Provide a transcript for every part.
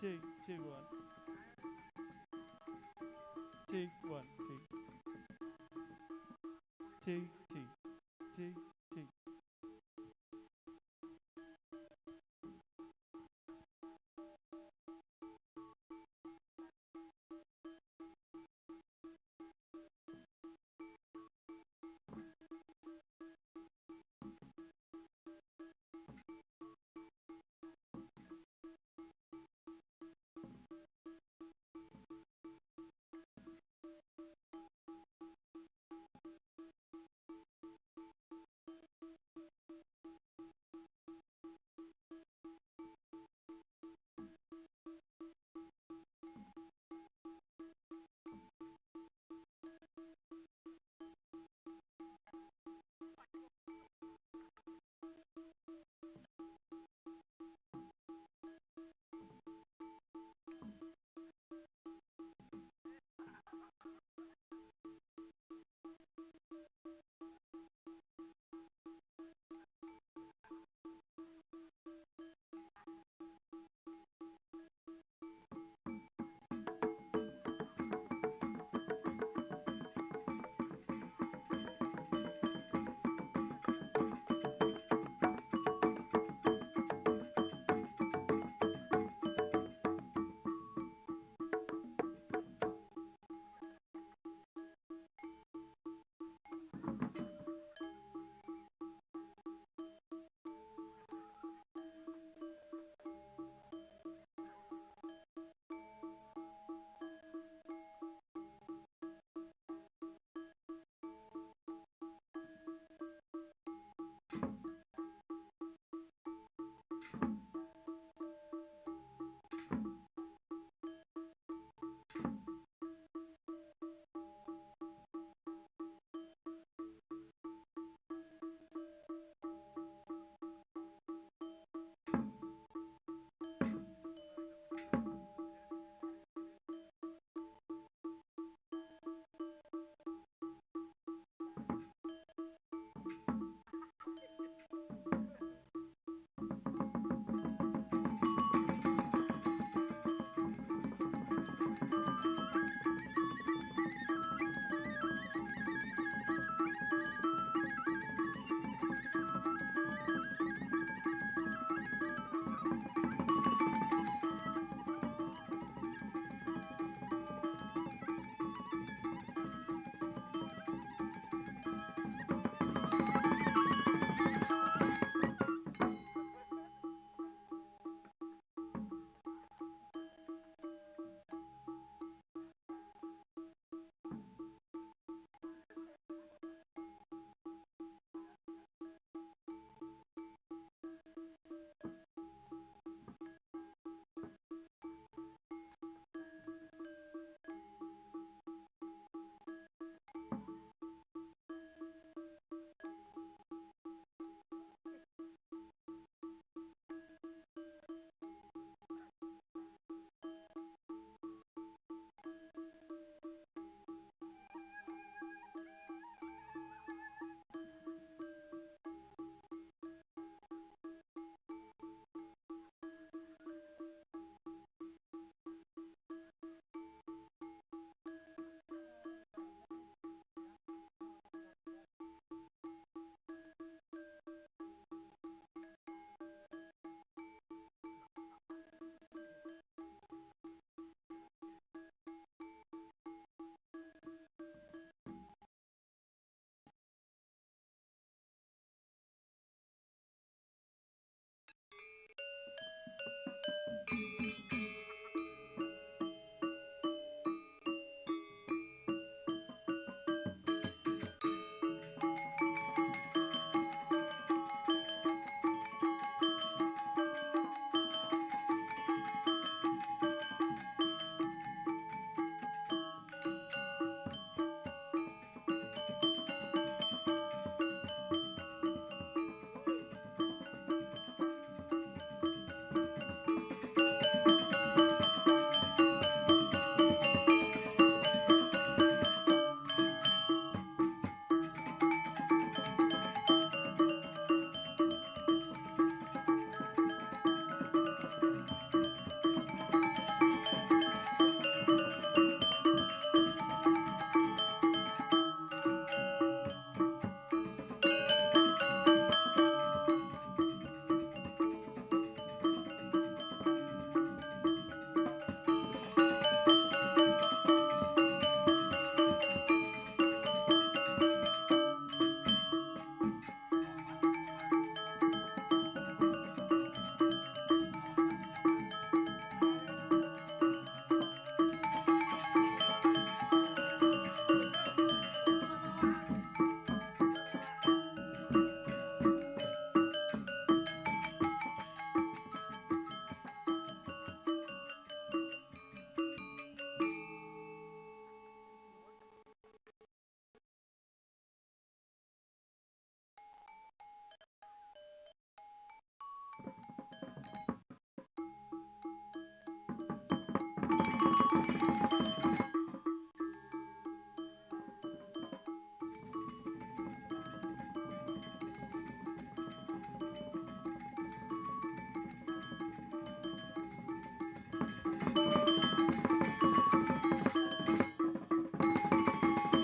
Take, take one. Take one. Take.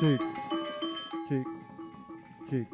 Cek, cek, cek.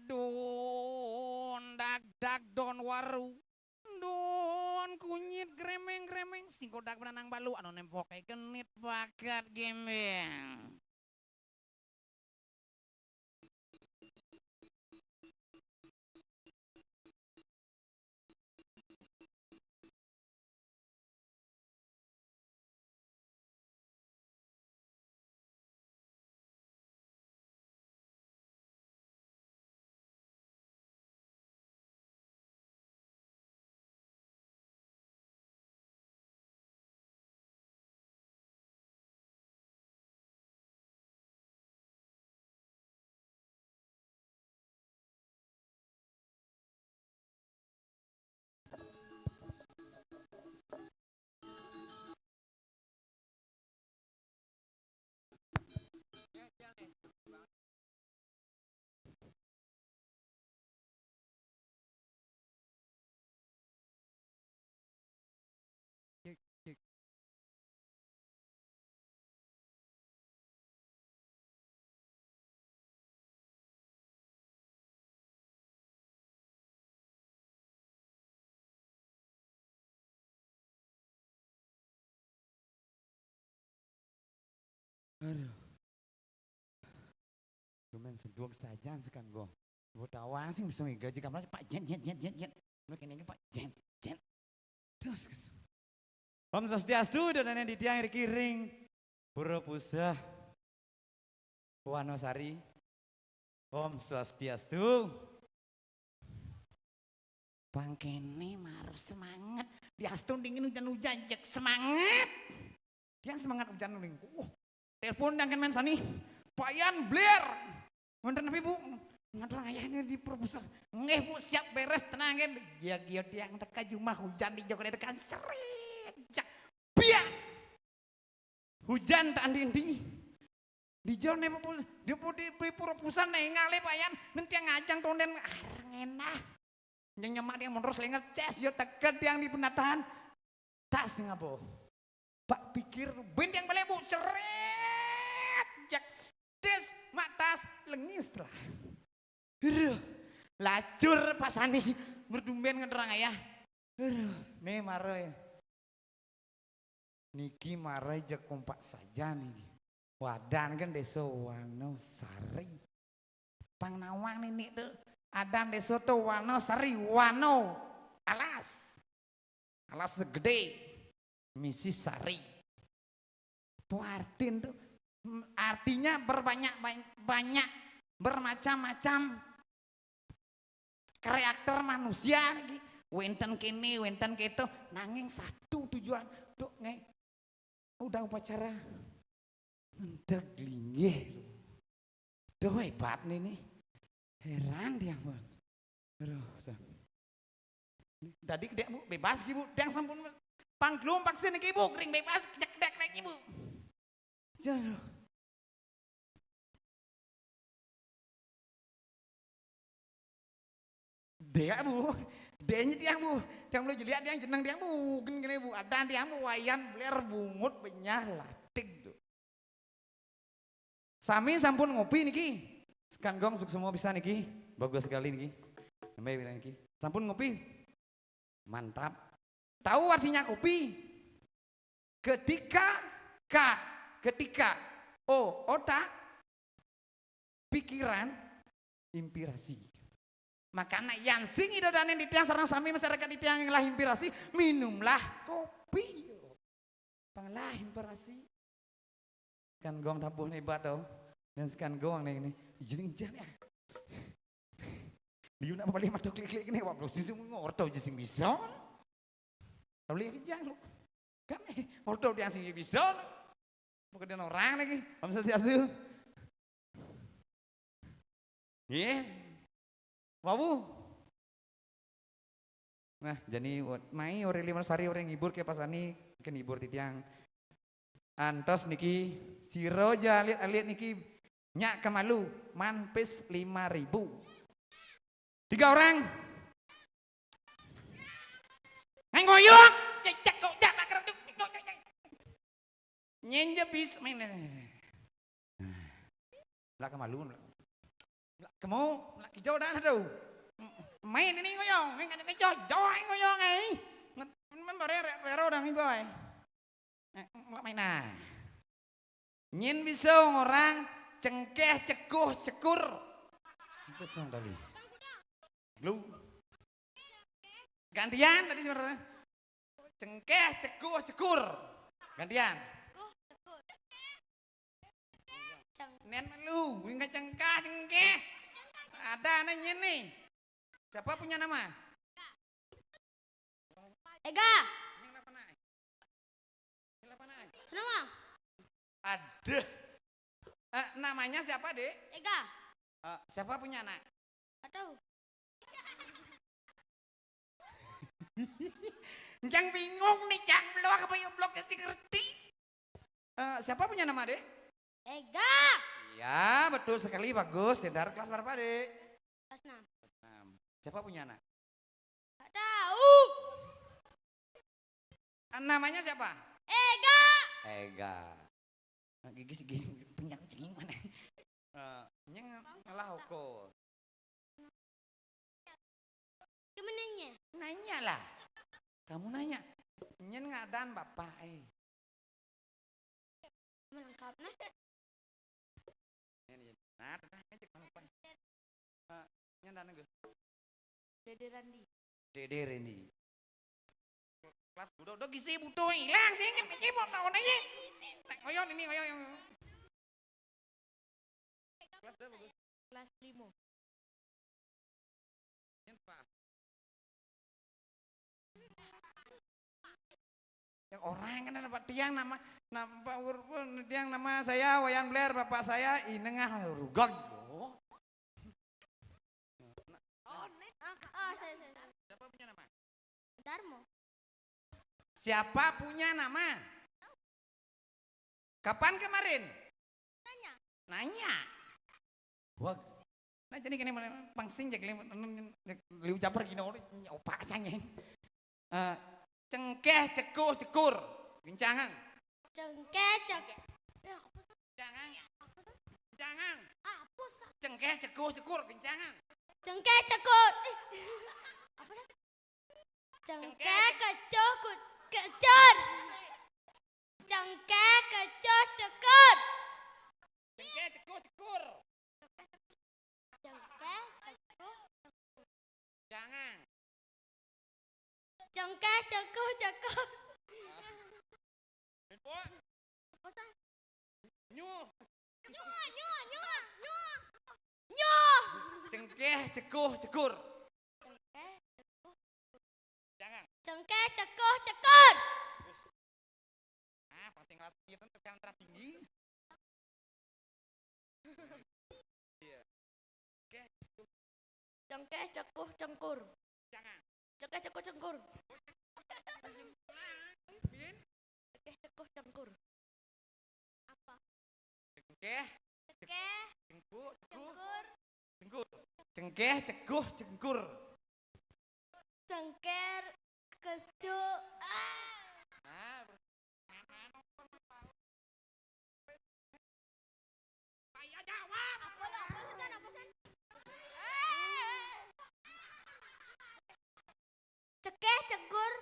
Don dak dak don waru don kunyit gremeng gremeng singkodak benanang balu anu nempoke genit bakat gembeng. Cek, cek. Aduh, cuman sentuh saja sekan go. Gue tawa sih bisa gaji kamar Pak Jen jen jen jen jen. Lu kene Pak Jen jen. Terus. Om Swastiastu dan nenek di tiang kiring. Pura pusah. Wanosari. Om Swastiastu. Bangkene marus semangat. Diastun dingin hujan-hujan jek semangat. Dia semangat hujan ning. Telepon yang men sani. Payan Blair. Wonten apa Bu? Ngatur ayah ini di proposal. Ngeh Bu siap beres tenang kan. Gia tiang teka jumah hujan di Joko dekan seret. Jak biak. Hujan tak andi di jone Bu di proposal ngale payan nanti ngajang tonden areng enak. Yang nyemak dia menerus lengar ces yo tekan tiang di penataan. Tas ngabo. Pak pikir benteng balik Bu seret. Jak des mak tas lengis lah. Lacur pasani berdumben ngeterang ya. Nih marai. Niki marai jak kompak saja nih. Wadan kan desa Wanosari. Pangnawang nih tuh. Adan desa tuh Wanosari. Wano. Alas. Alas segede. Misi Sari. Itu artinya berbanyak bermacam-macam karakter manusia lagi. Wenten kene, wenten keto, nanging satu tujuan. Tuh udah upacara mendek linggih. Tuh hebat nih. Heran dia Bu. Aduh, tadi dia Bu bebas Bu, dia sampun Pangglum vaksin iki ibu, kering bebas, kedek lagi ibu. Jaduh. Dia bu, dia tiang bu, tiang boleh jeliat tiang jeneng tiang bu, gini bu, ada tiang bu wayan beler bungut benyah latik tuh. Sami sampun ngopi niki, sekan gong suk semua bisa niki, bagus sekali niki, sampai bilang niki, sampun ngopi, mantap. Tahu artinya kopi? Ketika otak, pikiran, inspirasi. Makanya yang sing idodane di tiang sarang sami masyarakat di tiang yang lah inspirasi, minumlah kopi. Panglah inspirasi. Kan gong tabuh hebat tau. Dan sekan gong nih ini, jeneng-jeneng ya. Dia nak balik mata klik-klik ini, wah belum sih ngorto jising bisa. Tahu lihat jangan lu. Kan ngorto dia sing bisa. Bukan dia orang lagi, om sesiasu. Iya, wow. Nah, jadi mai orang 5 hari orang ngibur ke pasani, kan ngibur di tiang. Antos niki siro jalit alit niki nyak kemalu manpis 5.000. 3 orang. Ngoyok, cek kok jak kereduk. Nyenje bis main. Lah kemalu. Kamu lagi jauh dah aduh. Main ini ngoyong, enggak ada jauh, ngoyong ai. Men bare rero dang boy. Main nah. Nyen bisa orang cengkeh cekuh cekur. Itu sang tadi. Lu. Gantian tadi sebenarnya. Cengkeh cekuh cekur. Gantian. Nen lu, enggak cengkeh. Ada nanya nih. Siapa punya nama? Ega. Senama. Ada. Namanya siapa, Dek? Ega. Siapa punya anak? Atau. Jangan bingung nih, jangan blok apa yang blok jadi ngerti. Siapa punya nama, Dek? Ega. Iya, betul sekali, bagus. Sedar kelas berapa, Dek? Kelas 6. Kelas 6. Siapa punya anak? Gak tahu. Namanya siapa? Ega. Ega. Gigi penyang cenging mana? Nyeng ngalah hoko. Kemenanya? Nanya lah. Kamu nanya. Nyen ngadan bapak Melengkap nah. Nah, cek bapak. Nyen dan gue. Dede Randi. Dede Randi. Kelas udah gisi butuh hilang sih kan kecebot naon aja. Ngoyon ini ngoyon. Kelas berapa, Gus? Kelas 5. Nyen Pak. Yang orang kan ada tiang nama tiang nama saya Wayan Blair, bapak saya Inengah Rugog. Saya. Siapa punya nama? Darmo. Siapa punya nama? Kapan kemarin? Nanya. Wah. Nah jadi kene pangsing jak liu caper gini opak sanya. Cengkeh cekuh cekur gincangan. Cengkeh cek. Ya, apa sih? Jangan. Apa sih? Cengkeh cekuh cekur gincangan. Cengkeh cekut. Apa sih? Cengkeh kecukut kecur. Cengkeh kecuh cekut. Cengkeh cekuh cekur. Cengkeh kecuh. Jangan. Cengkeh cekuh cekut. Apa sih? Nyuh. Nyuh. Cengkeh cekuh cekur. Cengkeh cekuh. Jangan. Cengkeh cekuh cekut. Pasti kelas itu tekanan tertinggi. Iya. Cengkeh cekuh cengkur. Jangan. Cengkeh cekuh cengkur. cekoh cengkur. Apa? Cengkeh, Cekeh, cengkur, cengkur, cengkur. Cengkeh, ceguh, cengkur. cengker, kecut. Nah, saya jawab. Apa lah? Apa san? Cekeh, cengkur.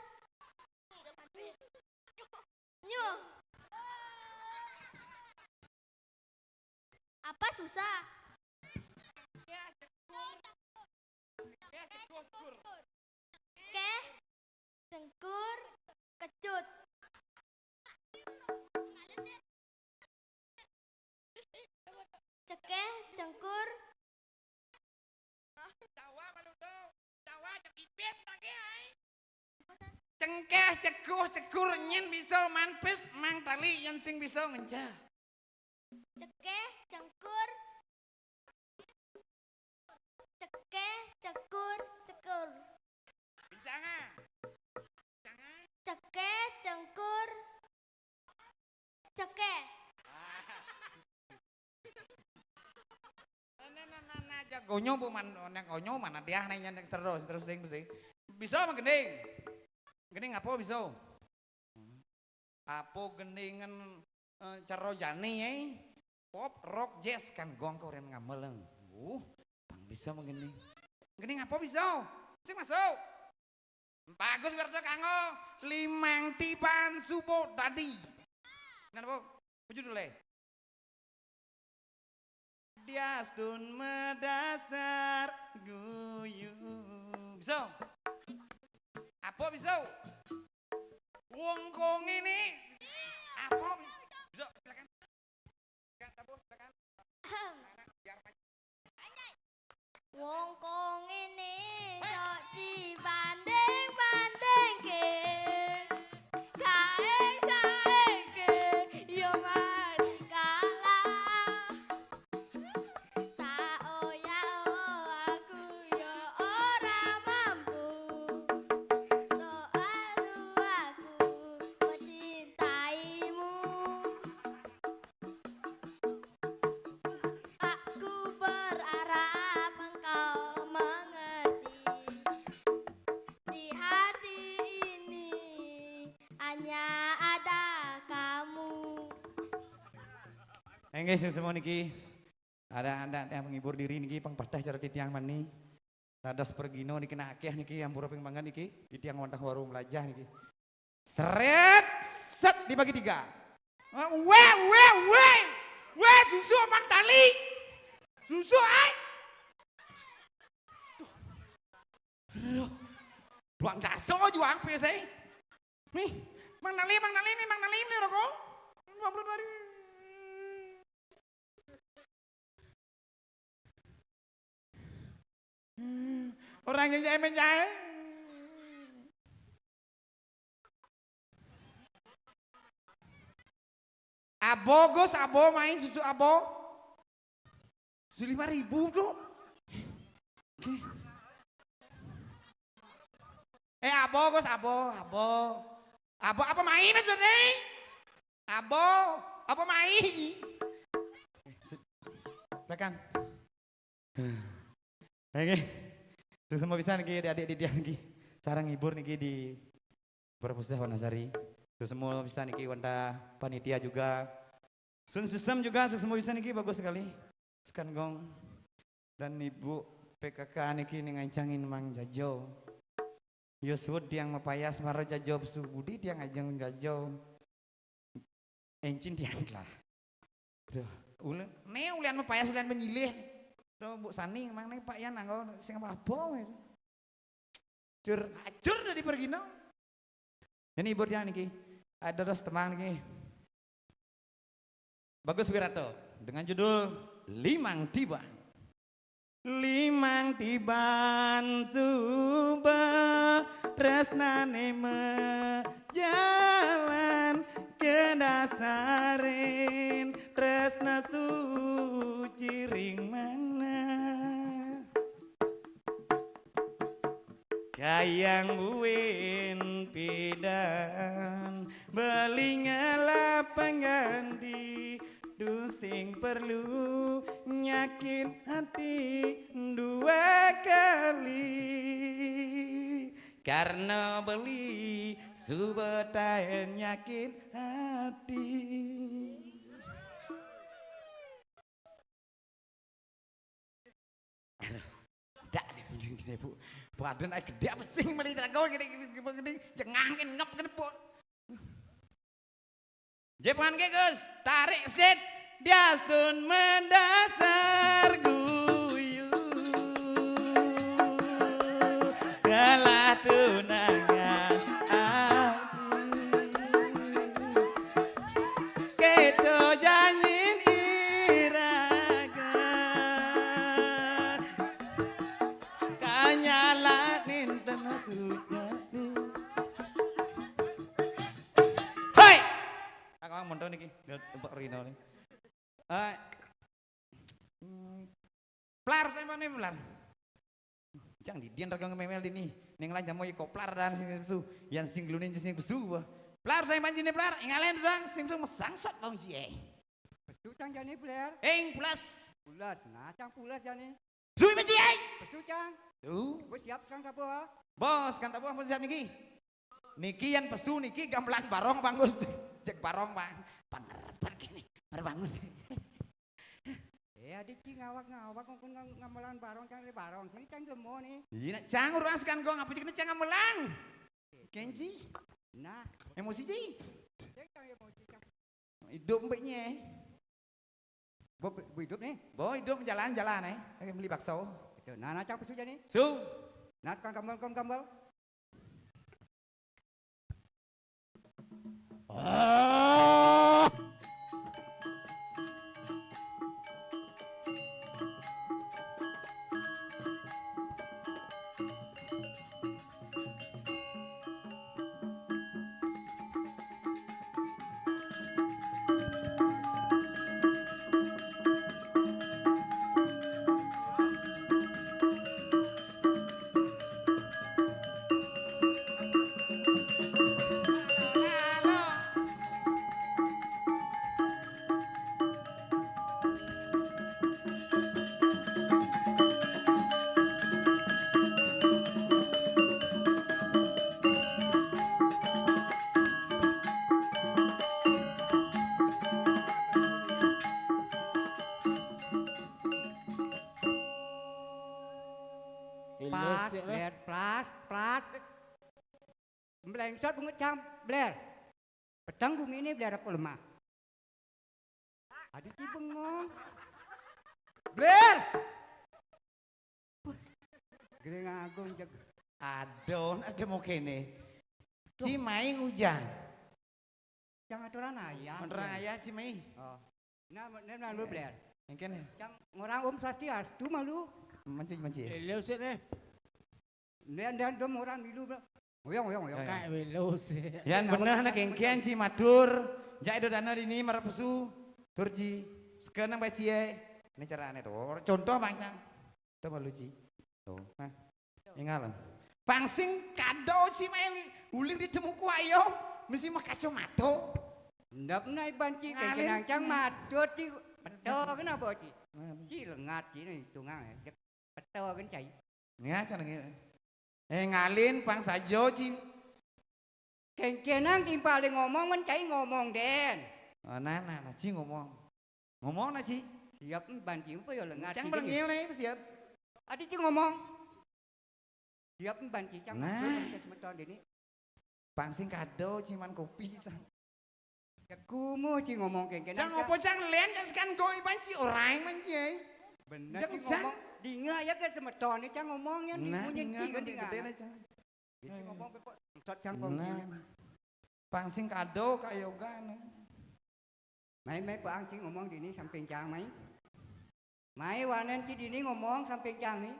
Nyuh. Apa susah? Cengkeh, ceguh, cengkur. Cekeh, cengkur, kecut. Cekeh, cengkur. Jawab malu dong. Jawab cekipit lagi ai. Cengkeh, ceguh, cegur, nyen bisa manpis, mang tali yang sing bisa ngencah. Cekeh, cengkur. Cekeh, cekur, cekur. Jangan. Jangan. Cekeh, cengkur. Cekeh. Nah, jagonya bu yang konyo mana dia nanya terus sing. Bisa mah gending. Gending apa bisa? Apa gendingan caro jani pop, rock, jazz kan gong kau yang ngameleng. Bang bisa mah gending. Gending apa bisa? Sing masuk. Bagus berarti kanggo limang tiban supo tadi. Kenapa? Pujuk dulu le. Diastun medasar guyu. Bisa? Apa bisa? Wong kong ini. Apa bisa? Silakan. Silakan. Biar Wong kong ini sok dibanding ke. Saeng ke yo masih kalah. Tak oya aku yo ora mampu. Soal aku mencintaimu. Aku berharap engkau mengerti. Di hati ini hanya ada kamu. guys, semua niki ada yang menghibur diri niki pang padah cara di tiang mani. Radas pergino niki nak akeh niki yang pura ping mangan niki di tiang wantah warung lajah niki. Seret set dibagi 3. Weh susu mang tali. Susu ai. Tuh. Buang daso juang piye nih, mang nali nih rokok. 20 hari. Orang yang saya mencari. Abo main susu abo. 5.000 tuh. Abo apa main maksudnya? Abo main. Tekan. Oke. Itu semua bisa niki adik-adik di tiang niki. Cara ngibur niki di Perpusat Wanasari. Itu semua bisa niki wanda panitia juga. Sound system juga semua bisa niki bagus sekali. Sekan gong dan ibu PKK niki ngancangin Mang Jajo. Yosud yang mapayas maro Jajo Subudi tiang ajeng Jajo. Encin tiang lah. Ulen mapayas ulen penyilih. Tuh Bu Sani mang nih Pak Yan anggo sing apa itu. Acur dari pergino. Ini ibu tiang niki. Ada terus teman niki. Bagus Wirato dengan judul Limang Tiban. Limang tiban suba tresnane jalan kedasarin tresna suci ring mana kayang buin pidan belingala ngendi du sing perlu nyakin hati dua kali karena beli subetaya nyakin hati. Dak gede Bu. Badan ai gede apa sih meli tragol gede jengangin ngep kene Bu. Jepan ke Gus, tarik sit. Diastun mendasar guyu. Kalah tunangan hati. Kedo janjin iraga. Kanyalanin tanah sujati. Hei! Aku mau niki, lihat Mbak Rino nih. Plar saya mana plar? Jangan di dian ragang memel ini. Neng lain jamu iko plar dan sing su, yang sing glunin sing besu. Plar saya manci nih plar, ingalen sang sing su mesangsot bang sih. Besu cang jani plar. Plus. Pulas, nah cang pulas jani. Sui manci Besu cang. Tuh. Gue siap cang kapo ha. Bos kan tabu mau siap niki. Niki yang pesu niki gamelan barong bang Gus. Cek barong bang. Pangerpan gini, bangun. Adik ki ngawak kon ngamelan barong cang le barong. Sini cang lemo nih. Iya, cang uraskan kau ngapa cek cang ngamelang. Kenji. Nah, Emosi sih. cang ya mau cang. Hidup mbaknya. Bu hidup nih. Boy hidup jalan-jalan beli bakso. Itu nah cang besu jani. Su. Nah kan kambal. Plat, bler, plat. Melengsot bunga cam, bler. Petang bumi ini bler apa lemah? Adik ki bengong. Bler. Gede ngagung jag. Adon ada mau kene. Cimai hujan. Cang aturan ayam. Menerang ayah Cimai. Oh. Nah lu bler. Yang kene. Cang orang Swastiastu malu. Manci. Hello sir eh. Dan dom orang milu. Oyong. Kak hello sir. Yang bener nak kengkian Ci matur. Jai do dana ini marapesu. Turji. Sekarang bae cie. Ini carane tuh. Contoh bangcang. Tuh malu Ci. Tuh. Nah. Ingat. Pangsing kado Cimai uling ditemu ku ayo. Mesti mah kacamata. Ndap nai banci kenang cang madot ci. Peto kenapa ci? Ci lengat ci nih tungang ya. Peto kan cai. Nih sana ngalin pang sajo Ci. Kenang tim paling ngomong kan cai ngomong den. Nah Ci ngomong. Ngomong na Ci. Siap banci apa ya lengat. Cang belengil nih siap. Adi ci ngomong. Siap banci cang. Nah. Semeton ini. Pangsing kado ciman kopi sang. Kumu ci ngomong kenang. Cang opo cang len kan koi banci orang manci. Bener Cang, ci ngomong. Dinga ya kan semeton ini cang ngomongnya Nah, di kan gede na cang. Ci ngomong pepot. Sot cang Nah. Pangsing kado kayoga na. Mai Pak Angci ngomong dini samping cang mai. Mai wanen ci dini ngomong samping cang nih.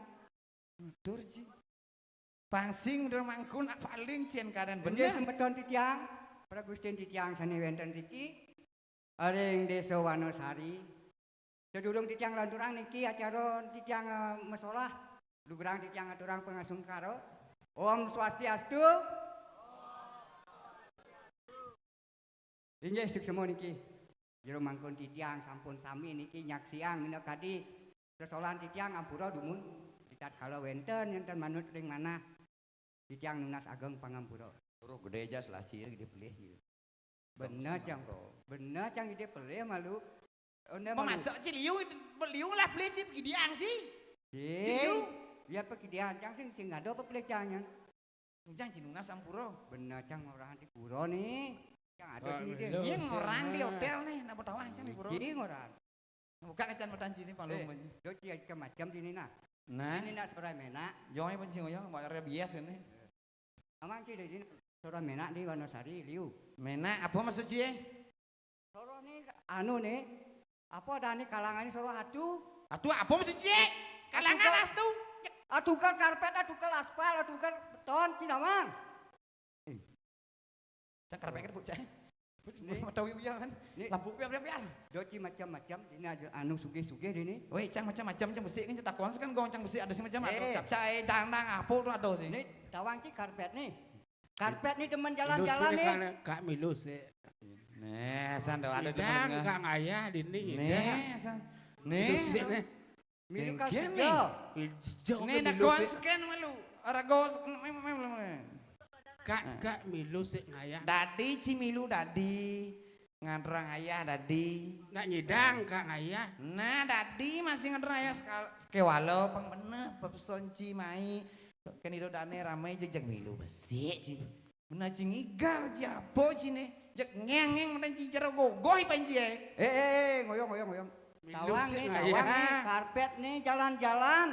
Tur Ci. Pangsing dermangkun paling cien kadan Bener bener. semeton titiang. Para Gusten titiang sani wenten riki. Aring desa Wanosari. Sedurung titiang lanturang niki acara titiang mesolah. Lugrang titiang aturang pengasung karo. Om Swastiastu. Inggih suksema niki. Jero mangkon titiang sampun sami niki nyaksiang menika kadi sesolan titiang ampura dumun dicat kala wenten enten manut ring manah titiang nunas ageng pangampura. Suruh gede aja selasi gede pelih sih. Bener cang. Bener cang ide pelih malu. Onda Mau masuk Ciliu lah pelih sih gidiang sih. Ciliu. Lihat pekidian cang sing ngado apa pelih cangnya. Ujang Cinunas Sampuro. Bener cang orang di puro nih. Cang ada sini deh. Iya orang di hotel nih, napa tahu aja nih puro. Iki orang. Buka kacan petan sini palung banyak. Do cia macam sini nah. Nah, Ini nak sora menak. joy pun sih ngoyo, bayar bias ini. Amang ci di sora menak di Wonosari Liu. Mena apa maksud sih? Soro nih anu nih. Apa ada nih kalangan ini soro adu. Aduh apa maksud sih? Kalangan astu. Adukan karpet, adukan aspal, adukan beton, cinamang. Cang karpet kan bocah. Nih. Mau tahu ya kan? Nih. Lampu biar. Doci macam-macam, ini ada anu suge-suge di ini. Woi, cang macam-macam cang besi kan cetak konsen kan gong cang besi ada sih macam ada Eh. capcai dang apa tuh ada sih. Ini tawang ci karpet nih. Karpet nih teman jalan-jalan nih. Kak Milus ya. Nih, san ada di Idang, tengah. Kang Ayah, Dinding, Nih, san. Milus ya, Nih. nih. Milu kan Gini. kerja. Jauh Nih ke dak Milus ya. konsken malu. Ora gos Kak Milus ya, Ayah. Dadi cimilu dadi. Ngandrang ayah dadi. Nggak nyidang, Kang Ayah. Nah, dadi masih ngandrang ayah sekewalo pang bener pepeson cimai. Kan itu dane ramai jejak milu besi ci. Bener cing igal japo cine. Jek ngeng dan cicara gogoy panji Ngoyong. Milus Tawang ya, nih, Ayah. tawang nih, karpet nih, jalan-jalan.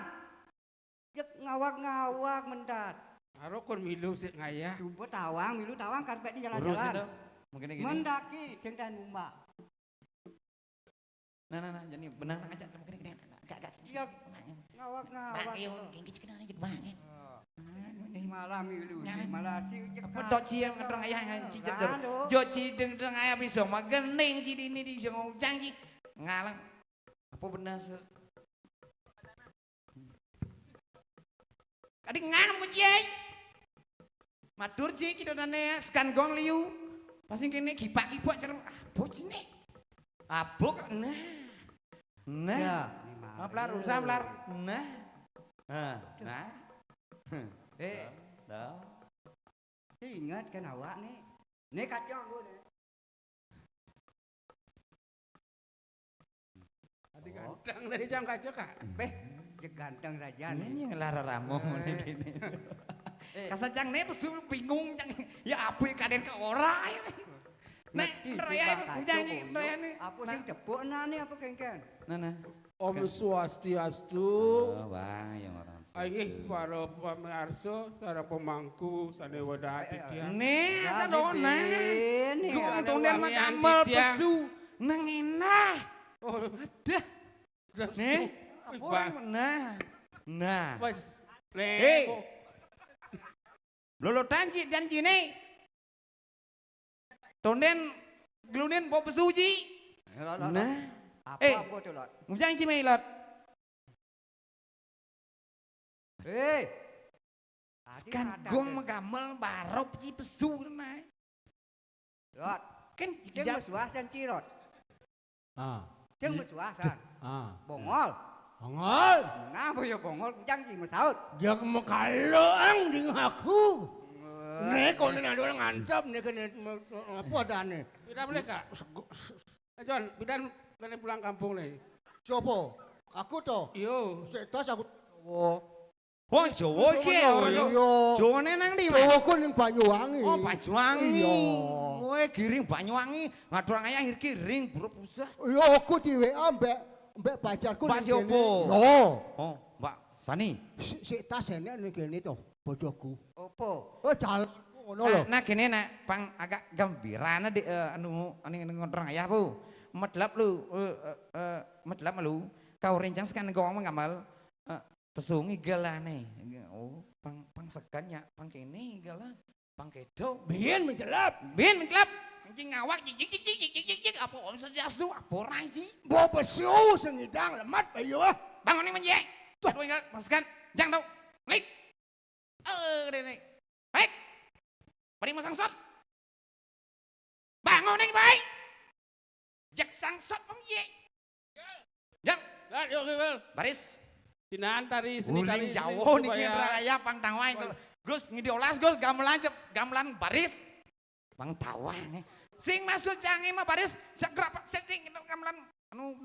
Jek ngawak-ngawak mendat. Haro kon Milus ya, Ayah. Coba tawang, milu tawang, karpet nih Urus itu. jalan-jalan. Mungkin gini. Mendaki, sing dan numba. Nah, jadi benang aja mungkin gini. Agak. Iya, ngawak-ngawak. Bang, yuk, gini kenal aja bang. Malah milu, malah si jek. Apa dok cie ngandrang ayah cicer dur. Aduh. Jo cideng ayah bisa magening ci ini di sing janji. Ngalang. Apa benar Kadang nganam ko cie. Matur cie kita dane skan gong liu. Pasti kene gipak-gipak cerem. Apa cine? Apa kok nah. Nah. Ya, Maplar usah maplar. Nah. Nah. Dah. Ingat kan awak nih. Nih kacau gue nih. Tadi ganteng dari jam kaca, Kak. Beh, jek ganteng raja nih. Ini yang lara ramo gini. Kasajang nih pesu bingung cang. Ya apa kaden ke ora. Nek raya janji raya nih. Apa sing cepuk nih apa kengken? Nah. Om Swastiastu. Oh, bang yang orang. Aih, para pemirsa, para pemangku, sana wadah titiang. Nih, sadona. Nih, Gong ada tonden wangi makamel titiang. pesu. Nang enah. Oh, Dah. udah Nih. Apa? Apa nah. Mas, Hei. lepo. Lolo janji nih. Tonden glunin po pesu ji. Nah. Apa tuh lot? Mujang ci mai lot. Kan gong magamel barop ci pesu na. Lot. Kan Ceng jam meswasan cirot. Ceng meswasan. Bongol. Bongol. Nah, boyo bongol jang ci mesaut. Jak mekaloang ding aku. Nek kau ni ada orang ngancam ni kena apa dah ni? Tidak boleh, Kak. John, bidan kena pulang kampung nih. Siapa? Aku tu. Yo, Setas aku. Oh, Wong Jawa iki ora yo. Iya. Jawane nang ndi, Mas? Jawa ku ning Banyuwangi. Oh, Banyuwangi. Iya. Kowe giring Banyuwangi, ngadurang ayah akhir giring buru pusah. Iya, aku di WA mbak pacarku. Mbak ning siapa? kene. Yo. Oh, Mbak Sani. Setas enek ning kene to, bojoku. Opo? Oh, jalan ngono lho. Nah kene nak pang agak gembirana di anu ngadurang ayah bu. Medlap lu, medlap lu. Kau rencang sekan gong ngamal pesungi galane. Oh, pang sekannya, pang kene gala, pang kedo. Biyen menjelap. Bin medlap. Anjing ngawak jik apa om sejasu apa ora sih? Bo besu sengidang lemat ayo ah. Bangun nih menjek. Aduh ingat masukkan. Jang tau. Lik. Deh. Baik. Bari masang shot. Bangun ning bae. Jak sangsot wong ye. Yang Yuk, baris. Tinaan tari seni Uling tari. jauh niki raya pang tawang. Gus ngidiolas Gus gamelan baris. Pang tawang. Sing masuk canggih mah baris segrap sing gamelan anu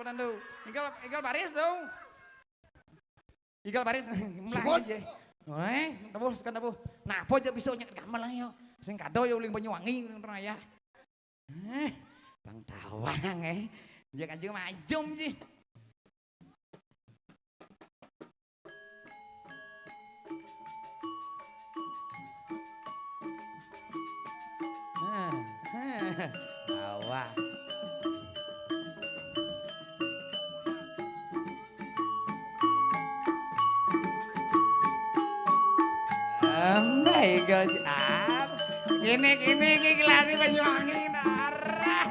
Benar igal baris tuh. Igal baris melang aja. Nabuh sekan nabuh. Nah, po aja bisa nyak gamelan yo. Sing kado yo uling Banyuwangi raya. Pang tawang dia kanjeng majum sih. Bawa. Baik guys. Gini lari Banyuwangi darah.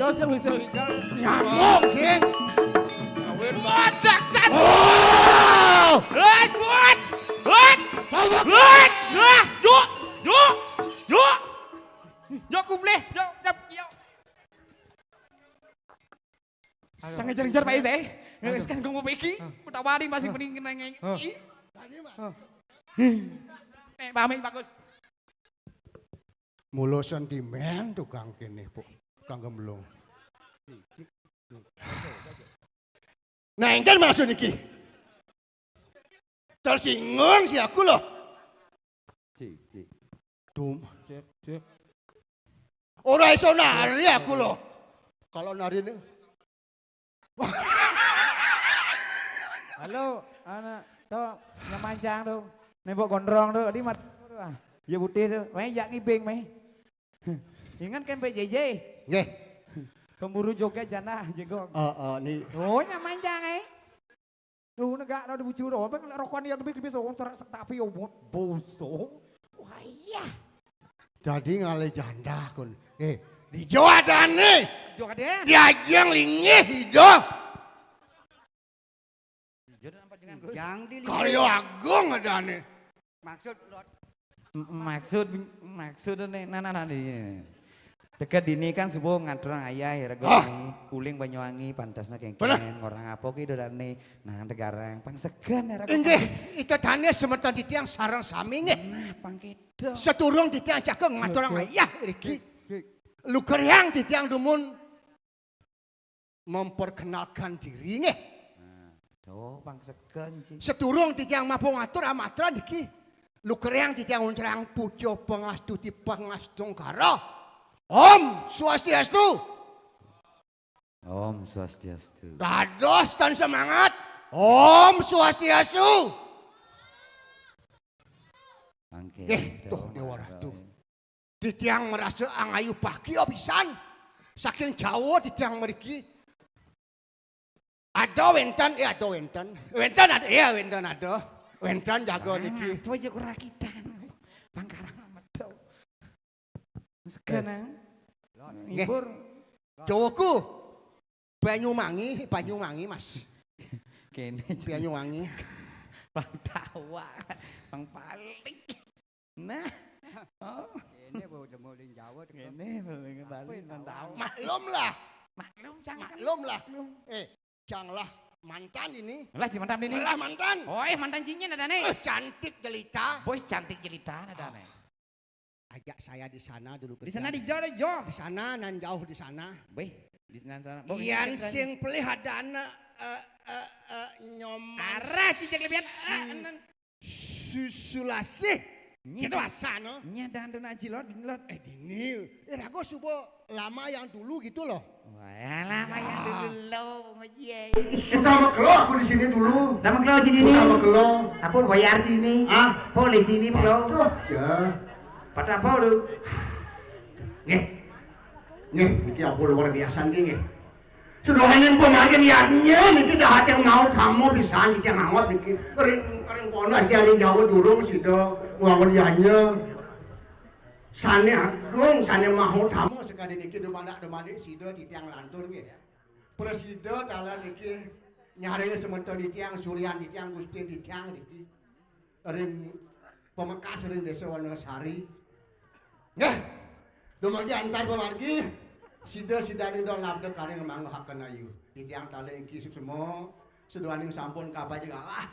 Yo bisa igal. Nyamuk sih. Awir Masak satu. Oh! Hut. Yuk kumple. Yuk. Jangan jaring-jaring Pak Ise. Wis kan ngomong iki. Utawari masih mending nanya. Pamit bagus. Mulu sentimen tukang kene, Bu. Tukang gemblong. Nah, engkan masuk niki. Tersinggung si aku loh. Cik. Dum. Cek. Ora iso nari aku loh. Kalau nari ini. Halo, anak tuh nyamanjang tuh, nembok gondrong tuh, di mat, ya putih tuh, main jak ngibing main. Ingat kan PJJ, Nggih. pemburu joget jana jenggot. Nih. Oh nyamanjang tuh negak tuh dibucu tuh, bang rokokan yang lebih so, terak tapi omot boso. Wah iya. Jadi ngale janda kun. Di Jawa dan nih. Joget deh. Diajang lingih hidup. Jodoh nampak dengan Gus. Yang di Karyo agung ada nih. maksud Lord. Maksud nih, nah nih. Dekat dini kan subuh ngaturang ayah rego uling Banyuwangi pantasnya kengken orang apa ki dodane nah negarang pang segan rego. Inggih, itu tane semertan di tiang sarang sami nggih. Nah pang kedo. Seturung di tiang cakeng ngaturang ayah iki. Lukeryang di tiang dumun memperkenalkan diri nggih. Tuh pang segan sih. Seturung di tiang mampu ngatur amatran iki. Lukeryang di tiang uncerang pujo pengastuti pengastung karo. Om Swastiastu. Om Swastiastu. Dados dan semangat. Om Swastiastu. Angke. Tuh dewa ratu. Di tiang merasa angayu pagi obisan. Saking jauh di tiang meriki. Ada wentan, ada wentan. Wentan ada, iya wentan ada. Wentan jago niki. Apa aja kerakitan. Pangkarang amat tau. Segan Ibur. Jawaku. Banyuwangi Mas. Kene Banyuwangi. pang tawa, pang balik. Nah. Oh, Ini udah mulai Jawa. kene paling balik pang tawa. Maklum lah. Maklum jangan. Maklum lah. Janganlah mantan ini. Lah si mantan ini. Lah mantan. Oh, mantan cincin ada nih. Cantik jelita. Bos cantik jelita ada nih. Ajak saya di sana dulu. Di sana di jauh jauh. Di sana nan jauh di sana. Boy, di sana. Ian sing pelihadana nyom arah cicak lebihan. Susulasih. Gitu asa no. Nya dan aji lot dinlot. Dini. Rago subo lama yang dulu gitu loh. Wah, lama yang dulu ngoye. Utama kelo aku di sini dulu. Nama kelo di sini. Utama kelo. Apa bayar sini? Ah, Boleh sini kelo. ya. Pada apa lu? Nih, iki aku luar biasa nih. Sudah hanya pemakin yatnya, niki dah hati yang mau tamu bisa niki yang angot niki. Kering kono aja ada jauh durung situ, ngawur yatnya. Sane agung, sane mau tamu sekali niki domanda situ di tiang lantur gitu. Presiden tala niki nyari semeton di tiang Suryan di tiang Gustin di tiang niki. Ring pemekas ring desa Wonosari. Nggih. Dumadi antar pemargi sida-sidane do labda kareng manghaken ayu. Di tiang tala niki semua seduaning sampun kapal juga lah.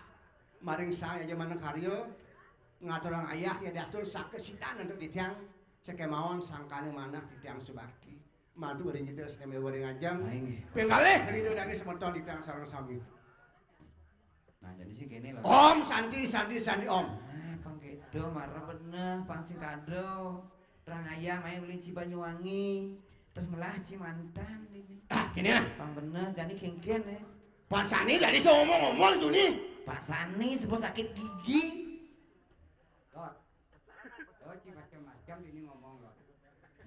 Maring saya aja mana karya ngaturang ayah ya dastur sakesitan untuk di tiang sekemawon sangkane manah di tiang Subakti. Madu ring itu seme goreng ajang. Penggalih rido dangi semeton di tiang sareng sami. Nah jadi sih kene lho. Om Santi Om. Pang kedo marah bener, pang sing kado. Terang ayam main ulin Banyuwangi. Terus melah Cimantan ini. Ah, gini lah. Pang bener jadi kengken ya. Pak Sani dari so ngomong tuh nih. Pak Sani sebut sakit gigi. Ci macam-macam ini ngomong loh.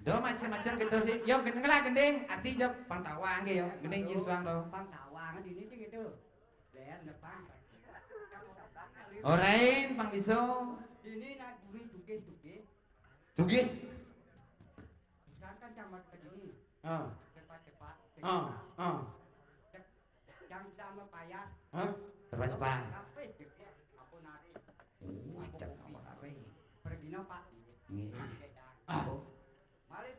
Do macam-macam gitu sih. Yo gendeng lah gendeng. Arti jawab pantawang ge yo. Gendeng ci suang do. Pantawang di ini gitu. Lean depan. Orain pang biso. Ini nak bumi tuge. Sugih. Misalkan camat ke sini. Cepat-cepat. Yang sama payah. Terus cepat. Apa itu? Aku nari. Wah, cak nomor apa ini? Pergi no Pak. Nggih. Mari.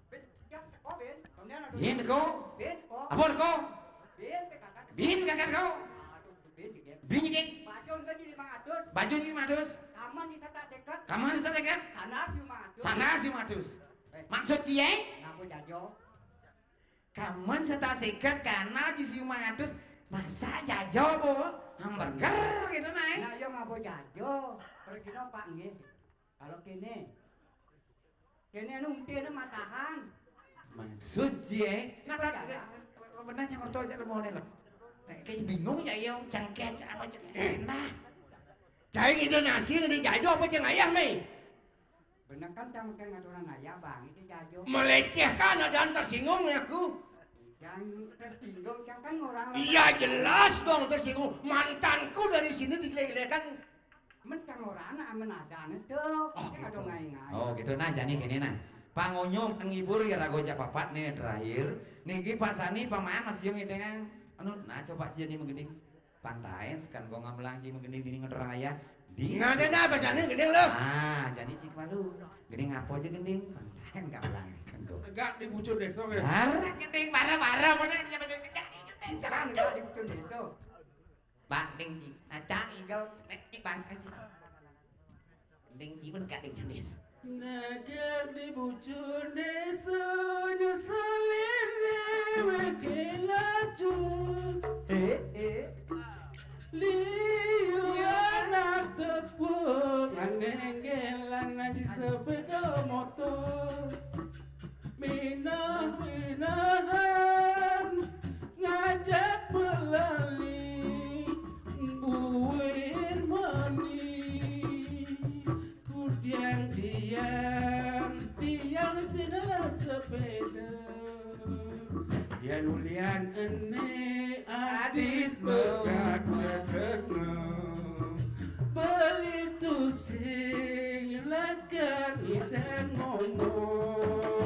Ben, ya, kau ben. Kemudian ada. Bin ko. Ben, kau. Apa ko? Ben, kakak. Bin kakak kau. Aduh, ben juga. Bin iki. Bajul kan jadi 500. Baju ini madus. Kaman di tak dekat. Kamu harus kan? Sana di 500. Sana si madus. Maksud dia? Ngaku jajo. Kamu serta sekat karena di si madus. Masa jajo bu? Hamburger gitu naik. Nah, yo ngaku jajo. Pergi no Pak nggih. Kalau kene. Kene nungtine matahan. Maksud dia? Kenapa? Benar jangan tol jangan mau nih loh. Kayak bingung ya yang cangkeh apa cangkeh nah. Cai ide nasi di jajo apa ceng ayah mei? Bener kan kamu kan ngaturan ayah bang itu jajo. Melecehkan dan tersinggung ya aku. Yang tersinggung kan orang. Iya jelas dong tersinggung. Mantanku dari sini dilelekan. Mentang orang anak menadan itu. Kita ada ngai-ngai. Oh gitu nah jadi gini nah. Pangonyong penghibur ya ragoja papat nih terakhir. Niki Pak Sani pamaan masih yang dengan anu nah coba cia nih menggending. Pantain sekan gua ngamelang ci menggending dini ngeterang ayah. Di. Nah jadi apa jadi gendeng lo? Ah jadi cik malu. Gending ngapo aja gending. Pantain ngamelang sekan gua. Tegak di bucur desa ya. Harap gending parah-parah bener dia macam gending. Kan enggak di betul itu. Banding ci. Acang igel nek bang aja. Gending ci pun gak ding jenis. Nagar di bucur desa nyeselin dewe laju. Liu anak tepuk nganenggelan aja sepeda motor. Minahan ngajak pelali buin mani. Tiang segala sepeda. Ya nulian ene adis bekat tresno. Beli tu sing lakan iten ngomong.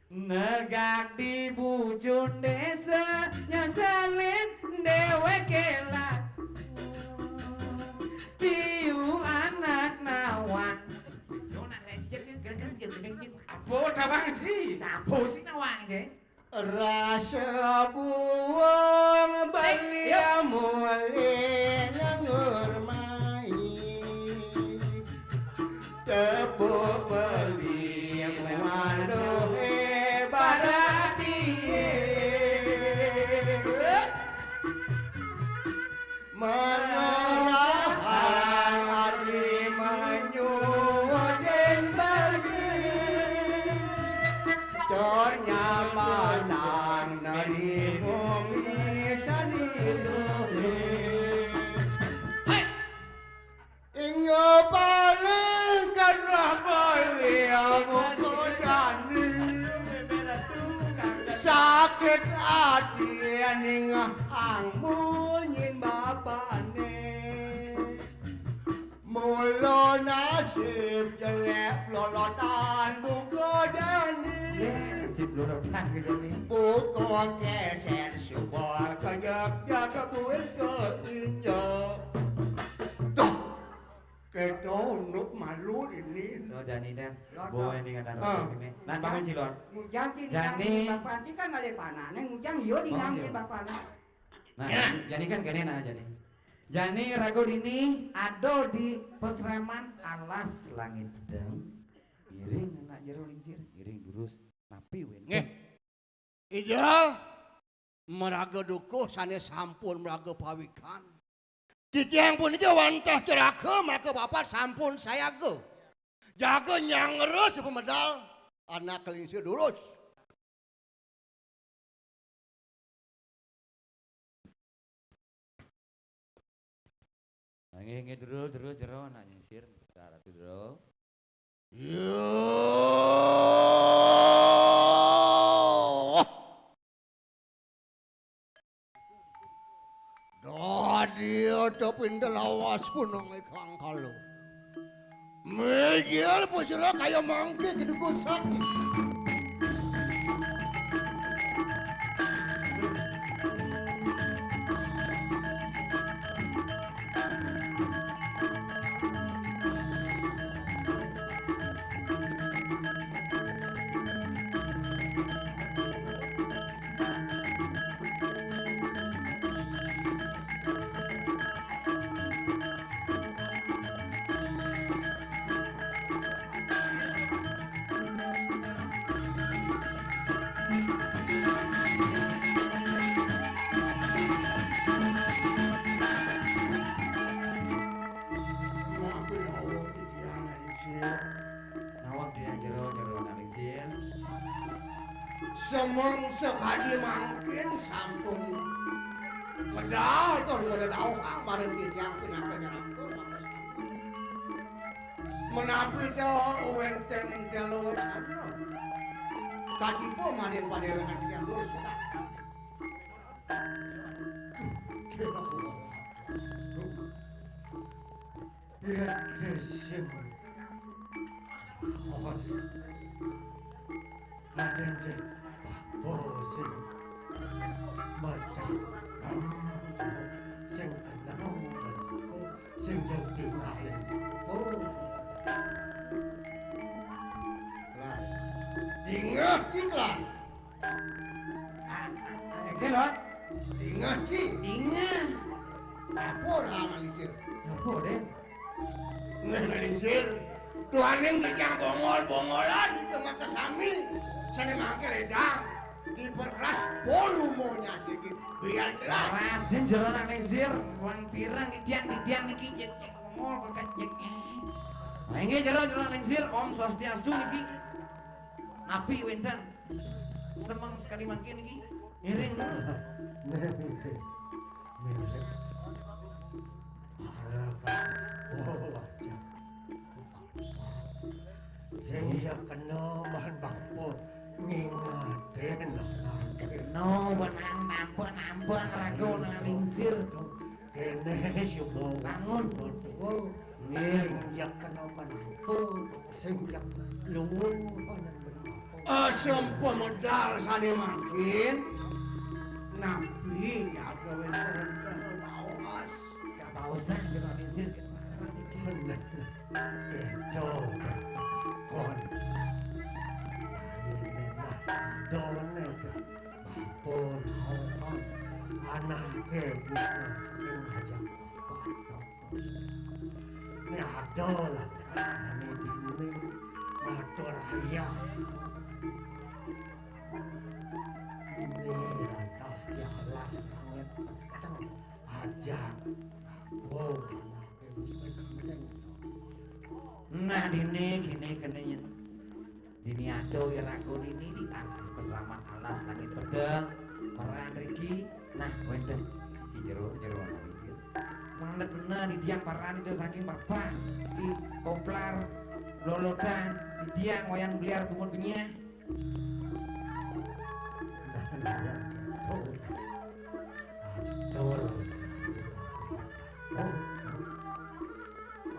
Negak di bujur desa nyeselin dewe kelat. Piu anak nawang. Yo nak lecet gendeng cik. Apa tabang sih? Capo sih nawang je. Rasa buang balia mulai ngurmai. Tepuk beli mandu barati. Menerahan adi menyuden bagi. Tornya padang nari bumi saniluhe. Inyo paling karena balik. sakit hati ning angmunyin bapane mula nasib jelek lolotan buka jani Sip lorotan kejadian. buka keser subal kejak jaga buil ke injak tuh ketonuk malu ini No Jani dan boy ini kata ini. Nah bangun cilor. Mujang ki Jani. bapak ki kan ngale panane mujang ieu dinangkin bapana. Nah Jani kan kene nah Jani. Jani rago ini ado di pesreman alas langit pedang. Giring nak jero lincir, giring durus. Napi wen. Nggih. Ija meraga dukuh sanes sampun meraga pawikan. Titiang pun itu wantah ceraka maka bapak sampun saya ge. Jaga nyangres pemedal anak kelinsir durus. Nge durus jero nak nyisir. Cara tu jero. Yo. Dia tapi lawas pun ngekang kalau. Megil pusira kaya mangke keduku sakit. Nawak di jero nak lincir. Semong sekali mangkin sampun medal toh medal kamarin yang pinaka aku maka sampun menapi dah wenten telo sana kaki po marin pada yang lurus sudah ya desin hos kadang bosin macam kamu sing kenal aku sing jadi lain oh kelar ingat iklan Kelot. ingat ki Ingat. lapor analisir Apa deh? analisir tuaning kijang bongol-bongolan itu maka sami sana makan redang diperkeras volumenya sedikit biar jelas Rasin jero nak lincir. Wan pirang didiang niki cek ngomol bekas ceknya. Nah ini jero lincir Om Swastiastu niki. Napi wenten. Semang sekali mangkin niki. Ngiring terus. Saya kena bahan baku ngingatin No benang nampak rago nang lincir. kene subuh Bangun. betul Nggih. senjak kena baku senjak luwung sempo modal sane mangkin nabi ya gawe renten bawas Gak pausan jero lincir. bener itu kon done bapun anake bisa sing ngajak patok ini ada lah kasane dini ngatur raya ini lantas di alas langit peteng ajak oh anake penting Nah dini gini kenanya. Dini ado iraku ini di atas peseraman alas langit pedang meran riki. Nah wenten di jero lincir. Mandet bener di diang paran itu saking bapak di koplar lolodan di diang wayang beliar bungun bengia.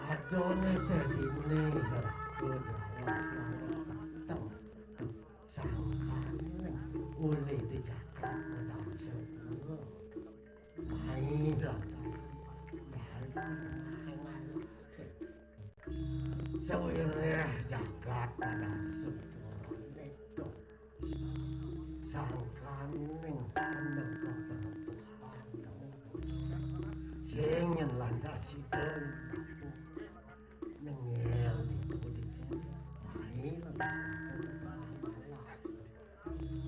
Adone tadine aku dalas langet peteng sangkane oleh dijaga pada sepuluh main lantas sewireh jagat pada sepuluh itu sangkaning keneng keperempuan sing lantas itu nengel itu di main lantas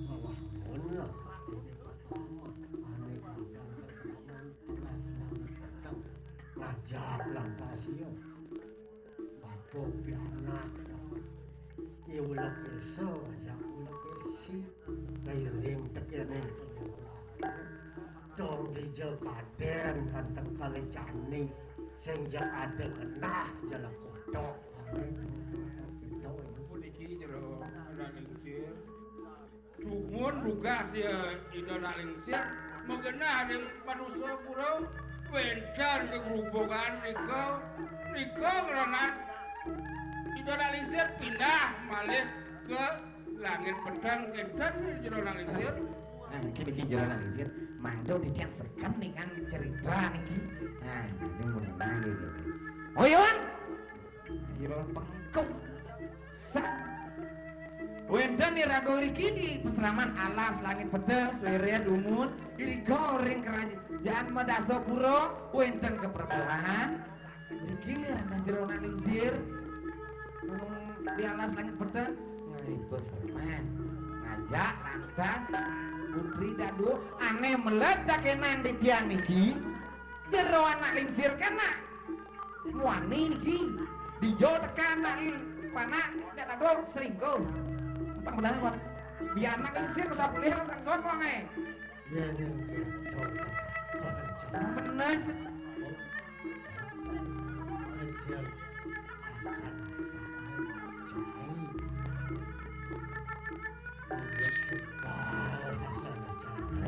malah munlah ini pasaman aneh akan pasaman alas langit petang ngajak lantas yuk bapak pianak ya ulah kesa ajak ulah kesi kairing tekene dong dijel kaden kanteng kali cani sing jeng ada genah jala kodok itu puniki jero ada lingsir dumun lugas ya idana lingsir mengenah yang manusia pura wendan ke gerubokan niko ngeranan idana lingsir pindah malih ke langit pedang kenten jero lingsir. Nah, niki jalan lingsir mangdo ditiang sekam nih kan cerita niki. Nah, ini menang gitu. Oh iya, Wan. Iya, pengkong. Sak. Wendan nih rago riki di peseraman alas langit pedang suere dumut iri goreng kerajaan Madaso Puro wendan ke perpelahan riki rendah jerona lingsir di alas langit pedang ngari peseraman ngajak lantas Putri Dadu aneh meledak enan di tiang niki jero anak lingsir kena wani niki dijo tekan anak panak jat dadu selingkuh empang benar wan biar anak lingsir bisa pelihara sang sombong ya nengke tau bener aja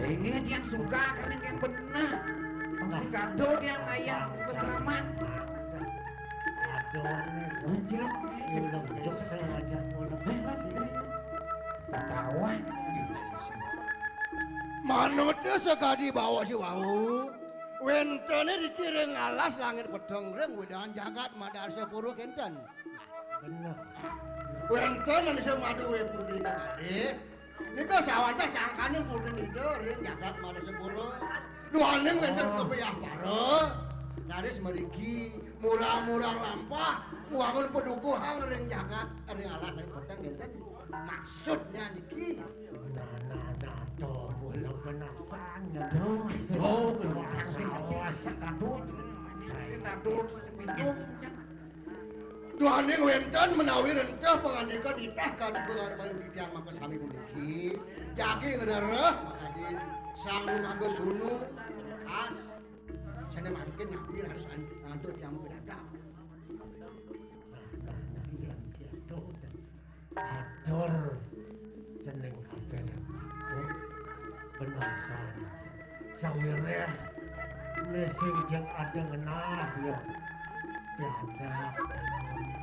ini dia yang suka karena yang benar masih kado dia ayam keseraman adone cilok ulang kesa aja ulang kesi ketawa manutnya sekali bawa si wau wentene dikiring alas langit pedang reng wedangan jagat Madaso Puro kenten bener wenten yang bisa madu we putri kali niko sawanta sangkane putri itu reng jagat Madaso Puro duaning wenten kepeyah paro naris merigi murah-murah lampah muangun pedukuhan reng jagat reng alas langit pedang kenten maksudnya niki nah toh mulut penasan aduh sing masak aduh sepintung Tuhaning wenten menawi rentah pangandika diteh kadi pengaruh titiang maka sami puniki jagi ngerereh makadi sang rumaga sunu khas sana mungkin nabi harus antur tiang beradab nah kiatu atur jeneng kafe benasan sawireh nesing jeng ada ngenah ya beradab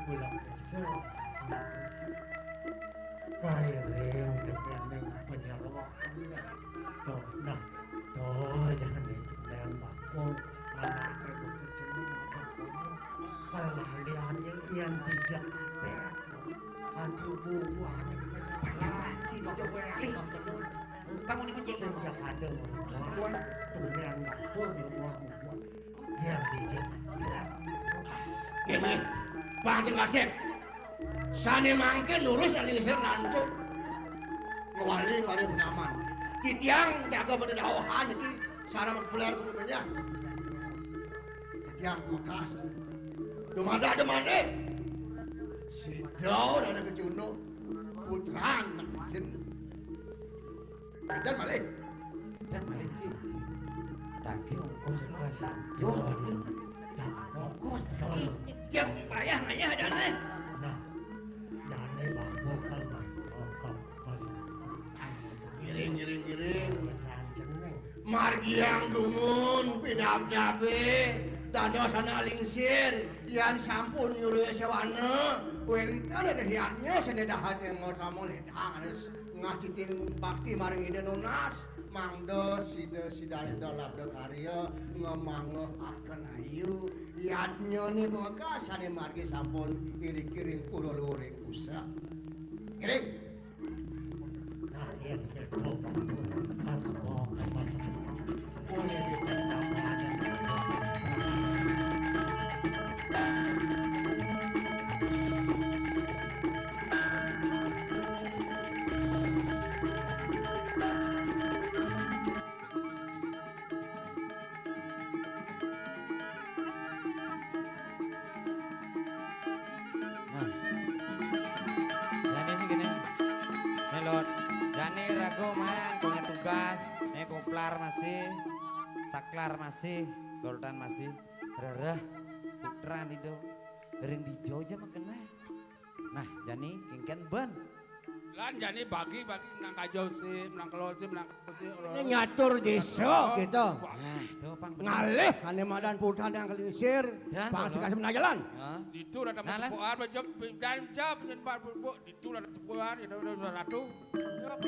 pulang kesa kairing tekeneng penyerwaan toh nah toh jangan neng bako anak ibu keceneng aja kono kelalian yang dijak ate kan ibu ane kena si dicoba ali kamu ni kucing sejak ada tulen bako di rumah yang dijak ate Pak Kasep, sane mangke lurus dari lingsir nantuk ngewali mari pengaman. Kitiang jaga pada dawahan iki sareng belar kudunya. Kitiang makas. Demade. Sidau ada kecuno putran jen. Dan malih ki. Taki ongkos pasang. Ongkos yang payah ayah dane. Nah, dane bapak kan pas. Giring. Agiang dungun pidab-dabe dadosana lingsir yan sampun nyuruh sewana wenten ada hiatnya senedahan yang ngotamu ledang harus ngaciting bakti maring ide nunas mangdo sidarinda labda karya ngemangeh akan ayu hiatnya nih pengekasane margi sampun iri-kiring pura luring usah kiring nah iya gitu punya di pesta Jadi sih gini. Melot. Jani rago man punya tugas. Nih kuplar masih. Saklar masih. Goldan masih. Rereh. Putra nih do. Ring di jauh aja mah kena. Nah, Jani kingken ben. Lan jani bagi menang kajau sih, menang kelol sih, menang sih. ini nyatur desa gitu Nah, tuh pang bener. ngalih ane madan putan yang kelingsir Dan, bang Tolong. sikasih menajalan Hah? Itu ada Nah, Lan. tepuan macam dan jam nyenbar bu, itu ada tepuan, itu ada ratu. Yuk.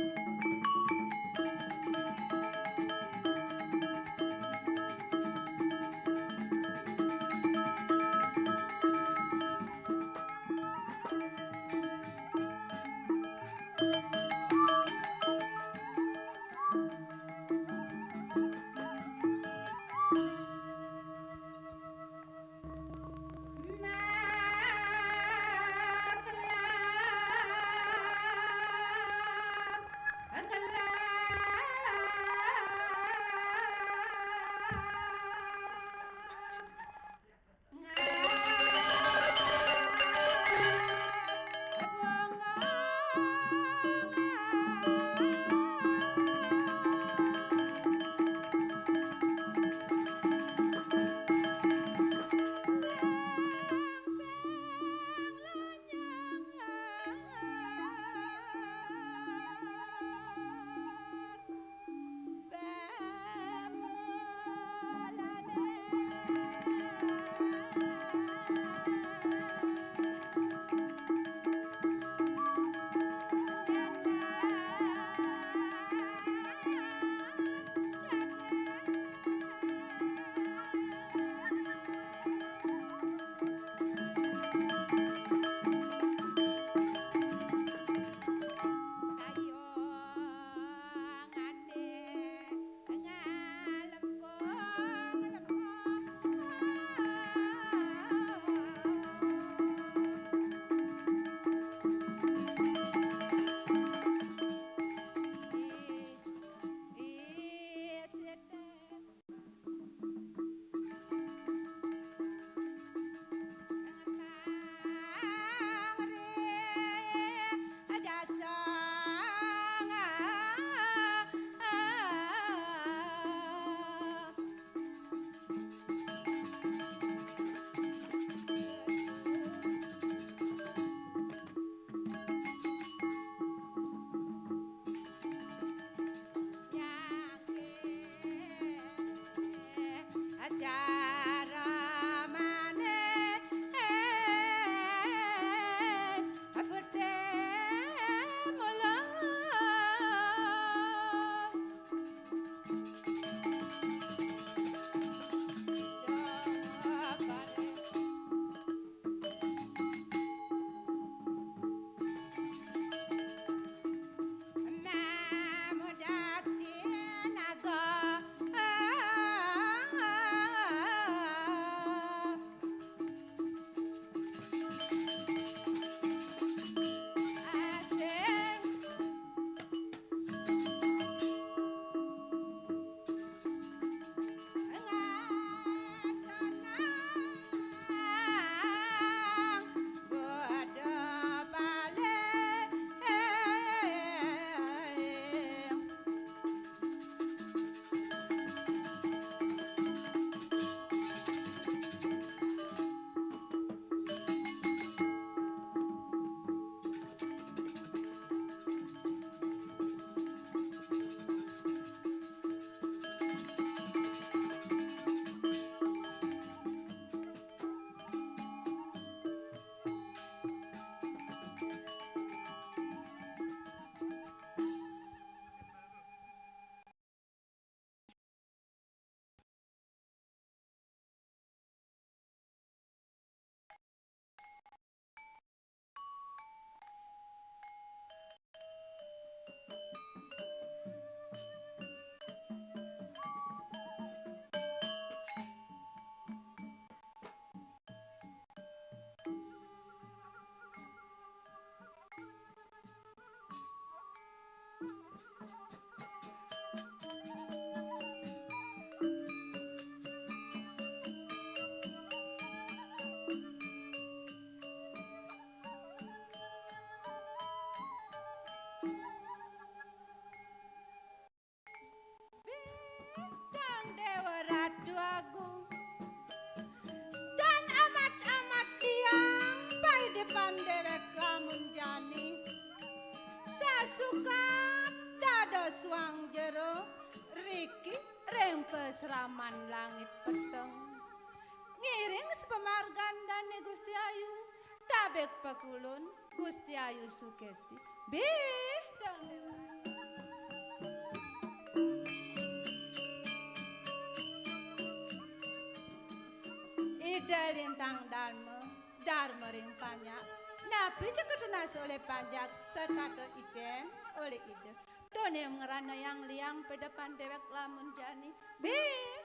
taman langit peteng ngiring sepemargan dane Gusti Ayu tabek pakulun Gusti Ayu sugesti bih ida lintang dharma ring panyak nabi ceketunas oleh panjak serta ke ijen oleh ide Tone ngerana yang liang pedepan dewek lamun jani bih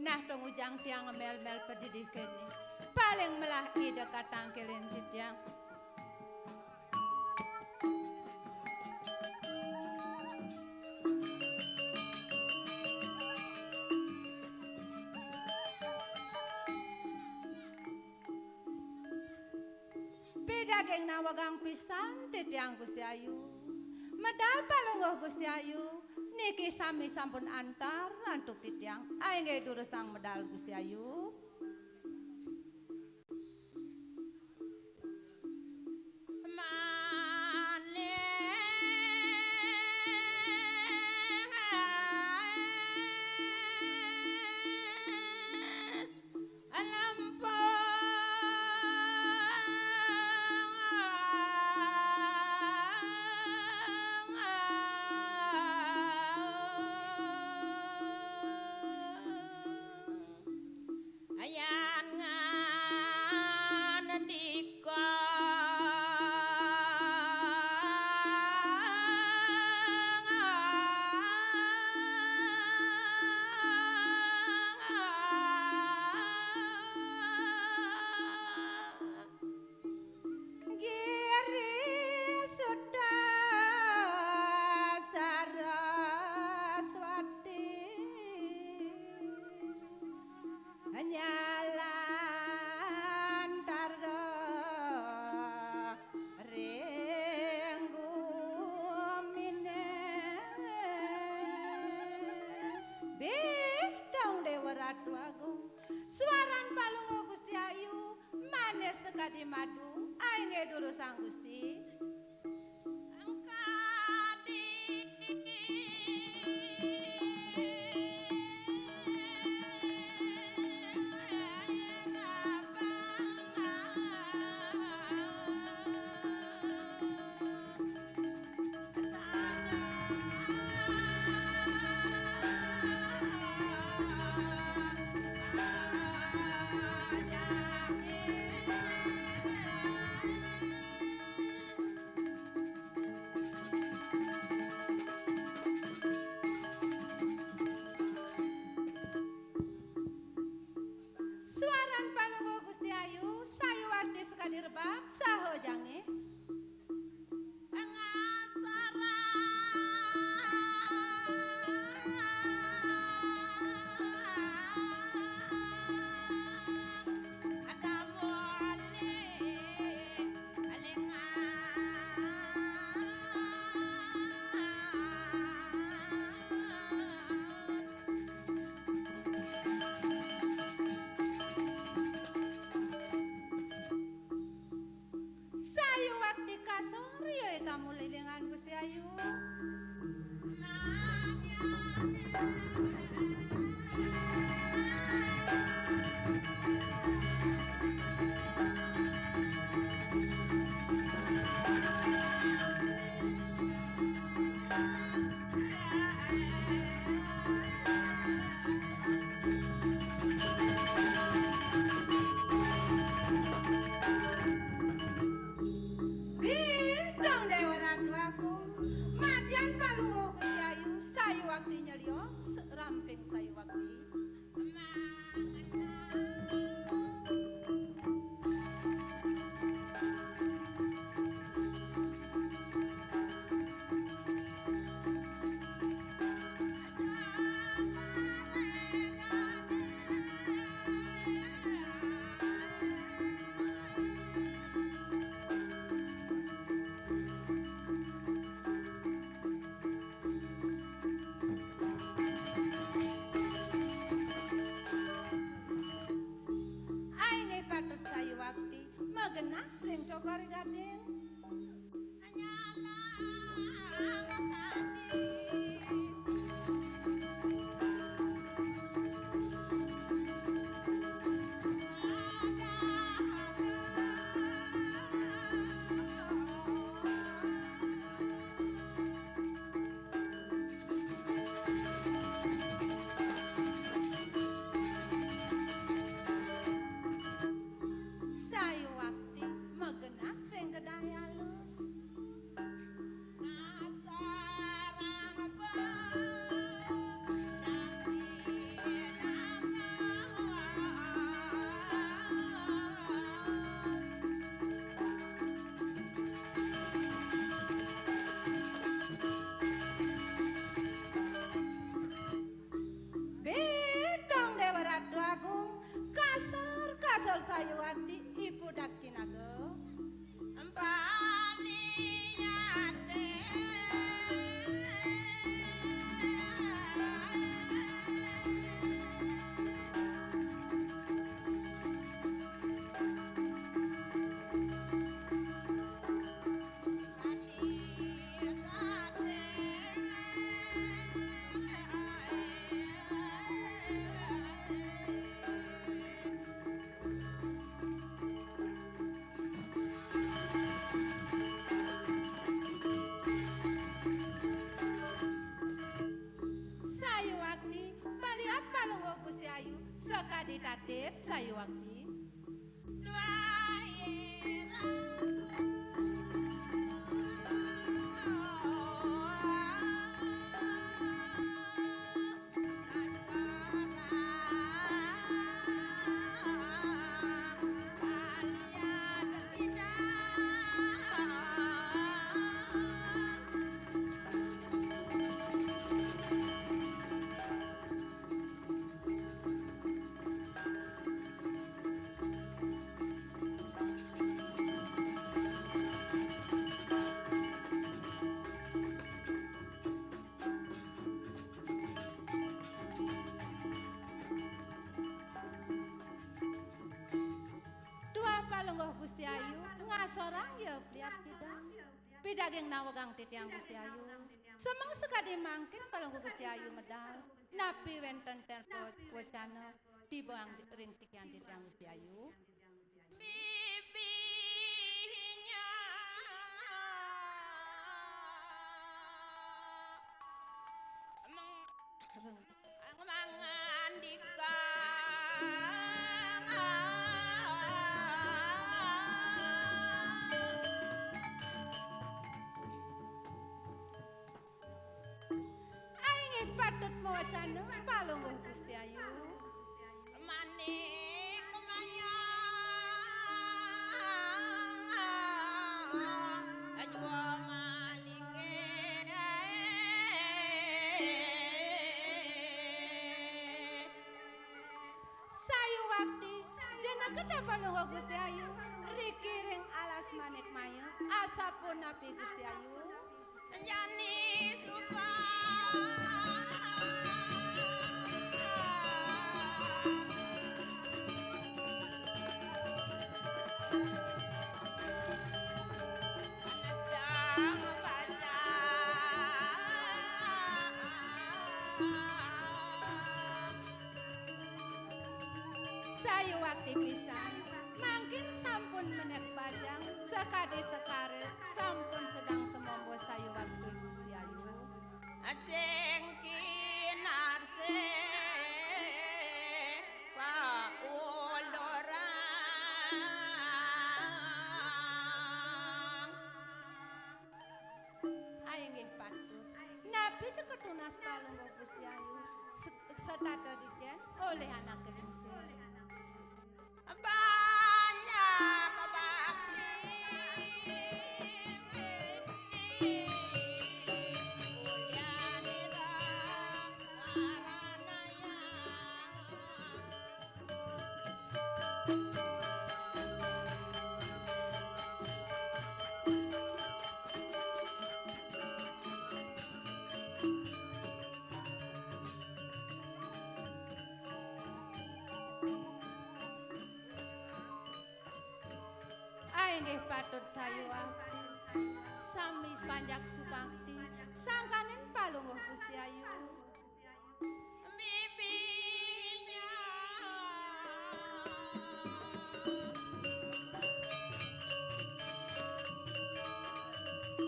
nah tong ujang tiang mel-mel pendidikan ini paling melah ide katang kelin tiang daging nawagang pisan titiang Gusti Ayu medal palungguh Gusti Ayu niki sami sampun antar antuk titiang aing durusang medal Gusti Ayu Suaran palungo Gusti Ayu manis sekadi madu aing durusang Gusti direbab saho jange tamu lilingan Gusti Ayu ramping sayu wakti Mari Gading. Sayu wakti megenah ring kedah halus. Bidang Dewa Ratu Agung kasar sayu wakti ibu dak cinaga empaliyate Sayu wakti palihat palunggo Gusti Ayu sekadi tatit sayu wakti dua palunggo Gusti Ayu ngasorang ya pliat tidak pidaging nawagang titiang Gusti Ayu semang sekadi mangkin palunggo Gusti Ayu medal napi wenten telpon wacana tibang ring tikian titiang Gusti Ayu bibinya mangandika patut mawacana palungguh Gusti Ayu manik kemayang ajwa malinge sayu wakti jeneng kedah palungguh Gusti Ayu rikiring alas manik mayu asapun napi Gusti Ayu jani supaya sayu wakti pisan mangkin sampun menek pajang sekadi sekare sampun sedang semombo sayu waktu Gusti Ayu asing kinarse paulorang ayo nggih patut nabi cekut tunas palungguh Gusti Ayu setata dijen oleh anak geringsing banyak bakti Ainggih patut sayuwati sami panjak supakti sangkanen palungguh Gusti Ayu. Bibinya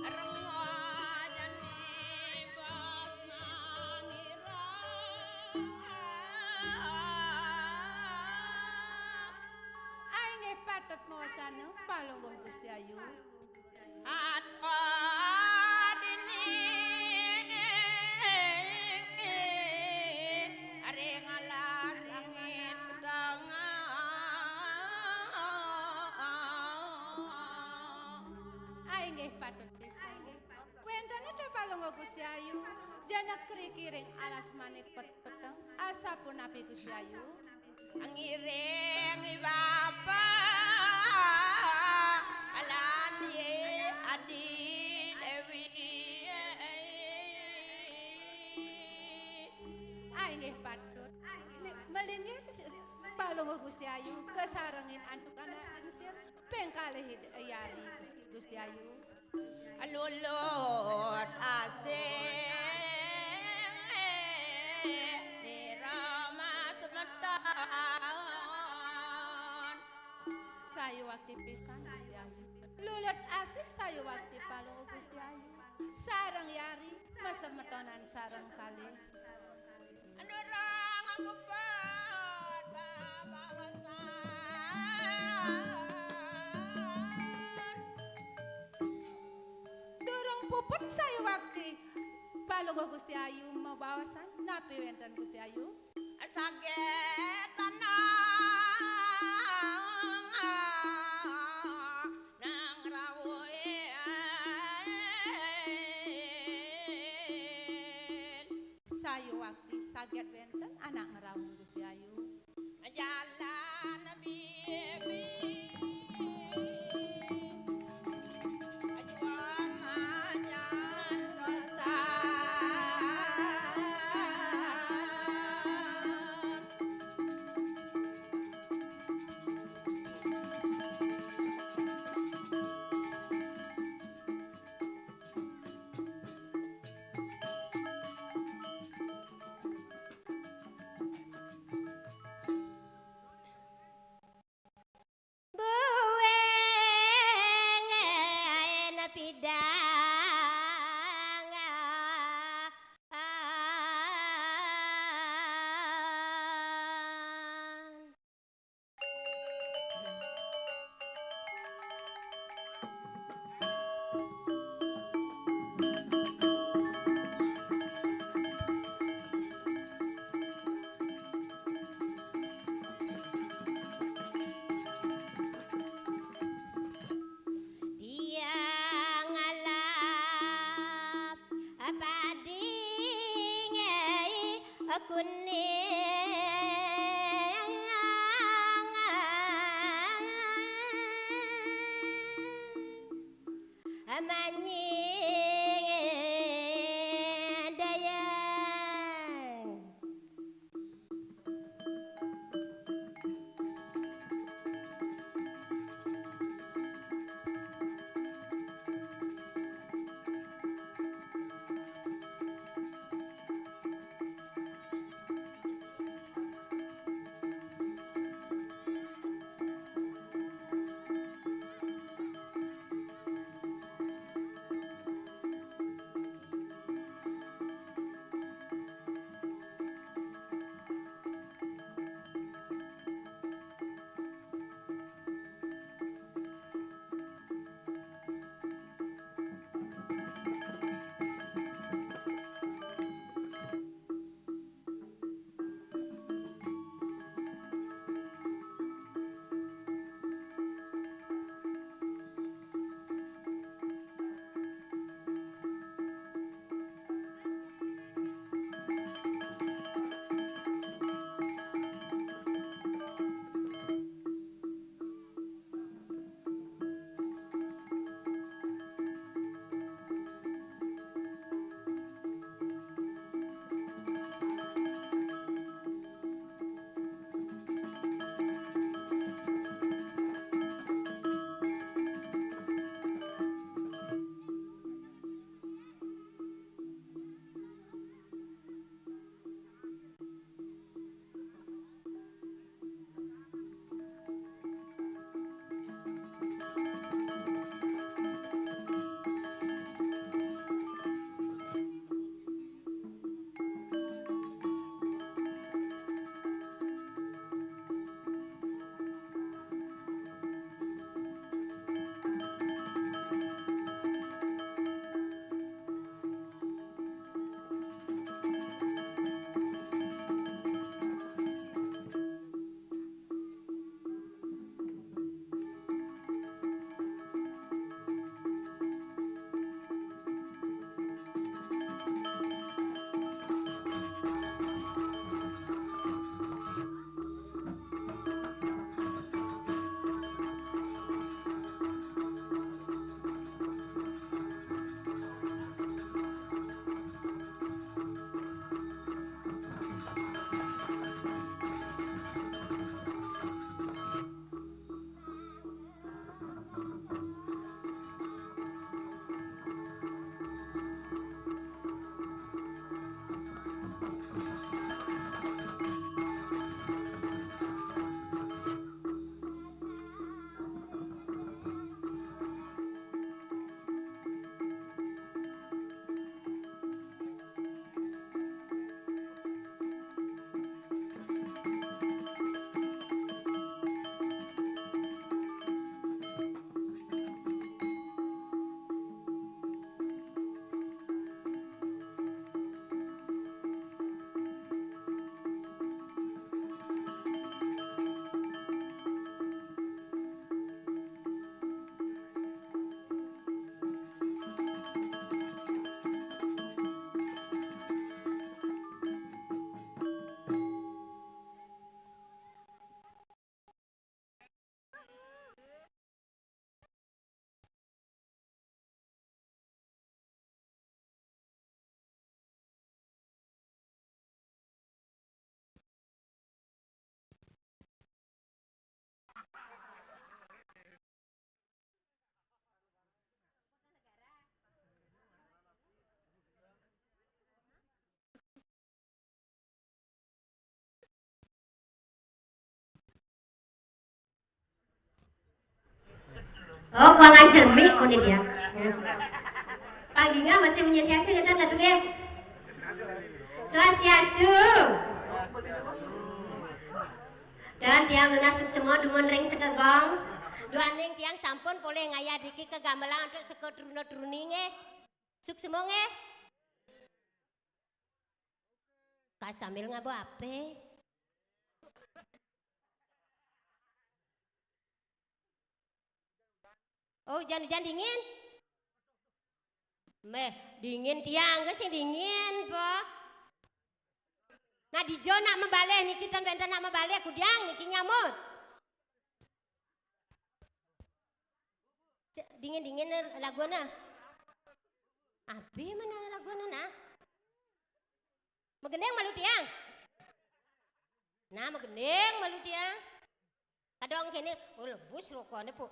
rengajane bas mangira Ainggih patut mawacana palungguh Gusti Ayu. adini are ngalas langit tengah Ainggih patut pisan. Wentane teh palungguh Gusti Ayu. Jana krikiring alas manik peteng asapun api Gusti Ayu. ngiring bapa alan ye adi dewi Ainggih patut melinggih palungguh Gusti Ayu kesarengin antukana insir pengkalih yari Gusti Ayu. lulut asing nirama semeton Sayu wakti pisan Gusti Ayu. Lulut asih sayu wakti palungguh Gusti Ayu. Sareng yari mesemetonan sareng kalih. Andorang anggupat babawasan Durung puput sayu wakti palungguh Gusti Ayu mabawasan napi wenten Gusti Ayu. Saget tanang nang rawuhin Sayu wakti saget wenten anak ngerawung Gusti Ayu. jalan bibi ajuang ajan dosa Bueng pidang dia ngalap pading kuning amanying dayang Oh, keuangan cermik kok dia. Paginya masih menyediakan kita nggak tuh deh. Swastiastu. Dan tiang lunasuk semua dumun ring sekegong. Duaning tiang sampun boleh ngaya diki ke gamelan untuk seko druna-druni nge. Suk semua nge. Kak sambil ngabo ape? Oh, hujan-hujan dingin? Meh, dingin tiang, gak sih dingin, po. Nah, dijo nak membalik, niki tan benten nak membalik, kudiang, niki nyamut. Dingin-dingin laguna. Abi mana laguna nah? Megendeng malu tiang. Nah, megendeng malu tiang. Kadang kene, oh lebus rokoknya, po.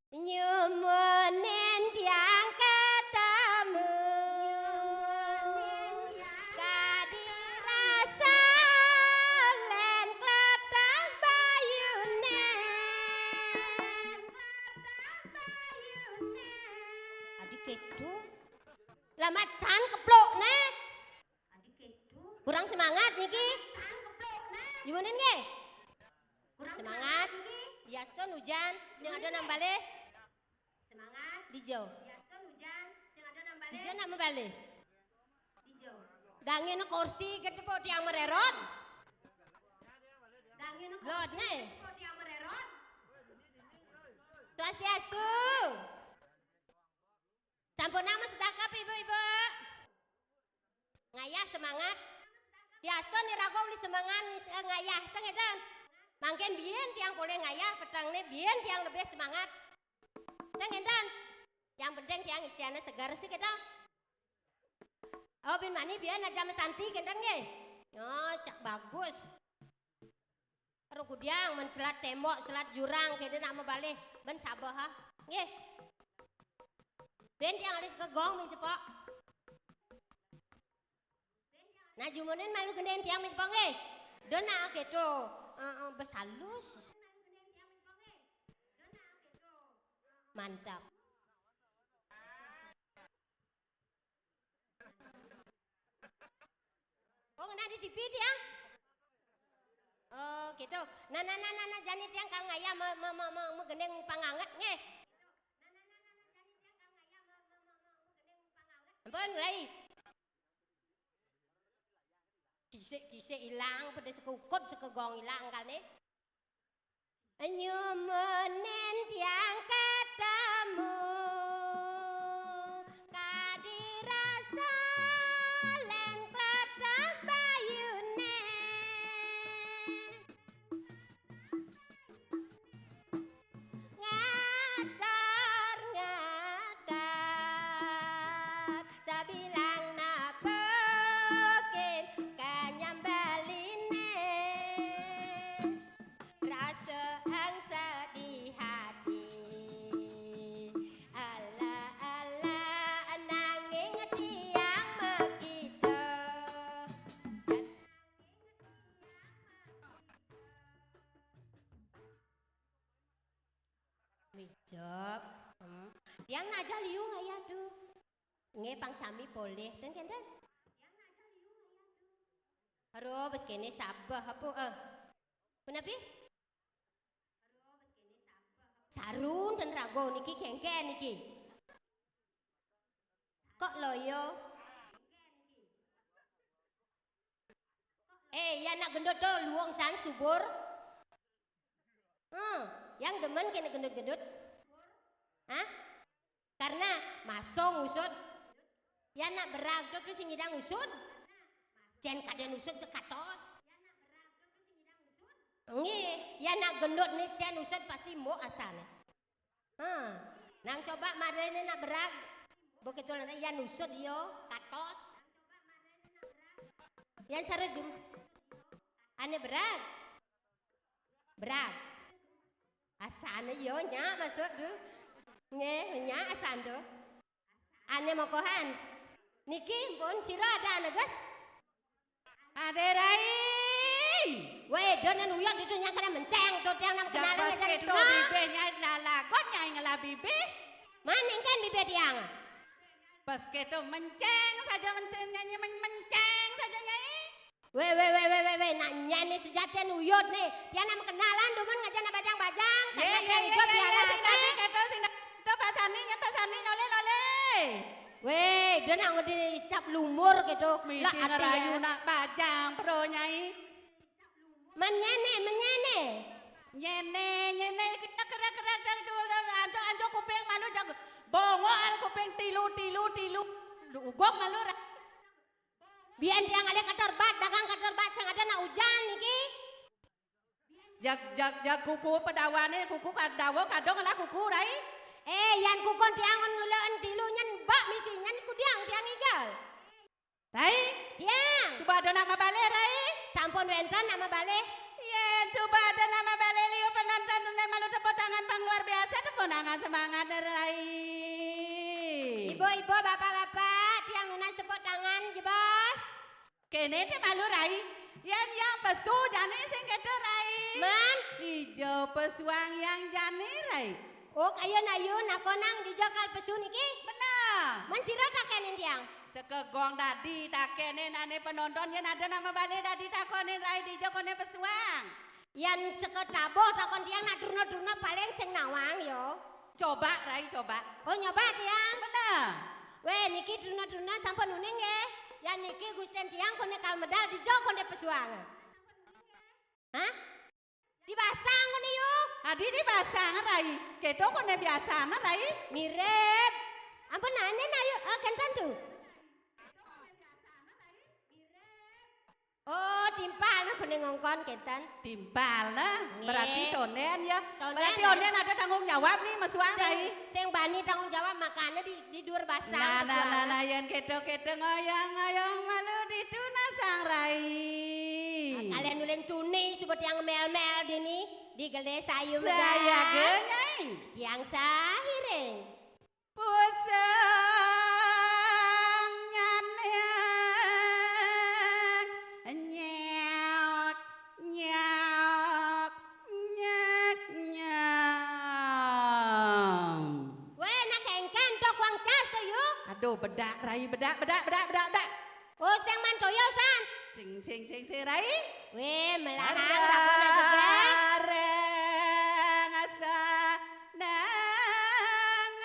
Nyumunin tiang ketemu kadi rasa len kletang bayunen adik itu lamat san keplok ne kurang semangat niki nyumunin ge kurang semangat Yaston hujan sing ada nambale semangat dijo Yaston hujan sing ada nambale dijo nak membale dijo dangin kursi gede po tiang mereron dangin kursi gede po tiang mereron Swastiastu sampun nama sedekap ibu-ibu ngayah semangat Yaston nirago uli semangat ngayah tengedan mangken bien tiang boleh ngayah petangnya bien tiang lebih semangat tengedan yang penting tiang iciannya segar sih kita oh bin mani bien aja mesanti gendeng ye oh cak bagus rukudiang menselat tembok selat jurang kede nak balik ben sabah ha nge ben tiang alis kegong min cepok nah jumunin malu gendeng tiang min cepok nge dona gitu besalus mantap oh kena di TV dia oh gitu nah jani tiang kang ngaya megendeng panganget nge ampun lagi kisik hilang pada sekukut sekegong hilang kan nih nyumunin tiang ketemu kadi rasa len kletang bayunen ngadar sabilang napekin kanyambaline rasa angsa di hati ala nanging tiang begitu Wijok tiang naja liu ngaya tuh nge pangsami boleh dan kendan haro bes kene sabah apa kenapa sarun dan rago niki kengken niki kok loyo ya nak gendut tuh luang san subur yang demen kena gendut-gendut hah karena masong usut ya nak berag tuh sing nyidang usut jen kaden usut cekatos nggih ya nak gendut nih jen usut pasti mbok asane nang coba marene nak berag begitu lana ya usut yo katos yang sarejum ane berag asane yo nya masuk tuh nge nya asan tuh ane mokohan niki pun sira ada aneges ade rai Weh, donen uyot itu yang kena menceng, tuh yang nam kenal Japas aja keto dulu. bibe nyai lalakon nyai ngela bibe. Mana kan bibir tiang? Pas keto menceng saja menceng nyanyi menceng saja nyai. Weh, nanya nih sejatian uyot nih. Dia nam kenalan, duman ngajak na bajang-bajang. Ye Kata ye dia ye hidup ye dia ye sing rasa. keto sing to pasani nyen pasani nole. Weh, dia nak dicap lumur gitu. Misi Lah hati ngerayu ya. nak bajang pro nyai. Menyene. Nyene kerak anjo kuping malu jago. Bongo al kuping tilu. Ugok malu ra. Biar dia ngalih keterbat, dagang keterbat sang ada nak hujan niki. Jag kuku pedawane kuku kadawo kadong lah kuku rai. Yan kukon tiangon nguleun tilunya mbak misinya ku diang tiang igal. Rai, Tiang, coba ada nama bale rai. sampun wenten nama bale. Ye, coba ada nama bale liu penonton dengan malu tepuk tangan bang luar biasa tepuk tangan semangat rai. Ibu-ibu, bapak-bapak, tiang lunas tepuk tangan jebos. Kene te malu rai. Yang pesu jani sing kedo rai. Man, Hijau pesuang yang jani rai. oh ayun nakonang dijokal pesu niki. Benar. Man sira tak kenin tiang. Sekegong dadi takene nane penonton yang ada nama bale dadi takone rai di jokone pesuang. Yan seketaboh takon tiang nak durna-durna paling sing nawang yo. Coba rai coba. Oh nyoba tiang. Benar. Weh niki durna-durna sampun uning ya. Yan niki Gusten tiang kone kal medal dijokone pesuang. Hah? Dibasang kone yuk. Adi di basang rai. Keto kone biasa na rai. Mirip. Ampun nanya na yuk. Kentan tuh. Oh timpal na kone ngongkon kentan. Timpal na. Nge. Berarti tonen ya. Tonen, Berarti ya. onen ada tanggung jawab nih mesuang rai. Sing bani tanggung jawab makannya di dur basang. Nah, yang keto ngoyong malu di tuna sang rai. Kalian nulen tuni sebut yang mel-mel dini digele sayu medal. Saya genyai. Yang sahiring. Pusang nyanek nyok nyok nyek nyok. Weh nak kengken tok wang cas to yuk. Aduh bedak rai bedak. Oh sing man toyo san. Sing rai. Weh melahang rakona juga. Areng asa nang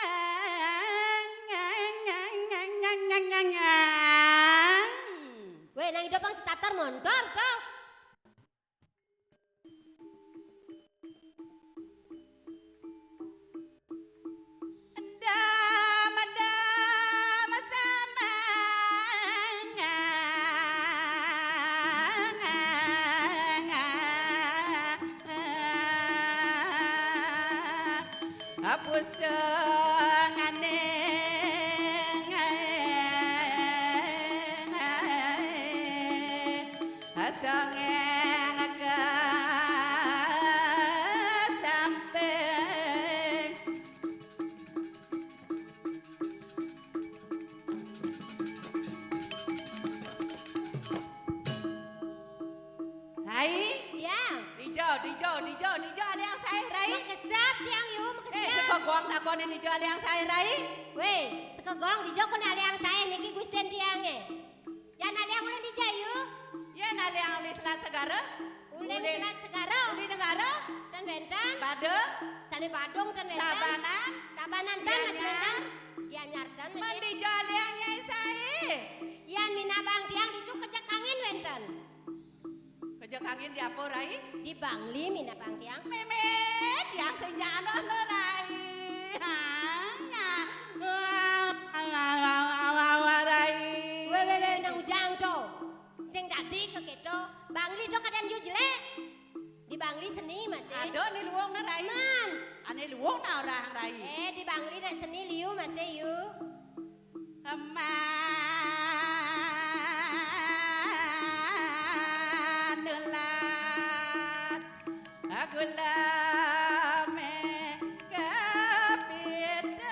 Weh nang hidup ang starter mondor toh. Dijo aliang saya rai. Makesap tiang yuk makesap. Sekegong takone dijo aliang saya rai. Weh sekegong dijo kone aliang saya niki Gusten tiangnya. Jangan aliang ulen dija yuk. Ya aliang uli selat segara. Ulen selat segara. Uli negara. Tan bentan. Badeng. Sane badung tan bentan. Tabanan. Tabanan tan mas bentan. Gianyar tan mas. Mendijo aliang nyai saya. Yan minabang tiang ditu kejak angin bentan. Kejak angin di apa rai? Di Bangli minabang tiang. Memet yang senyano rai. Rai. Weh nang ujang to. Sing dadi ke keto. Bangli to kadang yu jelek. Di Bangli seni mas. Aduh ni luang na rai. Man. Ane luang na orang rai. Di Bangli dah seni liu mas yu. Manulat aku lame kepidangan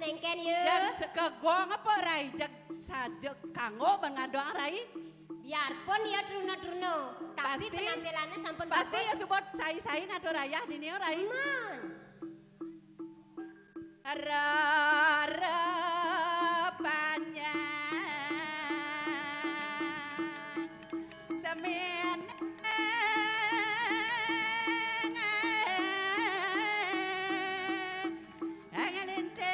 menengken ye. Yang sekegong apa rai? Jak sajek kanggo bengadong rai? Biarpun ya truno-truno, tapi Pasti- penampilannya sampun Pasti bagus. ya subot sai-sai ngado raya dini rai. Man. Harapannya semen ngelinteng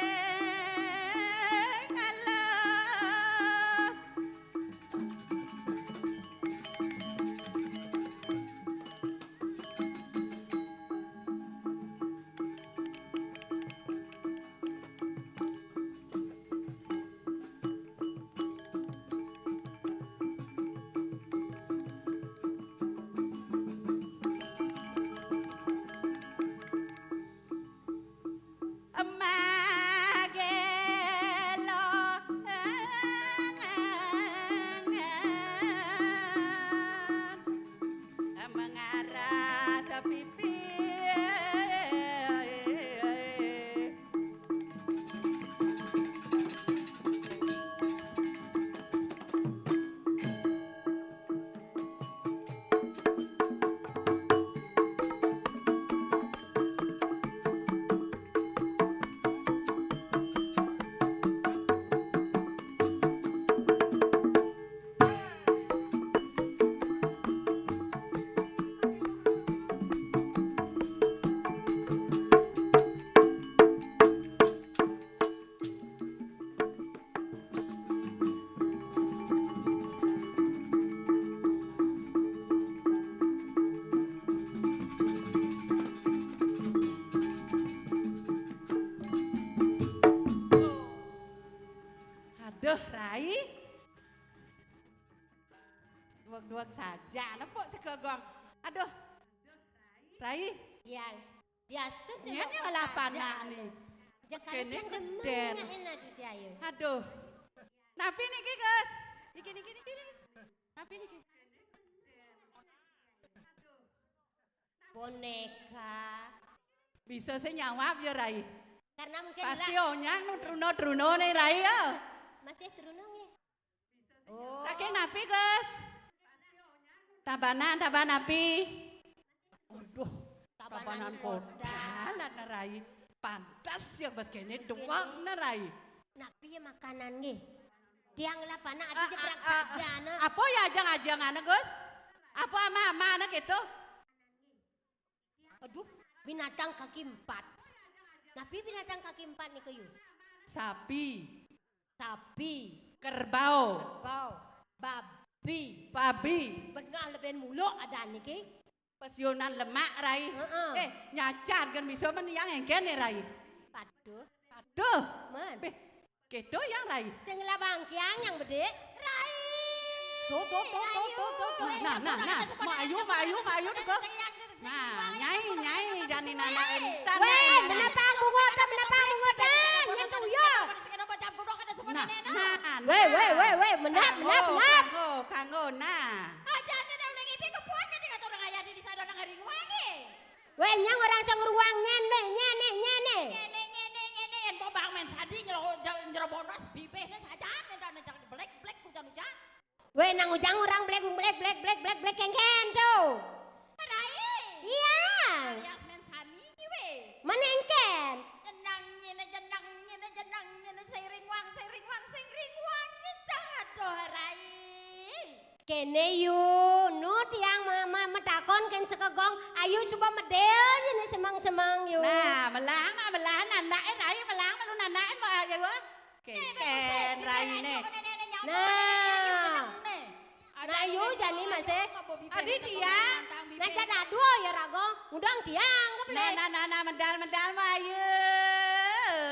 alas. Mengarah sepipi. Aduh, Rai. Duak-duak saja, nempok sekegong. Aduh, Rai. Yang biastu Ini ngelapan nih. Jangan Kene yang demen geden. nggak enak di jayu. Aduh. Napi niki, Gus. Niki. Napi niki. Boneka. Bisa saya nyawab ya, Rai. Karena mungkin Pasti lah onyang truno-truno nih, Rai ya. masih terunung ya. Oh. Kakek napi, Gus. Tabanan napi. Aduh, tabanan kodalan na Rai. Pantas yang bas kene doang na Rai. Napi ya makanan nge. Tiang lapana ada jebrak saja na. Apa ya ajang-ajang anak, Gus? Apa ama anak itu? Aduh, binatang kaki empat. Napi binatang kaki empat nih kayu. Sapi, Sapi, kerbau, bau, babi. babi, Benar lebih mulu ada nih ki. pesionan lemak, Rai. Heeh. Nyacar kan bisa meniang engken nih, Rai. Paduh, Aduh, man. gitu yang Rai. Sengela bangkiang yang bede. Rai. Tuh. Nah, Maayu deko. Nah, nyai jani nana entan. Weh, menapang bungotan. Nyentuh ya. Nah, Weh, menap. Kanggo, nah. Weh, nyang orang sengruang nyene. Weh, nang ujang orang black kengken tuh. Iya. Menengken. Kene yu, nut yang metakon kan sekegong, ayu suba medel ini semang yu. Nah, melang anak Rai melang lu anak mah ya gua. Keken Rai ne. Nah yu jani masih. Adi tiang. Nah cada dua ya rago, udang tiang ke plek. Nah, medal mah ayu.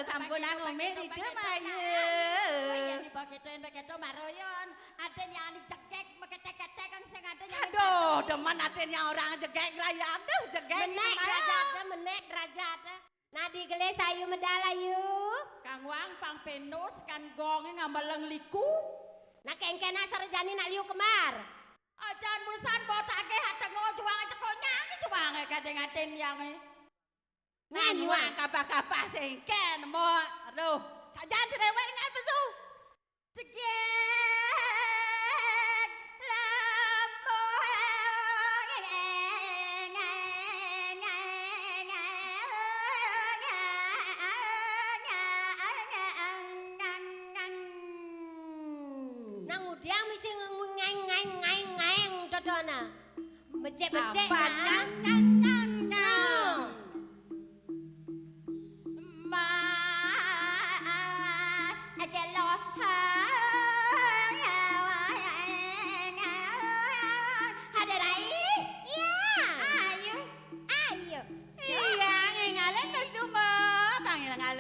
Sampun aku meri teu mah ayu. Aduh, demen atennya orang jegek Rai. Aduh, jegek. Menek derajat. Nah digele sayu medal ayu. Kang Wang pang penus kan gonge ngambaleng liku. Nah kengkena sarjani nak liu kemar. Ajan musan botake hatengo juang cekonya ni juang kadeng-aden yang Nganyuang kapah-kapah sengken mo. Aduh. Sajan cerewet dengan pesu. Cegek Nang udiang mesti ngeng dodona. Becek-becek.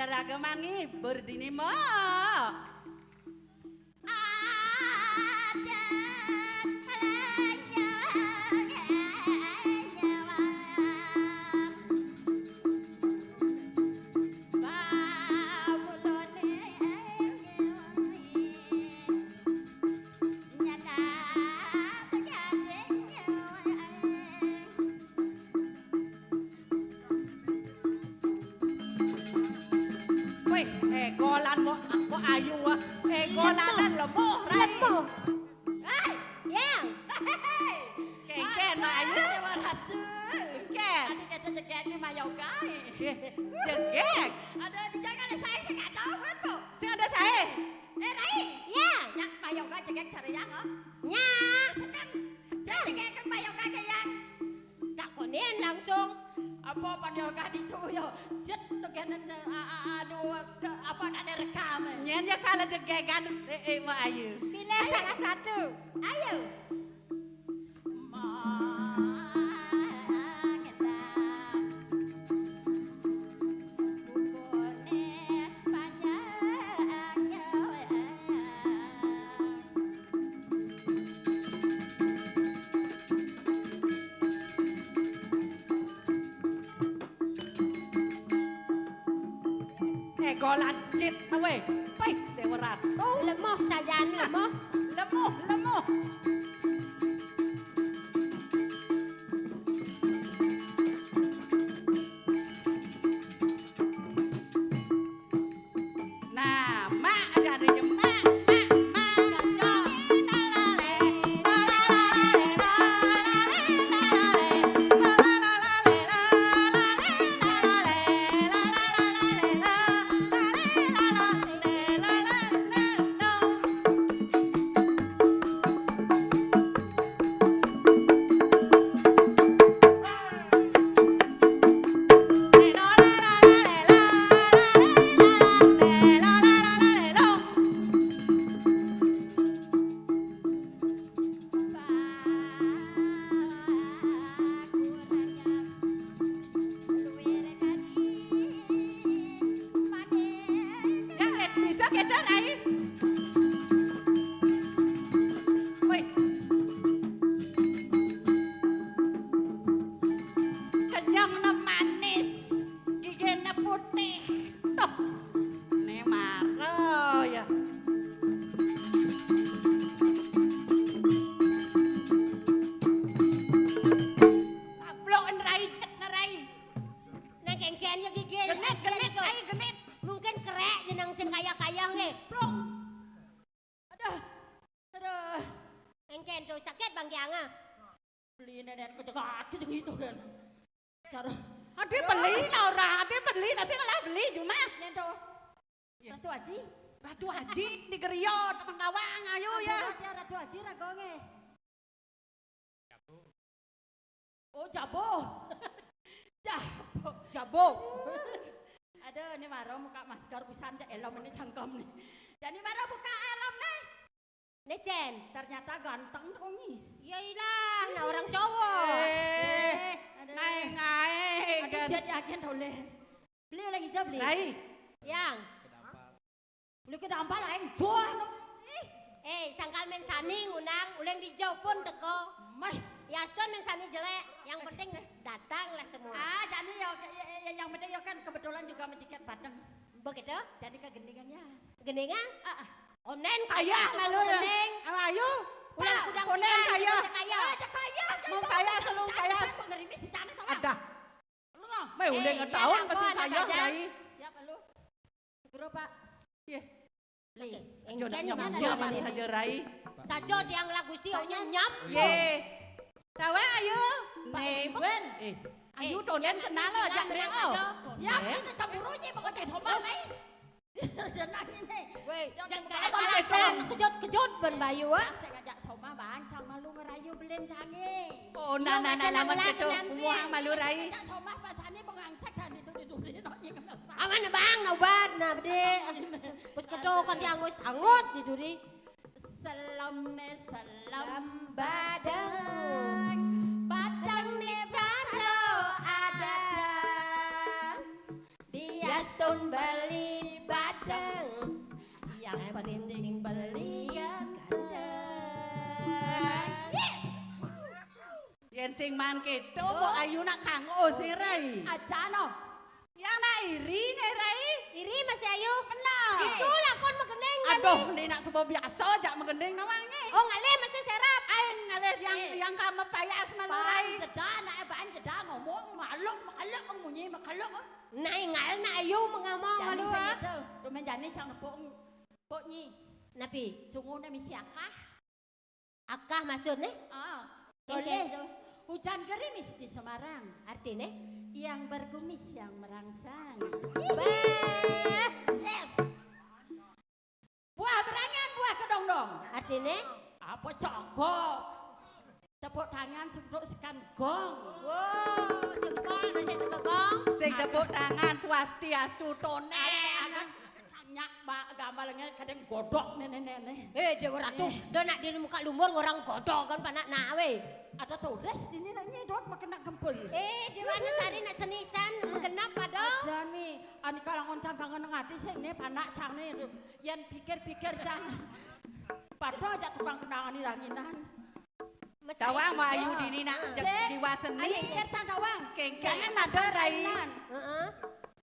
Ragaman ngibur dini mo. Golan mo ayu ah. Golanan lemoh rai. Lemoh. Hai, yang. Keken na ayu. Keken. Adik kita cegek ni mayau gai. Jegek. Ada bicara saya nggak tahu betul. Sing ada saya. Rai. Yang. Yang mayau gai cegek cari yang oh. Nya. Sekan. Cegek kan mayau gai ke yang. Tak konen langsung. Apa pada gai itu yo. Jet teganan aduh apa ada rekam. Nyen ya kala jegekan mo ayu. Pilih salah satu. Ayo. Golan cip na weh. Pai, dewarat. Oh, Lemoh sajan lemoh. lemoh. Nah, mak aja ada mak. Beli nenek kecegat gitu kan. Cara Ade beli na ora, ade beli na sing lah beli cuma. Nendo. Ratu Aji. Ratu Aji di Geriot Teman Dawang ayo ya. Ratu Aji ragonge. Oh jabo. Jabo. Ada ini maro muka masker pisan cek elom ini cangkem nih. Jadi maro buka elom nih. Nejen. Ternyata ganteng dong nih. Yailah, nah orang cowok. Naik. Ada jet yakin boleh. Beli lagi hijau beli. Rai. Yang. Beli kedampal lah yang jual. Sangkal mensani ngundang, uleng dijauh pun teko. Mah, Yaston mensani jelek, yang penting datanglah semua. jadi yang penting ya kan kebetulan juga menjikat Padang. Begitu? Jadi kegendingannya. Geningan? Onen Kaya lalu gening. Ayo. Ulang kudang konen kaya. Kaya. Mau kaya selalu kaya. Pengerini si Cane tahu. Ada. Lu nggak? May udah ngetahun pasti kaya Bajang. Rai. Siapa lu? Segera Pak. Li. Jodoh Engken nyam gimana nyam namanya? saja rai. Sajo tiang lagu Gusti ohnya nyam. Ye. Tawa ayo. Nih, Wen. ayo tonen kenal lo ajak dia. Siap ini campurunya pokoknya sama nih. Senang ini. Weh, Jangan jangan kalah alasan kejut-kejut ben Bayu ah. Saya ngajak sama bancang malu ngerayu belen canggih. Oh, nana lamun ketu muah malu rai. Ngajak sama pasane pengangsak kan itu diduri nonyi kemas. Aman na bang naubat na bede. Pus kedo kan tiang wis angot diduri. Selam ne selam Badang badang ni caro ada. Biastun beli badang yang penting belian Yen sing man ketu kok ayu nak kanggo sing rai. Ajano. Yang na iri nih rai. Iri masih ayu. Benar. Itulah kon magendeng kan. Aduh, ini nak sebuah biasa aja mengendeng namanya. Oh ngale masih serap. Ayo ngales yang kamu payas malu rai. Jeda nak ban jeda ngomong maluk ang munyi makaluk. Nai ngal na ayu mengamong malu ah. Domen jani cang nepok nyi. Napi? Cungune misi akah. Akah maksud nih? Boleh dong. Hujan gerimis di Semarang. Artinya? Yang berkumis yang merangsang. Bah. Yes. Buah berangan, buah kedong-dong. Artinya? Apa cokok? Tepuk tangan sebelum sekan gong. Wow, jempol masih sekegong. Sing tepuk tangan swastiastu tonen. Nyak bak gambalnya kadang godok nenek-nenek. Dewa Ratu, do nak di muka lumur orang godok kan panak nawe. Ada tulis ini nanya dot makena kempul. Dewa Sari nak senisan kenapa dong? Jani, ani kalangan cangkangan ngati sih ini panak cang nih. Yang pikir-pikir cang. Padahal aja tukang kenangan ini ranginan. Dawang mau ayu dini nak diwaseni. Ayo pikir cang dawang. Kengkengan ada rai.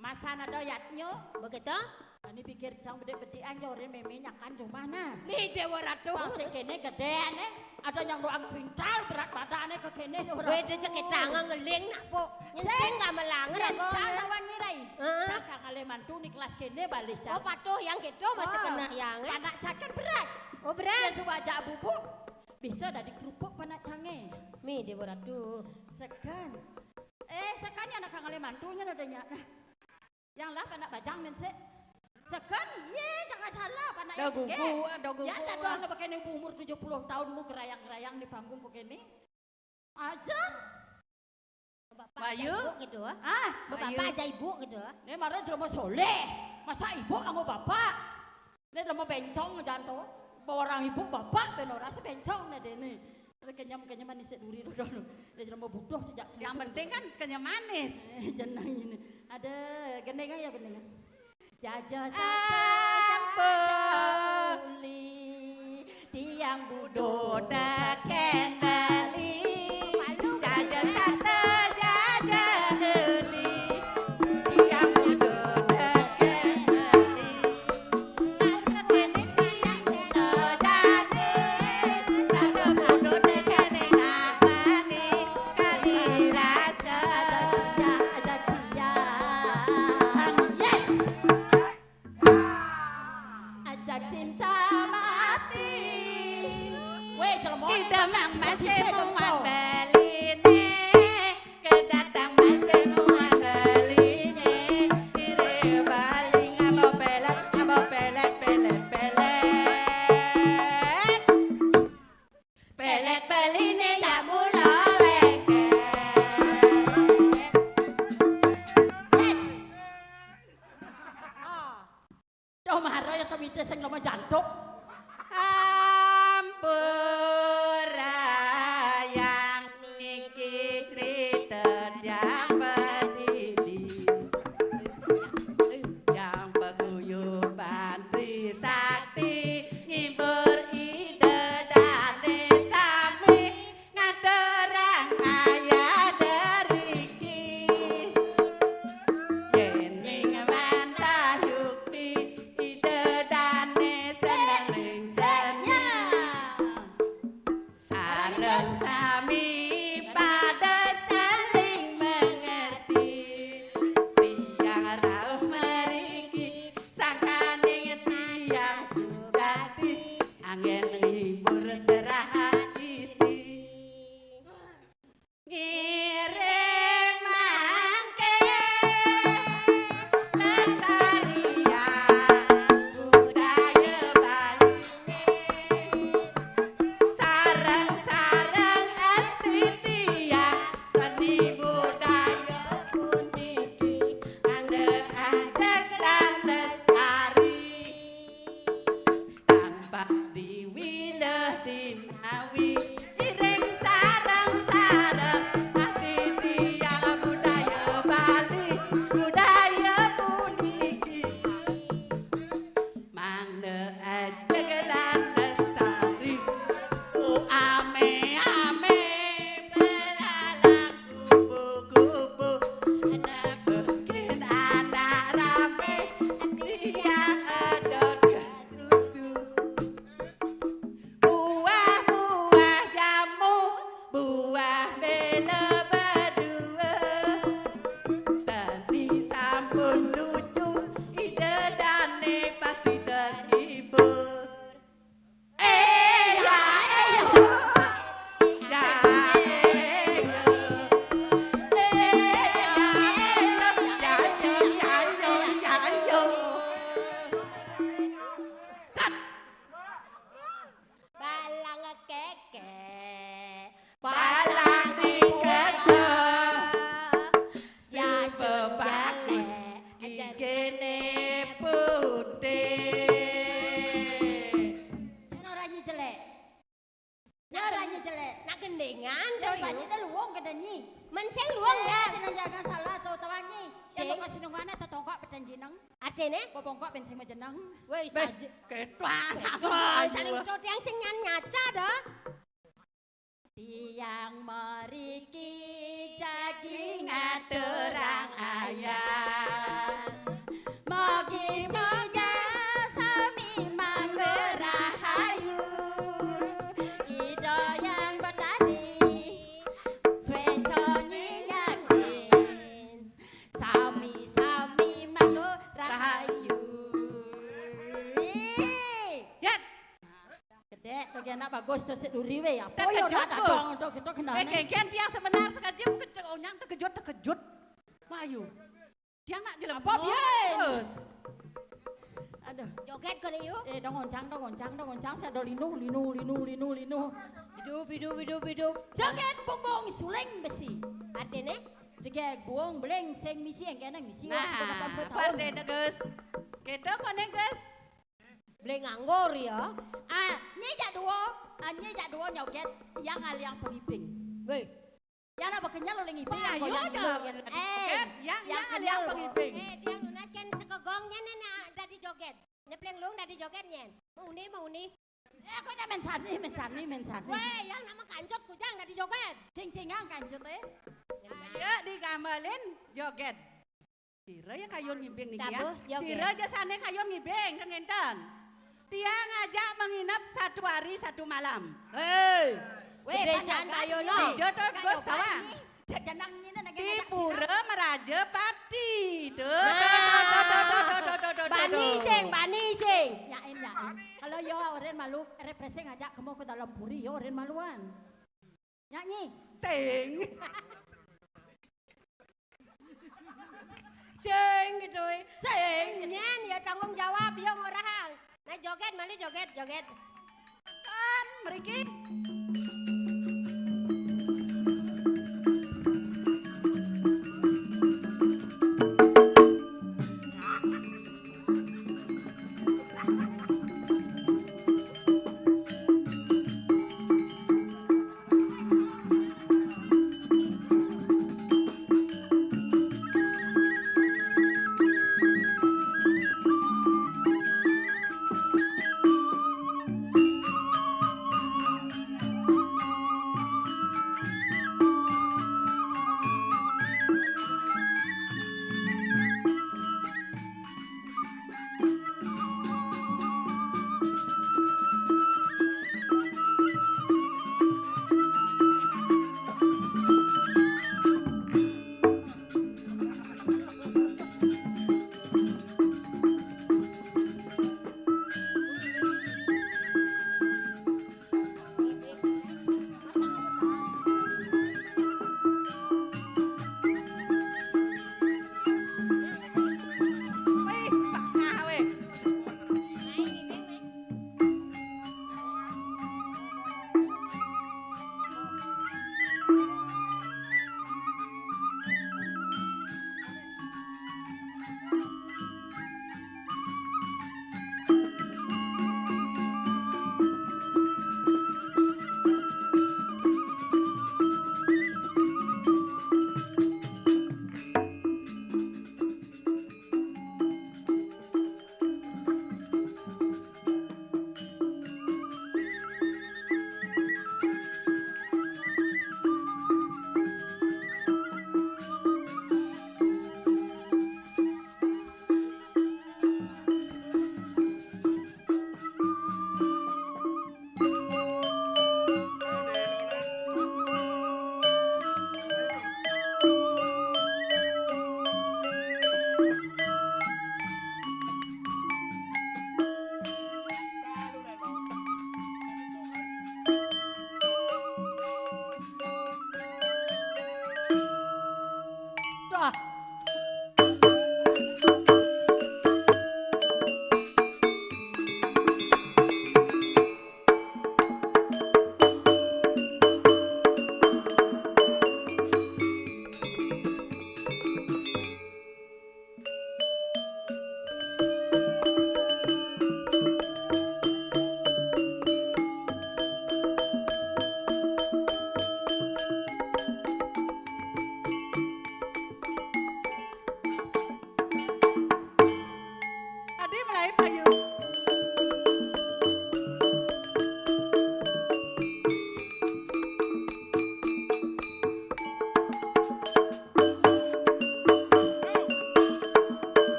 Masa nado yatnyo. Begitu? Ani pikir cang bede-bedean jore meme nyakan cumana. Nih Dewa Ratu. Bang sekene gedean ada yang doang pintal berat badannya ke kene Dewa Ratu. Wede cek tangan ngeling nak po. Nyenting gak melanger aku. Cang dawang ngirai. Cang kakale mantu di kelas kene balik cang. Oh patuh yang gitu masih kena yang. Anak cakan berat. Oh berat. Ya suwajak bubuk. Bisa dari kerupuk panak cange. Mi Dewa Ratu. Sekan. Sekan anak kakale mantunya adanya. Yang lah panak bajang mense. Sekan, jangan salah panak Do gugu. Ya ada doang pakai nih umur 70 tahun lu gerayang-gerayang di panggung begini. Aja. Bayu gitu ah. Mau Bayu. bapak aja ibu gitu ah. Ini marah jelma soleh. Masa ibu sama bapak? Ini jelma bencong janto. Bawa orang ibu bapak ben ora bencong nih dene. Kenyam manis duri dulu. Dia jelma butuh tidak. Yang penting kan kenyam manis. Jenang ini. Ada gendengan ya gendengan. Jajah Ampun tiang Doda budok kendali Jajah sate jajah heli Tiang doda kendali Kene tiang dodane Rasa doda kene namane Kali rasa ada tiang. Yes. Ajak cinta mati. Weh, jelma. Kita mang masih muat beline Kedatang masih muat beline Ire baling abo pelet Pelet beline ya mula Doh marah ya kami sing lama jantuk. Ampun raya joget menghibur serah isi ngiring mangke lestarian budaya Bali sareng-sareng estitia seni budaya puniki ande ajak lan lestari tanpa diwileh dinawi iring sareng-sareng estitia budaya Bali budaya puniki mangde ajak lan lestari ame belalang kupu-kupu bikin anak rame tiang edot susu buah-buah jamu buah bela berdua senti sampun lucu ide dane pasti terhibur ya Balang keke. balang dikejar Ya sis bebagus gigene putih Ini orangnya jelek. Ya orangnya jelek. Nak gendengan Ya doy. banyak dah luang ke danyi. Men sing luang ya. Jangan jangan salah atau tawanyi. Sing. Yang kasih nungguan atau tongkok pedan jeneng. Atene? Bobongkok ben sing jeneng. Woi beh saja. ketwang Woi saling udah tiang sing nyaca dah. Tiang meriki jagi ngaturang ayah Mogi saja sami manggerahayu Ida yang bertani Sweconi ngangin Sami-sami manggerahayu ya Gede, lagi anak bagus tuh seduri we ya. Tak kejut, Gus. Kita kenal. kegegian tiang sebenar terkejut keconyang terkejut wayu tiang nak jelek Apa, Bien? terus Aduh. Joget kali yuk. Dong goncang, saya ada linu. Hidup. Joget bongbong suling besi. Atene? Jegek buang beleng seng misi yang kena misi. nah perde negus gitu konen gus Beli nganggur ya. Nyi jak dua nyoget yang aliang pengiping. Woi. Yang nak berkenyal oleh ngiping. Wah, yang yo goyang dah. dulu. Yang yang aliang kenyal. pengiping. Tiang lunaskan sekegongnya nih dari joget. Nepleng lung dari jogetnya. Mau uni. Aku nak mensani. Weh, yang nama kancut kujang dari joget. Cing-cingang kancut Ayo digamelin joget. Sira ya kayun ngibing nih ya. Tabuh, joget. Sira jasane kayun ngibing kan ngenten. Dia ngajak menginap 1 hari 1 malam. Hei. Weh, Kebiasaan panjang Bayono. kan? Jodoh Kayak Gus obat kawa. nih. Jenang ini nak Di ngajak Pura Meraja Pati. Bani sing. Nyain. Kalau yo orang malu represi ngajak kamu ke dalam puri yo orang maluan. Nyanyi. Sing. Sing gitu. Sing. Nyen ya tanggung jawab yo ngorang. Nah joget mali joget. Kan mriki.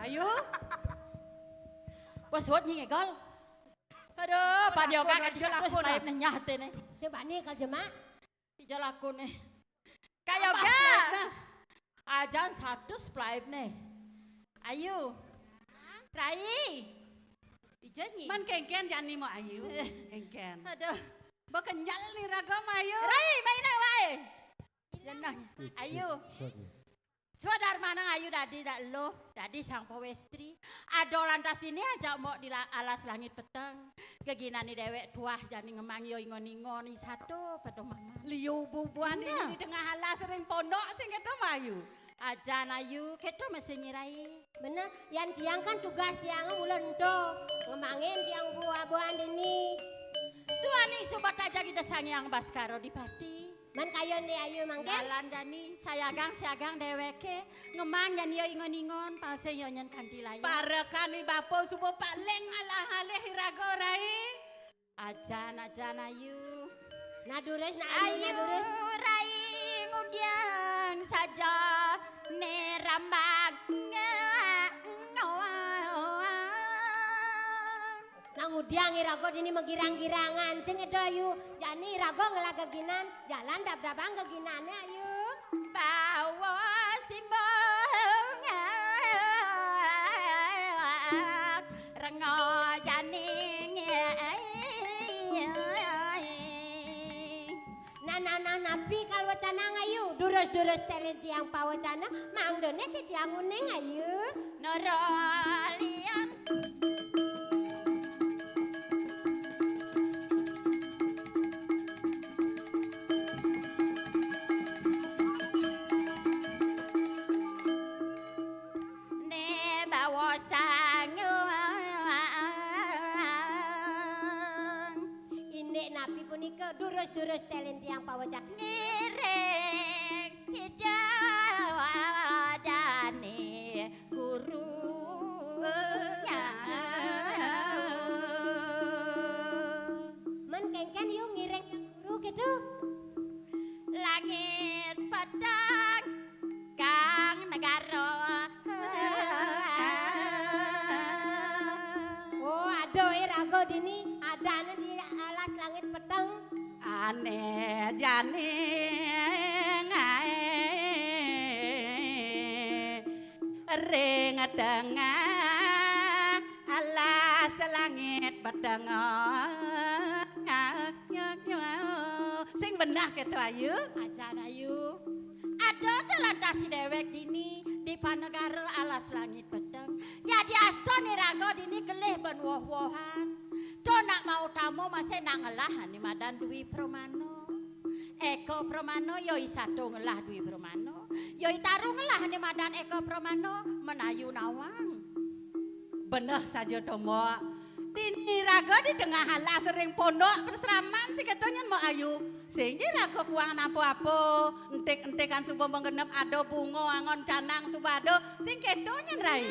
Ayo. Bos buat nyinge gol. Aduh, padioka kan Dia terus lakon, paip nih nyate nih. Sebani ka jema. Ija laku nih. Kayak ga. Ajan satu splaip nih. Ayo. Rai. Ija nyi. Man kengken jani mo ayu. Kengken. Aduh. Bekenyal nih ragam ayu. Rai main wae. Jenang. Ayo. Swadar mana ayu dadi dak lo, dadi sang pawestri. Ado lantas ini aja mau di alas langit peteng. Keginani dewek tuah jani ngemang yo ingon-ingon satu pedo mama. Liu bubuan ini di tengah halas sering pondok sing keto ayu. Ajan ayu keto mesti nyirai. Bener, yang tiang kan tugas tiang bulan do. Ngemangin tiang buah-buahan ini. Dua nih sobat aja kita sang yang baskaro di pati. Man kayo ni ayu mangken. Jalan jani siagang deweke ngemang jani yo ingon-ingon pase yo nyen kanti layan. Parekani bapo subo paling ngalah-alih hirago rai. Ajan ayu. Nadures na Ayu rai ngudiang saja nerambang. Nangudiang irago dini megirang-girangan sing edo ayu. Jani irago ngelagaginan jalan dab-dabang keginane ayu. Bawa simbong rengo janing. Nah napi kalau wacana ayu durus-durus telen tiang pawacana mangdone ti tiang uning ayu. Norolian. Durus-durus telen tiang pawacana. Nireng hidawadane gurunya. Men kengken yuk ngireng guru gitu. Langit padang kang negara. Oh aduh rago dini adana di alas langit peteng. Ane janing ring tengah alas langit peteng. Sing benah keto ayu. Ajan ayu. Ada telantasi dewek dini di panegara alas langit peteng. Ya di aston rago dini kelih ben woh-wohan. Do nak mau tamu masih nak ngelah ni madan Dwi Promano. Eko Promano yo isado ngelah Dwi Promano. Yo itaru ngelah ni madan Eko Promano menayu nawang. Benah saja tomo. Dini rago di tengah halas sering pondok perseraman si ketonyan mau ayu. Sehingga rago kuangan apa-apa. Entek-entekan subuh menggenep ado bungo angon canang subado. Sing ketonyan rai.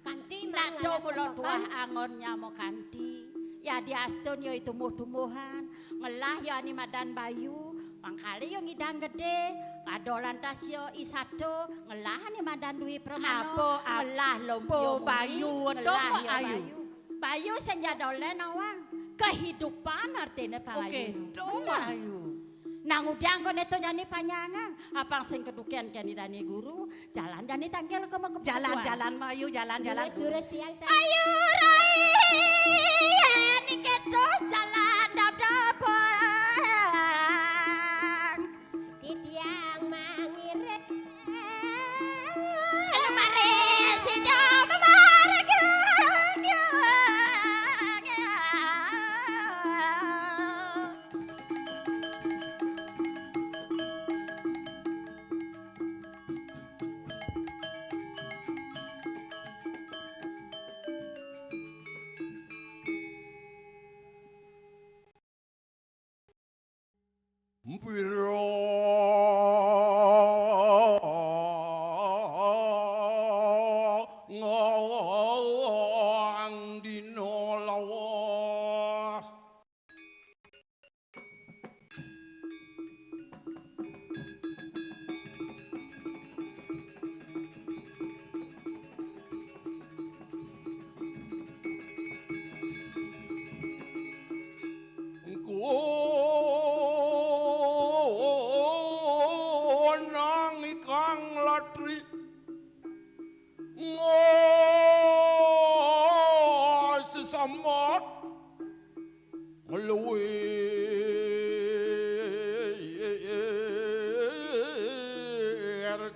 Kanti Nak do mulo tuah angonnya mau kanti. Ya di aston yo itu tumbuh-tumbuhan. Ngelah yo ani madan bayu. Pangkali yo ngidang gede. Ado lantas yo isado. Ngelah ani madan Dwi Promano. Ngelah lompio bayu. Ngelah yo ayu. bayu. Bayu senjadole nawang. Kehidupan artinya palayu. Oke, dong ayu. Nang udang ko neto jani panyangan. Apang sing kedukian kani dani guru. Jalan jani tanggil ke mau Jalan-jalan ayu, jalan-jalan. Durus tiang sa. Ayu rai. Ni keto jalan dap-dapan. Di tiang mangire. Mare sidang memaragan. Piro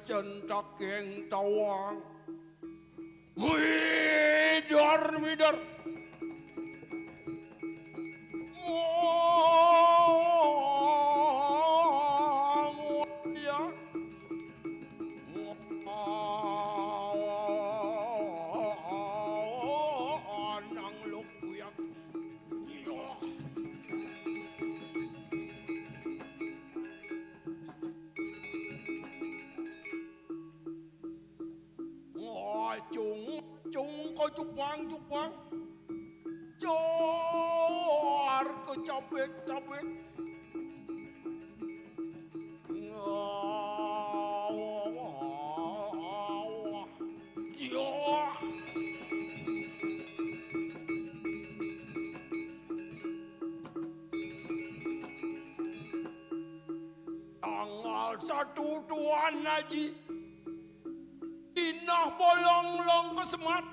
chân trắc kieng tawang. Midar. Nang lukuyak. Chung có chúc bang chor có cabik tanggal 1 Tuan Haji Inah bolong-long kesemat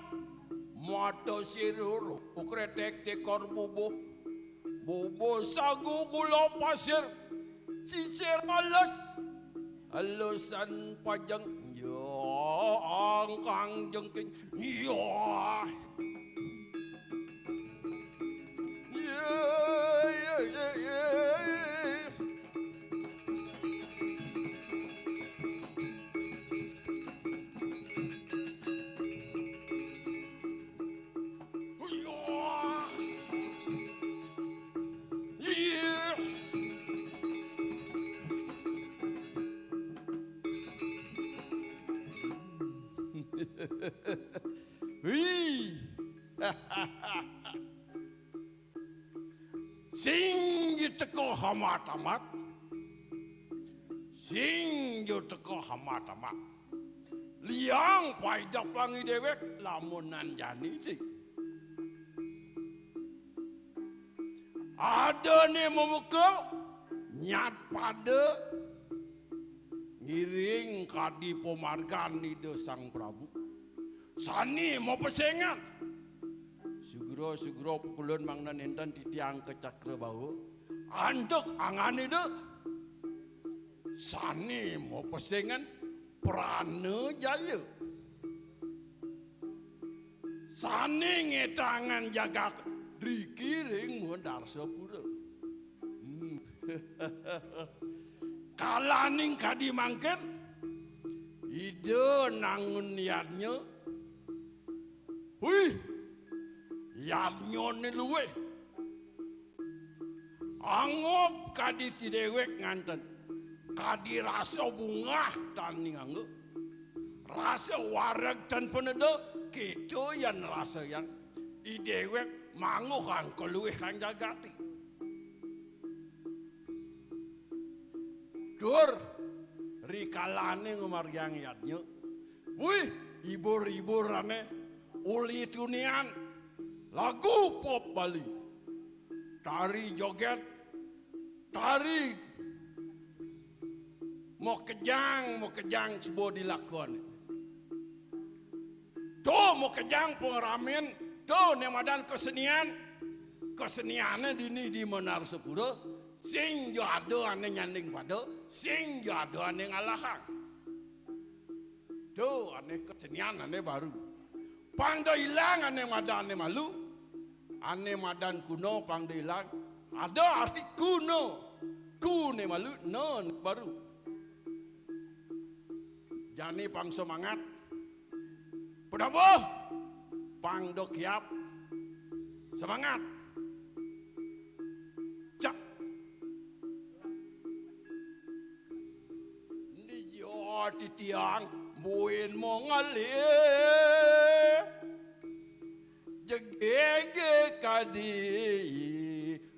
mata sirur ukretek tekor bubuh sagu gula pasir sisir alusan pajang angkang jengking Sing teko hamat-hamat. Liang paidak plangi dewek lamunan jani dik. Ada nih memukul nyat pada ngiring kadi pemargan di Sang Prabu. Sani mau pesengan. Sugro pukulun mangna nenten titiang ke cakra bau. Anduk angan itu. Sani mau pesengan Prana Jaya. Sani ngetangan jagat Drikiring Mondar Sepura. Kalaning kadi mangken ide nangun niatnya. Hui, yadnya ni luwe. Angop kadi tidewek nganten. Kadi rasa bunga dan nganggo. Rasa wareg dan peneda kedo yang rasa yang idewek manguhan keluihan jagati. Dur rikalane ngomargyang yadnya. Wih, ibur-iburane uli tunian lagu pop Bali. Tari joget, tari mau kejang sebuah dilakon. Tuh mau kejang pengeramen, tuh nemadan keseniannya dini di Mondar Sepura. Sing jado ane nyanding pada, sing jado ane ngalahang. Tuh ane kesenian ane baru. Pangdo hilang ane madan ane malu, ane madan kuno pangdo hilang. Ada arti kuno, kune malu, non baru. Jani pang semangat, pedaboh, pangdo kiap, semangat. Cak. Titiang buin mongali jegege kadi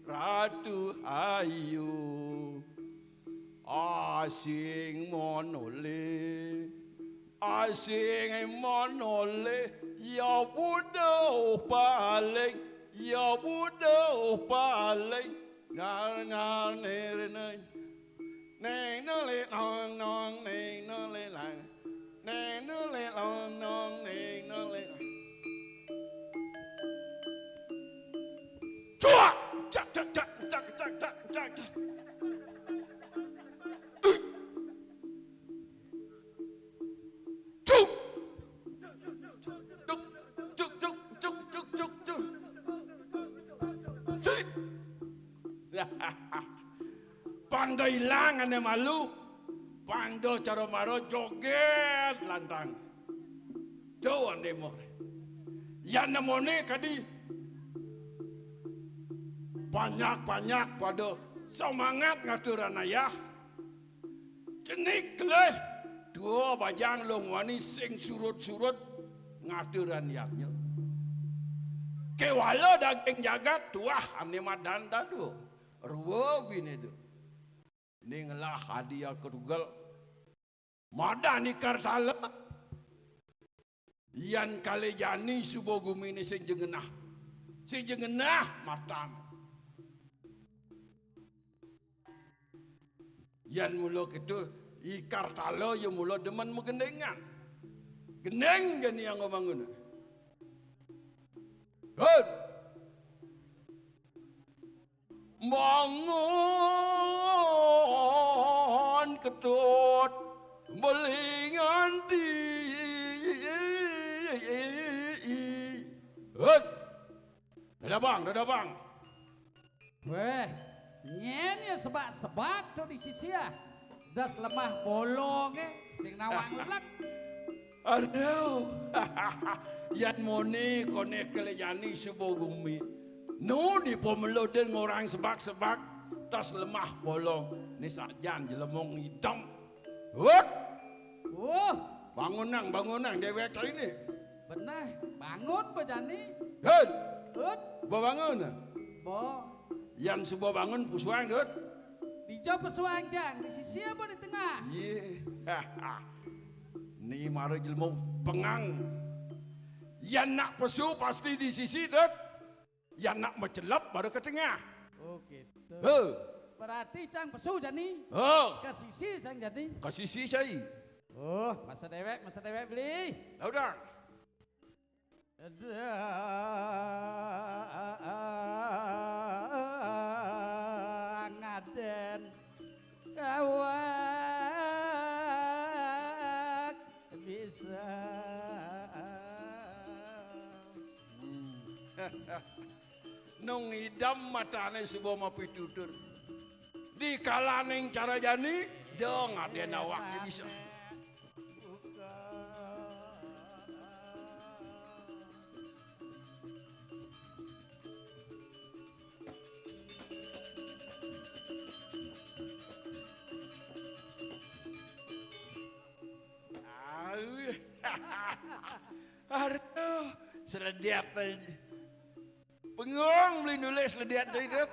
Ratu Ayu asing monole ya budo paling ngal nere neng no le long nong neng no le lang neng no le long nong neng no le chua cak Pangdo ilang ane malu. Pangdo cara maro joget lantang. Do ane mo. Yan namone kadi banyak pada semangat ngaturan ayah. Cenik keleh dua bajang long wani sing surut-surut ngaturan yatnya. Kewala daging jagat tuah ane madan dadu. Ruwa bini du. Ninglah hadiah kerugal. Madan ikar tala. Yan kale jani subo gumi ni sing jengenah. Sing jengenah matam. Yan mulo gitu ikar talo yang mulo demen megendengan. Geneng gani yang bangun. Hei. Bangun ketut belingan di. Hei. Dadah bang. Weh, nyen ya sebak-sebak tuh di sisi ya. Das lemah bolong sing nawang lek. Aduh. Yan moni kone kelejani subo gumi. No di pemeloden orang sebak-sebak tas lemah bolong. Ni sajan jelemong hitam. Hut. Bangunang dewek ini. Benar, bangun bejani. Hut. Bangun. Bangun. Yan subo bangun pusuang hut. Di jauh pesuang jang, di sisi apa di tengah? Ni mara jelmo pengang. Yan nak pesu pasti di sisi hut. Yan nak mencelap baru ke tengah. Oh gitu. Berarti cang pesu jani. Oh. Ke sisi cang jani. Ke sisi saya. Oh, masa dewek beli. Udah. Ngaden kawak bisa. Nung idam matane sebuah mapi tutur. Di kalaning cara jani, dong ada nawaknya bisa. Aduh, selediat aja. Bengong beli nulis selediat aja.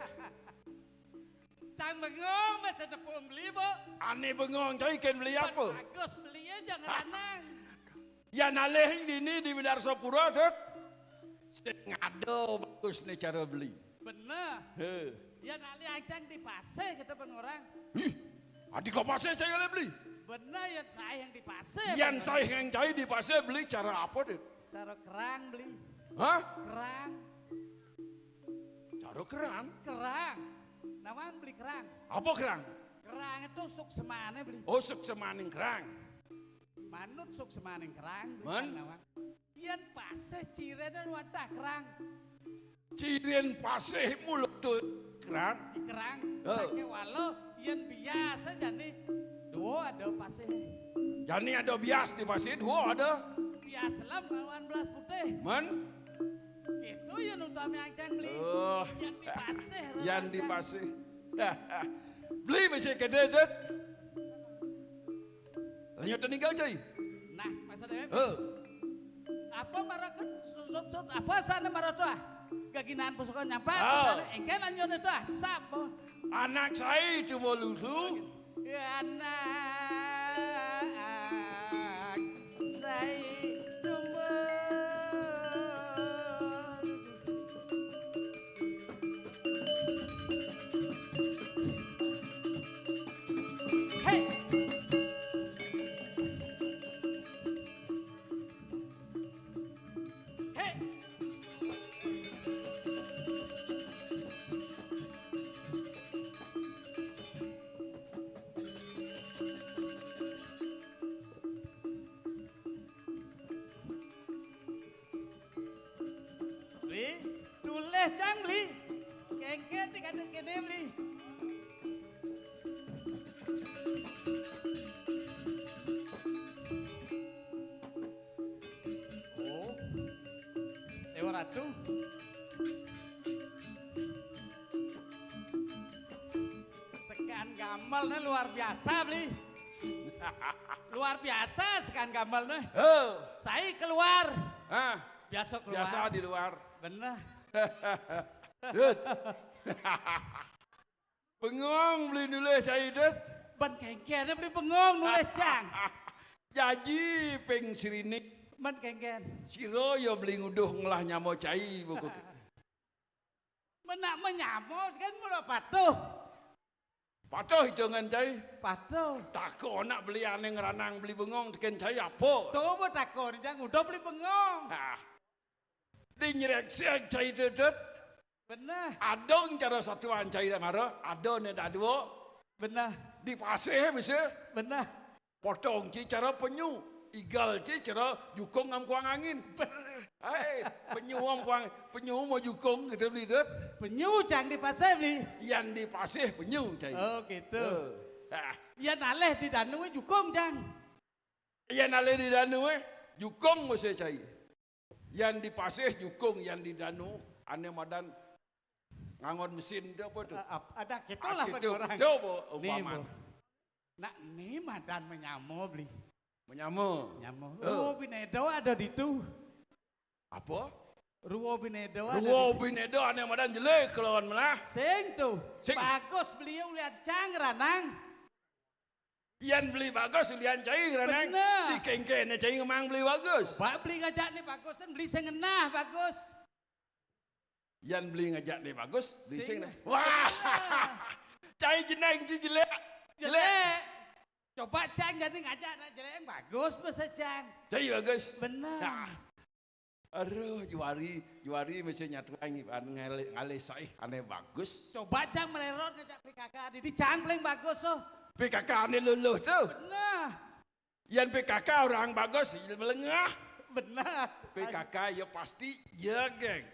Cang bengong masa nepung beli bo. Aneh bengong, cai ikan beli apa? Bagus belinya jangan anang. Ya naleh ini di Bidar Sopura tuh. Ngado bagus nih cara beli. Bener. Ya nali acang di pase kata bang orang. Adik kau pase saya boleh beli. Bener ya saya yang di pase. Yang saya yang cai di pase beli cara apa deh? Cara kerang beli. Hah? Kerang. Cara kerang? Kerang. Nawang beli kerang. Apa kerang? Kerang itu suk semane beli. Oh suk semaning kerang. Manut suk semaning kerang. Man? Nawang. Iyan pase cire dan wadah kerang. Ciren pase mulut tuh kerang. Di kerang. Oh. Sake walau iyan biasa jadi. Dua ada pase. Jani ada bias di pase, dua ada. Biasa lah lawan belas putih. Man? Itu yang utama yang beli. Oh. Yang di pase. Yang di pase. Beli masih kededet. Lanjut tinggal cai. Nah, masa deh. Oh. Apa marah kan susut apa sana marah tuh ah? Gaginaan pusukan nyampa Oh. sana engkel lanjut itu ah sabo. Anak saya cuma lusu. Ya anak saya cuma Hey. Hey. Beli, tulis cang beli. Kengket dikasih kene beli. Dewa Ratu. Sekan gamelnya luar biasa beli. Luar biasa sekan gamelnya. Saya keluar. Ah, Biasa keluar. biasa di luar. Bener. Dut. Bengong beli nulis saya Dut. Ban kengkennya beli bengong nulis cang. Jaji peng sirinik. Ban kengken. Siro yo beli nguduh ngelah nyamo cai buku. Menak menyamo kan mula patuh. Patuh hitungan cai. Patuh. Tako nak beli aneh ngeranang beli bengong teken cai apa? Coba takor jangan udah beli bengong. Ah. Di nyereksek cai Dut. Bener. Adong cara satuan cai dah mara. Adong ni dah dua. Bener. Di pasir bisa. Bener. Potong ci cara penyu. Igal ci cara jukung ngam kuang angin. Hai, penyu ngam kuang, penyu mau jukung kita beli Dut. Penyu cang di pasar beli. Yang di pasir penyu cai. Oh gitu. Ah. Ya naleh di danau jukung cang. Yang nale di danau jukung mesti cai. Yang di pasir jukung, yang di danau aneh madan ngangon mesin tu apa tu? Ada kita lah Gitu, orang. coba umpaman. Nak ni madan menyamo beli. Menyamu. Nyamo. Ruo Binedo ada di tu. Apa? Ruo Binedo ada. Ruo binedo aneh madan jelek kelawan melah. Sing tu. Sing. Bagus beliau lihat cang ranang. Yang beli bagus lian cai renang. Bener. Di kengkeng cai ngemang beli bagus. Pak beli ngajak ni bagus kan beli sing ngenah bagus. Yang beli ngajak ni bagus, beli Sing. sing. Wah. Cai jeneng ci jelek. Jelek. Coba cang jadi ngajak nak jelek yang bagus masa cang. Cai bagus. Benar. Nah. Aduh, juari mesti nyatu angi ngale sai aneh bagus. Coba cang mererot ngajak PKK di cang paling bagus oh. PKK aneh luluh tu. Benar. Yang PKK orang bagus melengah. Benar. PKK ya pasti ya geng.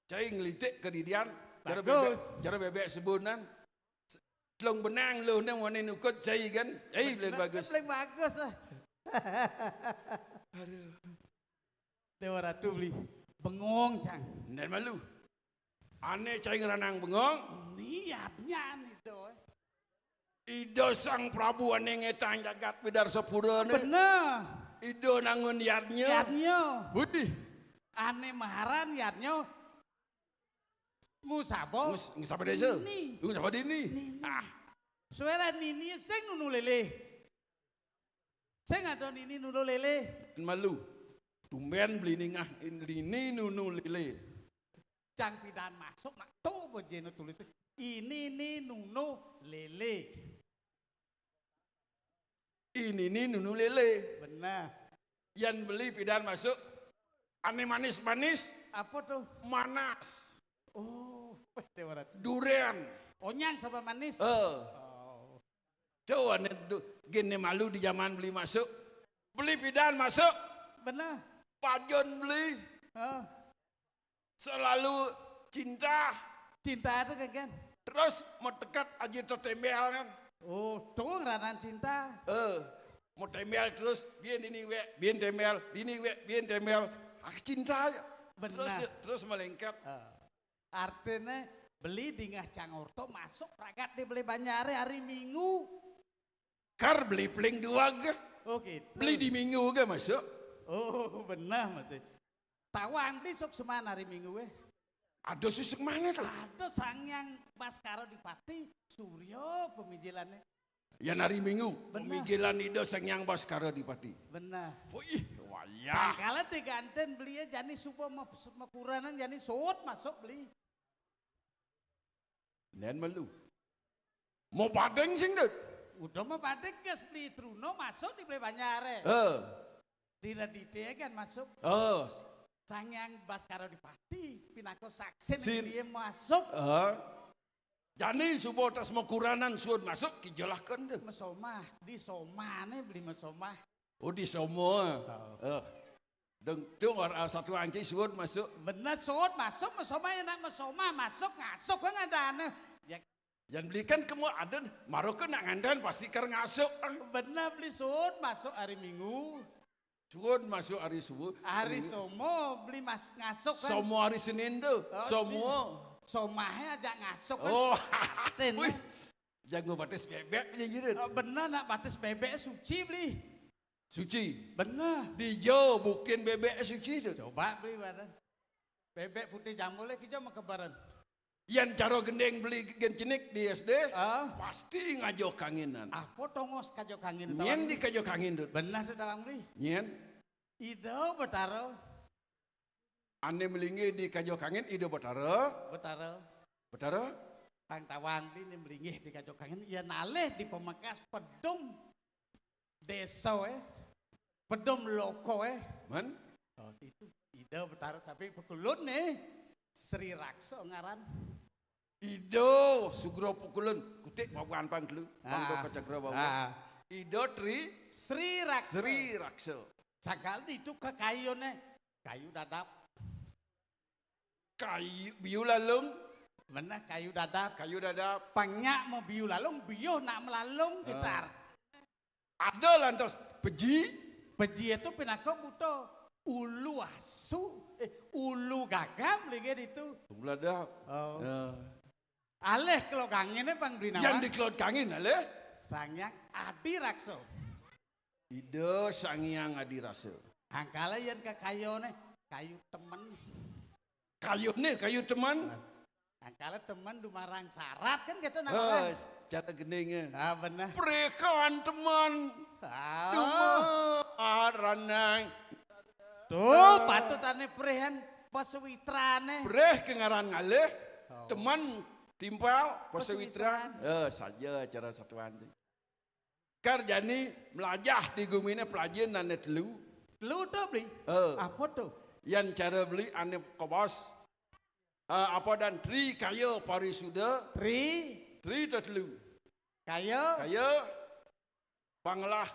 Cai ngelitik ke didian. Bagus. Cara bebek sebunan. Long benang lu nang wane nukut cai kan. Cai paling bagus. Paling bagus lah. Aduh. Dewa Ratu beli bengong cang. Nan malu. Aneh cai ngeranang bengong. Niatnya nih tuh. Ido sang Prabu aneh ngetang jagat bidar sepura ni. Bener. Ido nangun yadnya. Niatnya. Budi. Aneh maharan niatnya. Musabo. Ngusapa desa. Nini. Ngusapa dini. Nini. Ah. Suara nini sing nunu lele. Sing ada nini nunu lele. Nan malu. Tumben beli ningah ini nunu lele. Cang pidan masuk nak tuh bojeno tulis ini nih nunu lele. Ini nunu lele. Benar. Yang beli pidan masuk. Aneh manis-manis. Apa tuh? Manas. Oh, Dewa Ratu. Durian. Onyang sama manis. Oh. Coba nih gini malu di zaman beli masuk. Beli pidan masuk. Benar. Pajon beli. Oh. Selalu cinta. Cinta itu kan. Terus mau dekat aja tembel kan. Oh, tuh ngeranan cinta. Mau tembel terus biar ini we, biar tembel, ini we, biar tembel. Cinta. Benar. Terus melengkap. Artinya beli di ngah Cangorto masuk pragat dibeli Banjare hari Minggu. Kar beli peling dua ke? Oh gitu. Beli di Minggu ke masuk? Oh benar masih. Tawang besok semana hari Minggu weh. Ada susuk mana tuh? Ada Sangyang Baskara Dipati Suryo pemijilannya. Yang hari Minggu. Benar. Pemikiran itu Sangyang Baskara Dipati. Benar. Wih, wayah. Sangkala diganten belinya jani supo makuranan jani sot masuk beli. Dan malu. Mau padeng sing dut? Udah mau padek gas beli Truno masuk dibeli Banjare. Tidak dite kan masuk. Sangyang Baskara Dipati Pinako Saksen dia masuk. Jadi subuh tas makuranan suud masuk kijelaskan deh. Mesomah di somane beli mesomah. Oh di semua. Deng tu orang satu angki suud masuk. Bener sot masuk mesomah yang nak mesomah masuk ngasuk kan ada aneh. Ya Yang belikan kamu ada marokan nak ngandan pasti ker ngasuk. bener beli sot masuk hari Minggu. Suwun masuk hari subuh. Hari somo beli mas ngasuk kan. Semua hari Senin tuh. Oh, Semua. Somahnya ajak ngasuk kan. Oh. Ten, Wih. Jago batis bebek aja gitu. bener nak batis bebek suci beli. Suci. Bener. Dijo bukan bebek suci tuh. Coba beli badan. Bebek putih jambulnya kita mau kebaran. Yang caro gendeng beli gencenik di SD. Ah. Pasti ngajo kangenan. Apa tongos kajo kangin Nyen di kajo kangin tuh. benar tuh dalam beli. Nyen. Ido betaro. Ane melingi di kajo kangin ide betara. Betaro. Betara. Pang tawang beli nih melingih di kajo kangin. Ya naleh di pemakas pedom. Desa pedom loko Man. Oh itu ide betaro tapi pekulun nih. Sri Rakso ngaran. Ido sugro pukulan kutik bawan pang dulu. Pang do kacakra bawa. Ido Sri Rakso. Sri Rakso. Sakal itu ke kayu nih. Kayu dadap. Kayu biu lalung. Mana kayu dadap. Kayu dadap. Panyak mau biu lalung, biu nak melalung gitar. Ada lantas peji. Peji itu pinako buto ulu asu, ulu gagam lagi itu. Ladap. Oh. Ya. Aleh kalau kangennya pang beri nama. Yang dikelot kangin ale. Sangyang Adi Rakso. Ido sangyang adi rasa. Angkala yang ke kayu nih, kayu temen. Kayu teman. Angkala temen dumarang syarat kan gitu nama. Cara gendengnya. Ah benar. Prekan teman. Ah. Ranang. Tuh patutannya prehan paswitrane. Preh kengaran ngaleh. Teman timpal pasewitra. Saja cara satuan. Karjani melajah di gumine pelajen ane telu. Telu tuh beli. Apa tuh? Yang cara beli ane kebos. Apa dan tri kayo parisuda. Tri telu. Kayo. Panglah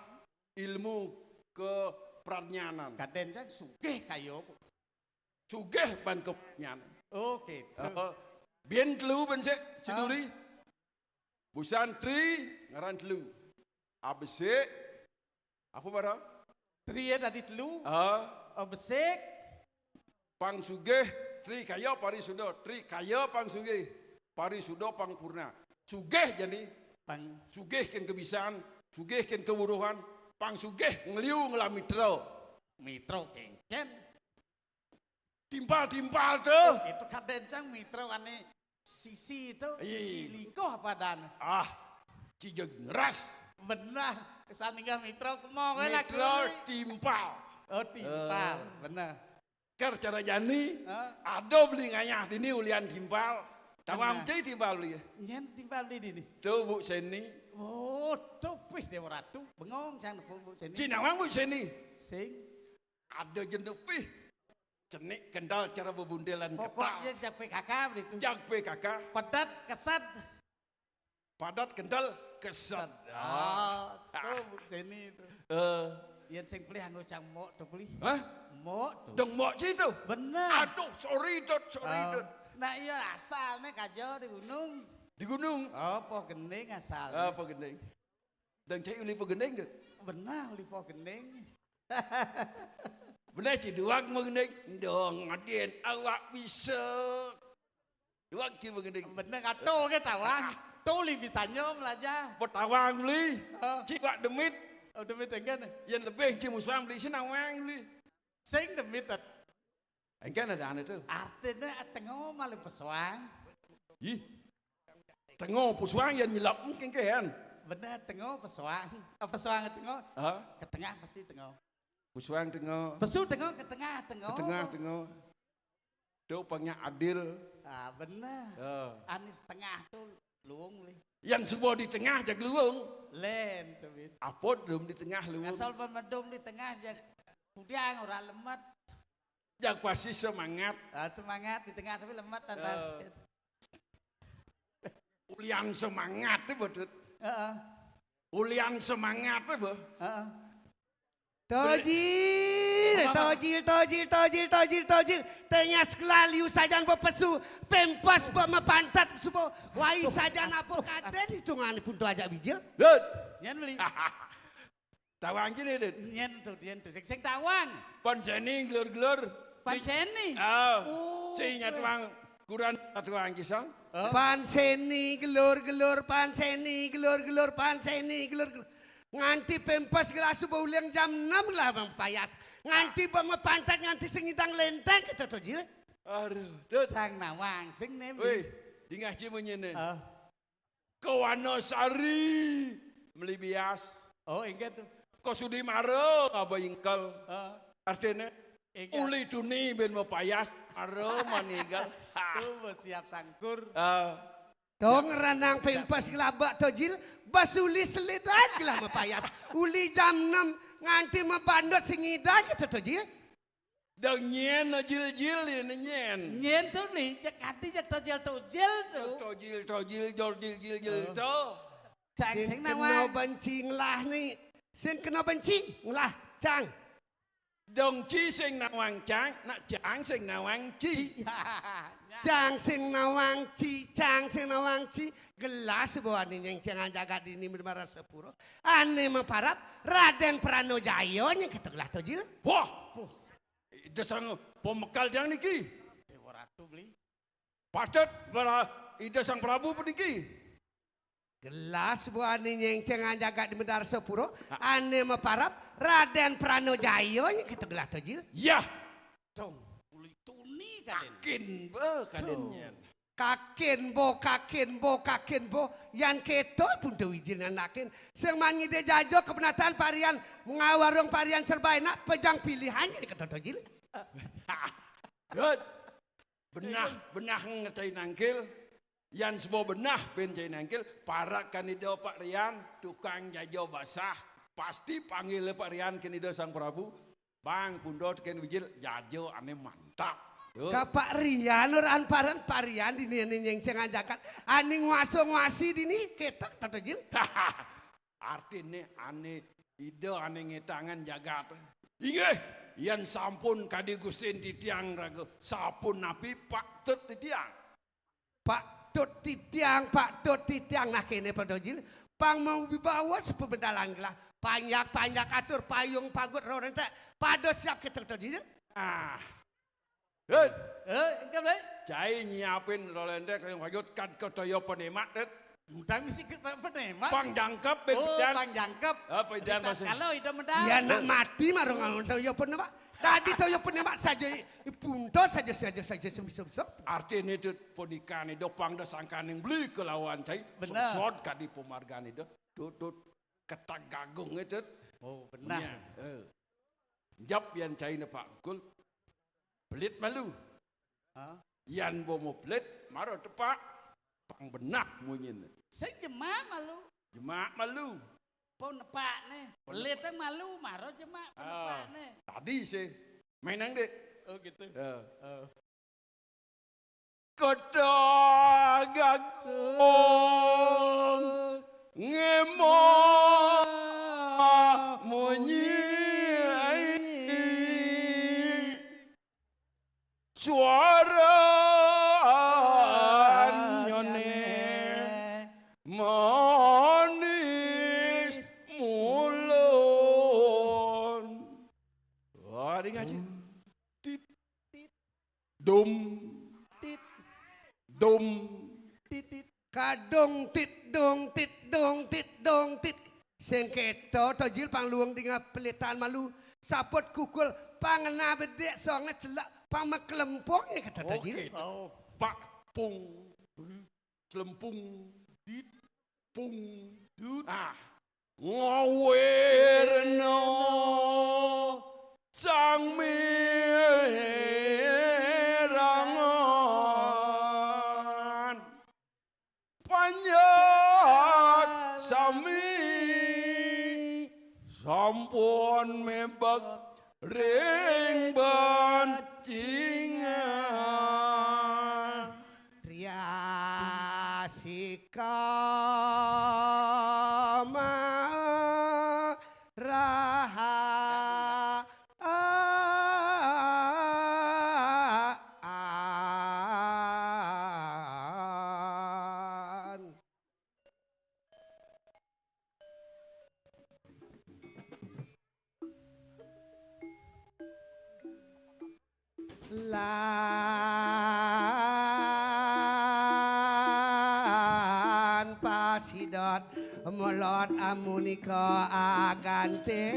ilmu ke pranyanan. Kaden kan sugih kayo. Sugih ban kepenyanan. Oke. Bien telu bensek siduri. Busan tri ngaran telu. Abesek apa bara? Tri tadi telu. Besek. Pang sugih tri kaya parisuda. Tri kaya pang sugih. Parisuda pang purna. Sugih jadi Pang sugih ken kebisaan. Sugih ken kewuruhan. Pang sugih ngeliu ngelam mitro. mitro kengken. Timpal tuh. Itu kaden cang mitro ane sisi itu. Sisi lingkuh apa dan? Cijeg ngeras. Benar. Kesandingan mitro kemau lah. Mitro timpal. Oh timpal. Benar. Ker cara jani. Ada beli nganyah dini ulian timpal. Tawam cai timpal beli. Nyen timpal di dini. Tuh Bu Seni. Oh, tuh pih Dewa Ratu. Bengong cang Bu Seni. Cinawang Bu Seni. Sing. Ada jendup pih. Cenik kendal cara bebundelan ketal. Pokoknya jak PKK begitu. Jak PKK. Padat kesat. Padat kendal kesat. Tuh Bu Seni itu. Yang sing pilih anggo cang mok tuh pilih. Hah? Mok tuh. Dong mok itu. Bener. Aduh, sorry dot. Nah iya asalnya kajo di gunung. Di gunung. Apa gending asalnya. Apa gendeng? Dan cai uli gendeng deh. Benar lipo gending. Benar sih duak mau gendeng. Dong adien awak bisa. Duak cai gendeng. Bener kato ke tawang. Tuli bisa nyom aja. Pertawang beli. Cik demit. Oh demit enggan. Yang lebih cik musang beli senawang beli. Sing demit. Enggan ada aneh tuh. Artinya tengok malah pesuang. Ih. Tengok pesuang yang nyelap mungkin kan. Bener tengok pesuang. Pesuang tengok. Ke tengah pasti tengok. Pesuang tengok. Pesu tengok ke tengah tengok. Ke tengah tengok. Tuh pangnya adil. Bener. Anis tengah tuh luung li. Yang sebuah di tengah jak luung. Len tuh. Apot belum di tengah luung. Asal pemedom di tengah jak kudiang orang lemat. Jak pasti semangat. Semangat di tengah tapi lemat tandas. Ulian semangat itu betul. Ulian semangat itu. Tojil. Tengah sekelaliu sajan bepesu. Pempas mepantat. Supo. Wai sajan apa kaden. Hitungan pun tu ajak bijil. Dut. Yan beli. Tawang kini dit. Nyen tuh, sing tawang. Panseni gelur-gelur. Panseni. Oh. Cinya tuang kuran tuang kisah. Panseni gelur-gelur, panseni gelur-gelur, panseni gelur-gelur. Nganti pempes gelas subuh uliang jam 6 lah bang payas. Nganti bang pantat nganti sengidang lenteng gitu tuh Jil. Aduh, dut. Sang nawang sing ne. Wih, di ngaji menyene. Kawanosari melibias. Oh, ingat tuh. Kau sudi maro apa ingkal. Artinya Ingat. uli tuni ben mapayas maro maninggal. Tuh siap sangkur. Dong ranang pempes gelabak tuh Jil. Basuli selidan gelah mapayas. Uli jam 6 nganti mabandot sengidang gitu tuh Jil. Dang nyen jil-jil ini nyen. Nyen tuh nih, cek hati cek tojil tuh. Tojil jil to. Cang Sing sing kena nawang. benci ngelah nih. Sing kena benci ngelah cang. Dong ci sing nawang cang, nak cang sing nawang ci. Cang sing nawang ci, cang sing nawang ci. Gelas bawa nih yang jangan jaga dini bermara sepuro. Ane maparap Raden Pranojayo yang ketegelah tojil. Wah, idesang pemekal yang niki. Dewa Ratu beli. Padat para idesang Prabu peniki. Gelas bawa nih yang jangan jaga di medar sepuro. Ane maparap Raden Pranojayo yang ketegelah tojil. Ya, Dong, uli tuni kaden. kakin be kadennya. Kakin bo yang keto pun dewi jinan nakin semangi de jajo kepenatan parian mengawarung parian serba enak pejang pilihannya di keto jil. Good. Benah ngertain nangkil. Yang semua benah bencai nangkil. Para kandidat Pak Rian tukang jajo basah. Pasti panggil Pak Rian kandidat Sang Prabu. Bang pundot ken wijil jajo ane mantap. Kapak Rian orang paran parian di nih yang jangan jakat ani ngwasi dini ketok keto jil. Artinya ane ide ane ngetangan jagat. Inge, yang sampun kadi Gustin titiang ragu sapun napi Pak Tut titiang. Pak Tut titiang nah kene pada jil. Pang mau dibawa sepebendalan gelah. Panjak atur payung pagut rorente. Pada siap ketok jil. Good. Enggak beli. Cai nyiapin rolende yang wajud kan ke toyo penemak det. Mudah misi ke penemak. Pang jangkep ben Oh, pedan. pang jangkep. Apa pedan masih? Kalau itu medal. Ya nak mati marung ngalun toyo penemak. Tadi toyo penemak saja punto saja sebisa. Artinya itu pernikahan itu pang dasangkan yang beli ke lawan cai. Benar. Sosot kadi pemargaan itu. Tutut ketak gagung itu. Oh, benar. Jap yang cai ne Pak Kul. Belit malu. Yan bomo belit maro tepak. Pang benak munyin. Saya jemak malu. Jemak malu. Pau nepak nih. Belit yang malu, maro jemak pau nepak nih. Tadi sih. Mainan dek. Oh gitu. Kedagagong ngemong munyi suara nyone manis mulon. Wah, ini ngaji. Tit dum Tit dum titit. Kadong tit dong tit. Sengketo tojil pang luang dengan pelitan malu. Sapot kukul pangena bedek songe celak pang maklempongnya kata tojil. Oh, Pak Pung Celempung Dit Pung Dut Ngawerno Sang Merangan Panjak Sami Sampun mebak ring bancingan Riasika raha lan pasidot molot amunika agante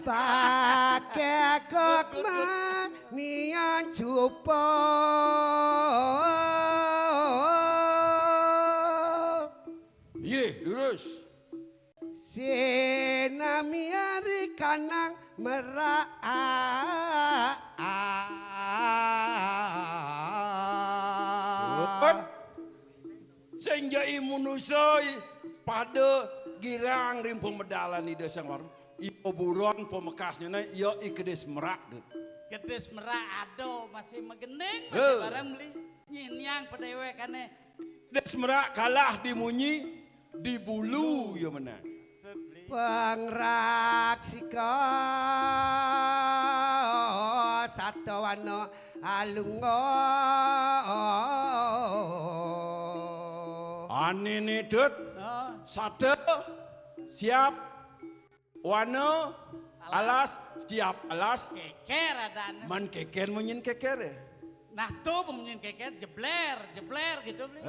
pakai kok manian cupo Ye, lurus. sinamiari kanang merak Sehingga imunusoi pada girang rim pemedalan di desa waru. Ipo buron pemekasnya na yo ikedes merak deh. Kedes merak ado masih megeneng masih barang beli nyinyang pedewe kane. Des merak kalah dimunyi di bulu ya menang. pengraksika satawana alunga Anene dut sate siap wana alas siap alas Keker adaan. man keker menyin keker ya. Nah tuh pemenyin keker jebler gitu beli.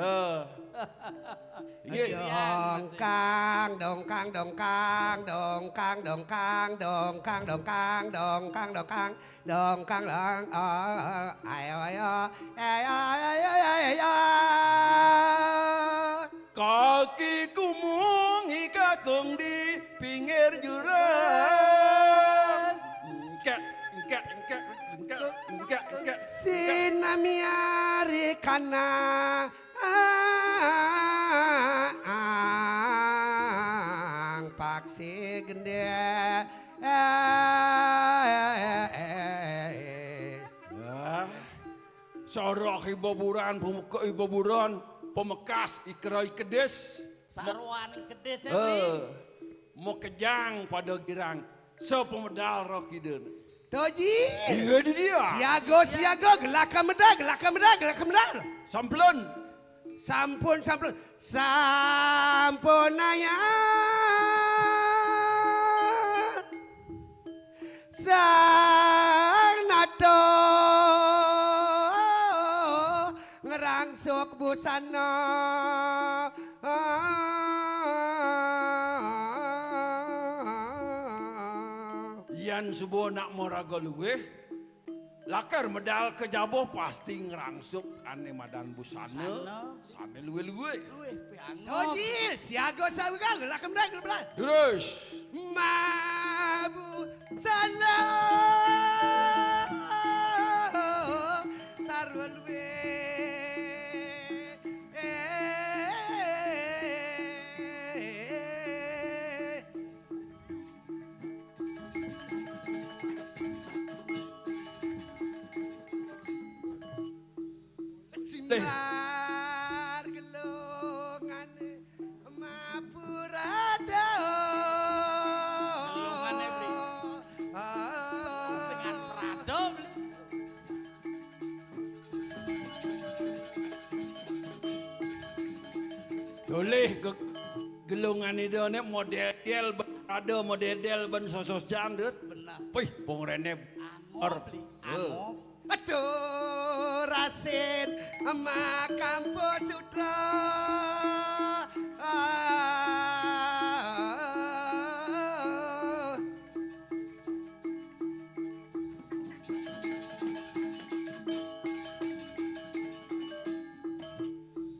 Iya. dongkang dongkang dongkang dongkang dongkang dongkang dongkang dongkang dongkang dongkang lang ayo ayo ayo ayo ayo Kakiku mungi kakung di pinggir jurang. Engkak. sinamiari kana paksi gende Sorok ibaburan pemekas ikrai kedes. Sarwan kedes ya beli. Mau kejang pada girang. Sepemedal roh kideun. Toji Iya di dia. siago gelaka medal Samplen. sampun aya sang nato ngerangsuk busana Yan subuh nak moraga luwe. Lakar medal kejaboh pasti ngerangsuk ane madan busana. Sane luwe-luwe. Luweh piano. Toji siago sawiga gelaka medal Terus. Mabu sana sarwalwe Simbar gelongane mapurada Gelongane, Bli. Dengan Prado beli. Doleh gelungan itu ne model ada model ban sosos jang dut. Benar. Wih, pongrene Angop beli. Angop. Aduh rasin ama kampus sutra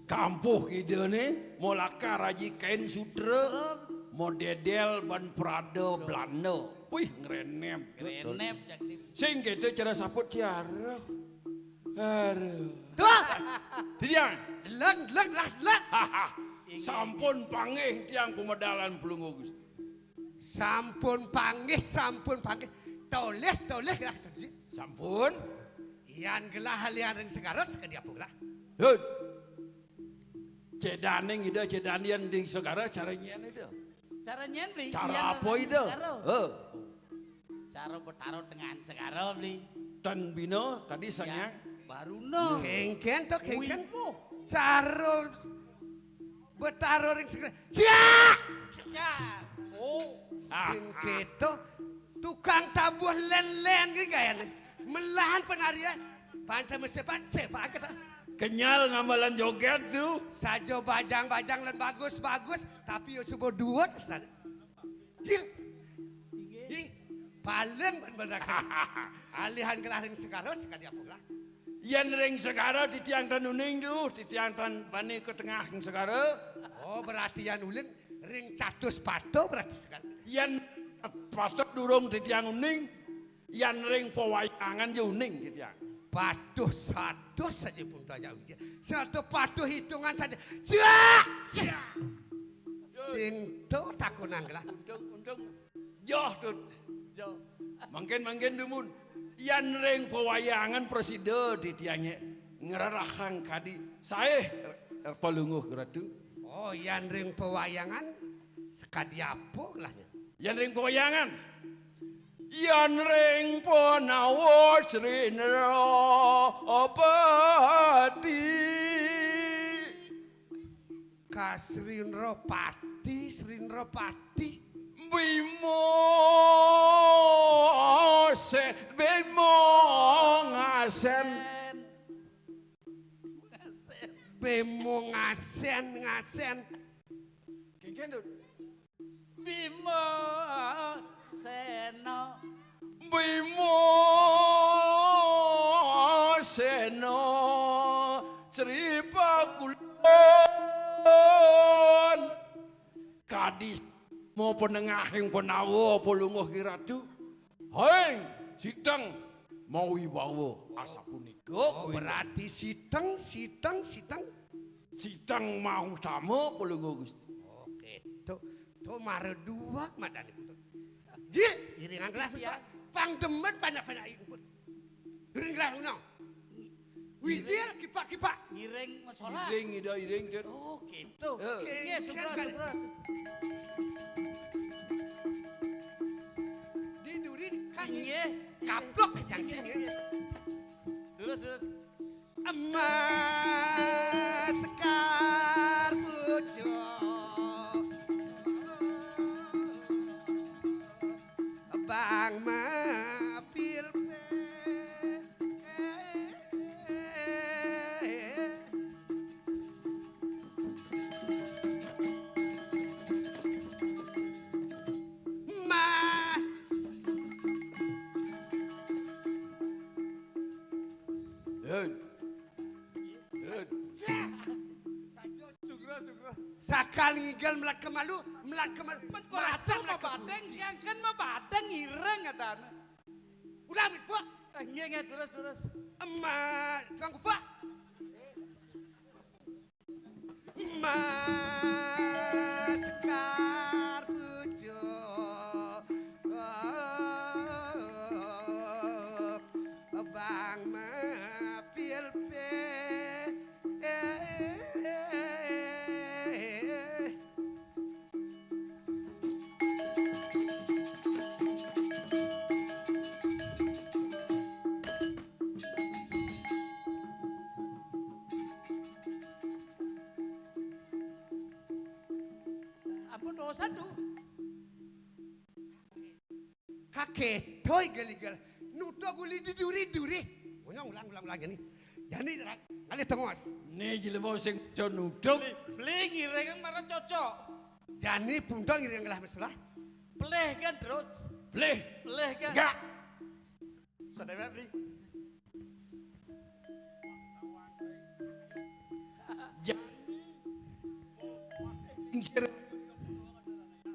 kampuh ide ne molaka raji kain sutra model ban Prado Belanda. Wih, ngerenem. Renep jak di. Sing kita cara saput ciara. Aduh. Dua Tidiang. lang Sampun panggih tiang pemedalan pelunggu Gusti. sampun panggih toleh lah Sampun. Ian gelah halian segaras ke dia pula Hud. Cedaning ide cedanian di segara caranya ide. Cara nyen beli. Cara apa ide? Cara bertaruh dengan segara beli. Tan bino tadi sanyang. Baru no. kengken to kengken Wipo. caro betaro ring segera. Siap. Ya. Oh. Sin keto tukang tabuh len-len ki gayane. Melahan penarian. Pantai mesepan sepak kita. Kenyal ngamalan joget tuh. Sajo bajang-bajang lan bagus-bagus tapi yo subo duot sana. Jil. Ih, paling bener alihan kelaring sekarang sekali apa lah. Yan ring segara titiang tan uning tuh, titiang tan bani ke tengah segara. Oh, berarti yan ulin ring catus pato berarti sekali. Yan patok durung titiang uning. Yan ring pewayangan je uning titiang. Patuh satu saja pun tak jauh. Satu patuh hitungan saja. Cia! Sinto takunan lah. Untung joh tuh. Joh. Mangkin dumun. Yan ring pewayangan presiden titiangnya ngerarahang kadi. Saya palunguh geratu. Oh, yan ring pewayangan sekadi apa lah. Yan ring pewayangan. Yan ring ponawo Srinropati. Srinropati. Bimo ngasen. Bemo ngasen. Kengken tuh. Bimo Seno. Bimo Seno Sripakulon kadis mau penengahing penawa polunguh kiratu heng sidang mau wibawa asa punika. Oh, berarti sidang mau tamu polunguh Gusti. Oke, tuh mare dua madani putu. Jil, iringan gelas ya. Pang demet banyak-banyak input. Iring gelas unang. Wijil kipak. Ngiring masalah. Iring. Oh, gitu. Iya, Sugro. Di duri kan Nggih. kaplok kejancing ya. Terus. Emas sekar pujo. Bang mapil Sakal ngigel melat kemalu. Masa mabadeng yang kan mabadeng ireng adana. Udah mit buat. Nggih terus. Emak, tukang kupak. Emak sekar pujo. Bang mapil pe. Apa dosa tuh? Kakek toy geligal. Nuto guli di duri. Ulang lagi nih. Jadi kali tengos. Nih jelema sing conuduk. Beli ngireng yang marah cocok. Jani puntong iring gelah masalah. Peleh kan terus. Boleh. Peleh kan. Enggak. Saudara beli.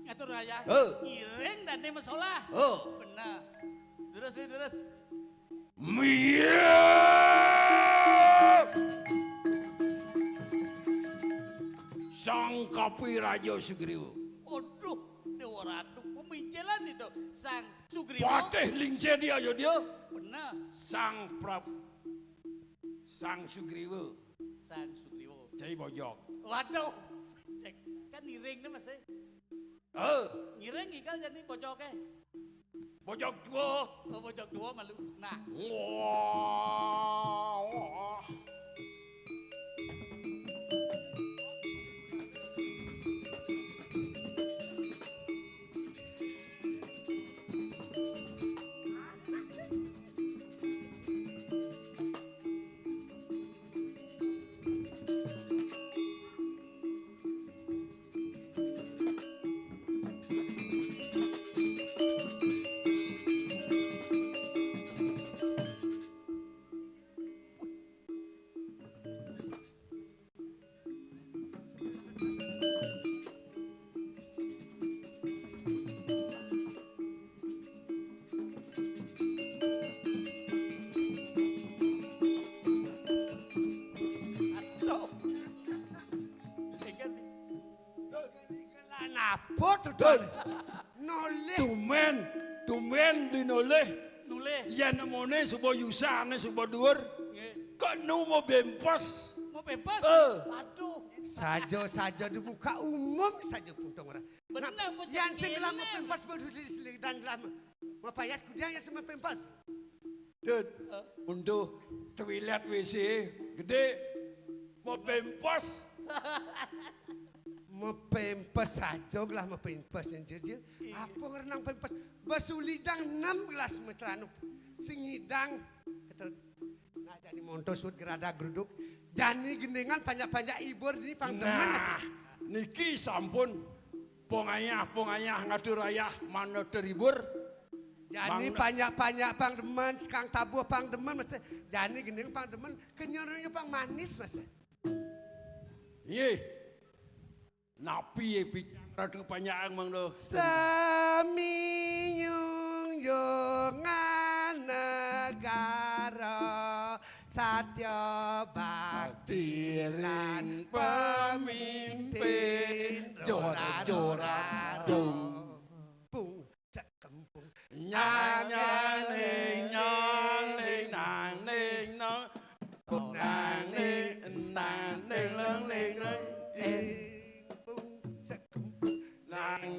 Ngatur raya. Ngireng dan dia masalah. Benar. Terus. Sang Kapi Raja Sugriwa. Aduh, Dewa Ratu pemikiran itu Sang Sugriwa. Patih lingce dia yo dia. Benar. Sang Sugriwa. Sang Sugriwa. Cai bojok. Waduh. Cek kan ngiring tuh masih. Ngiring ikan jadi bojoknya. Bojok dua. Oh, bojok dua malu. Nah. Wah. Apa tuh Don? Noleh. Tumen dinoleh. Nulih. Ya namanya subuh yusane subuh dhuwur. Kok nu mau bempos? Mau bebas? Aduh. Saja di muka umum saja puntong orang. Benar, Nah, yang segelam pempas baru di dan gelam. Mapayas kudia yang semua pempas. Dud, untuk toilet WC gede mau bempos. Mepempas saja gelah mepempas yang jujur. Apa ngerenang pempas? Basulidang 16 metranu. Singidang. Nah jadi monto sud gerada geruduk. Jani gendengan panjang-panjang ibur di pangdeman. Nah, niki sampun pongayah ngatur ayah mana terhibur. Jani panjang-panjang pangdeman, sekang tabuh pangdeman mas. Jani gendeng pangdeman, kenyornya pang manis mas. Iya. Napi bicara tu panjang mang do. Sami nyunjungan negara satya bakti lan pemimpin jora-jora pung cekempung Nyang ning nang pung nang ning leng pung cekempung nang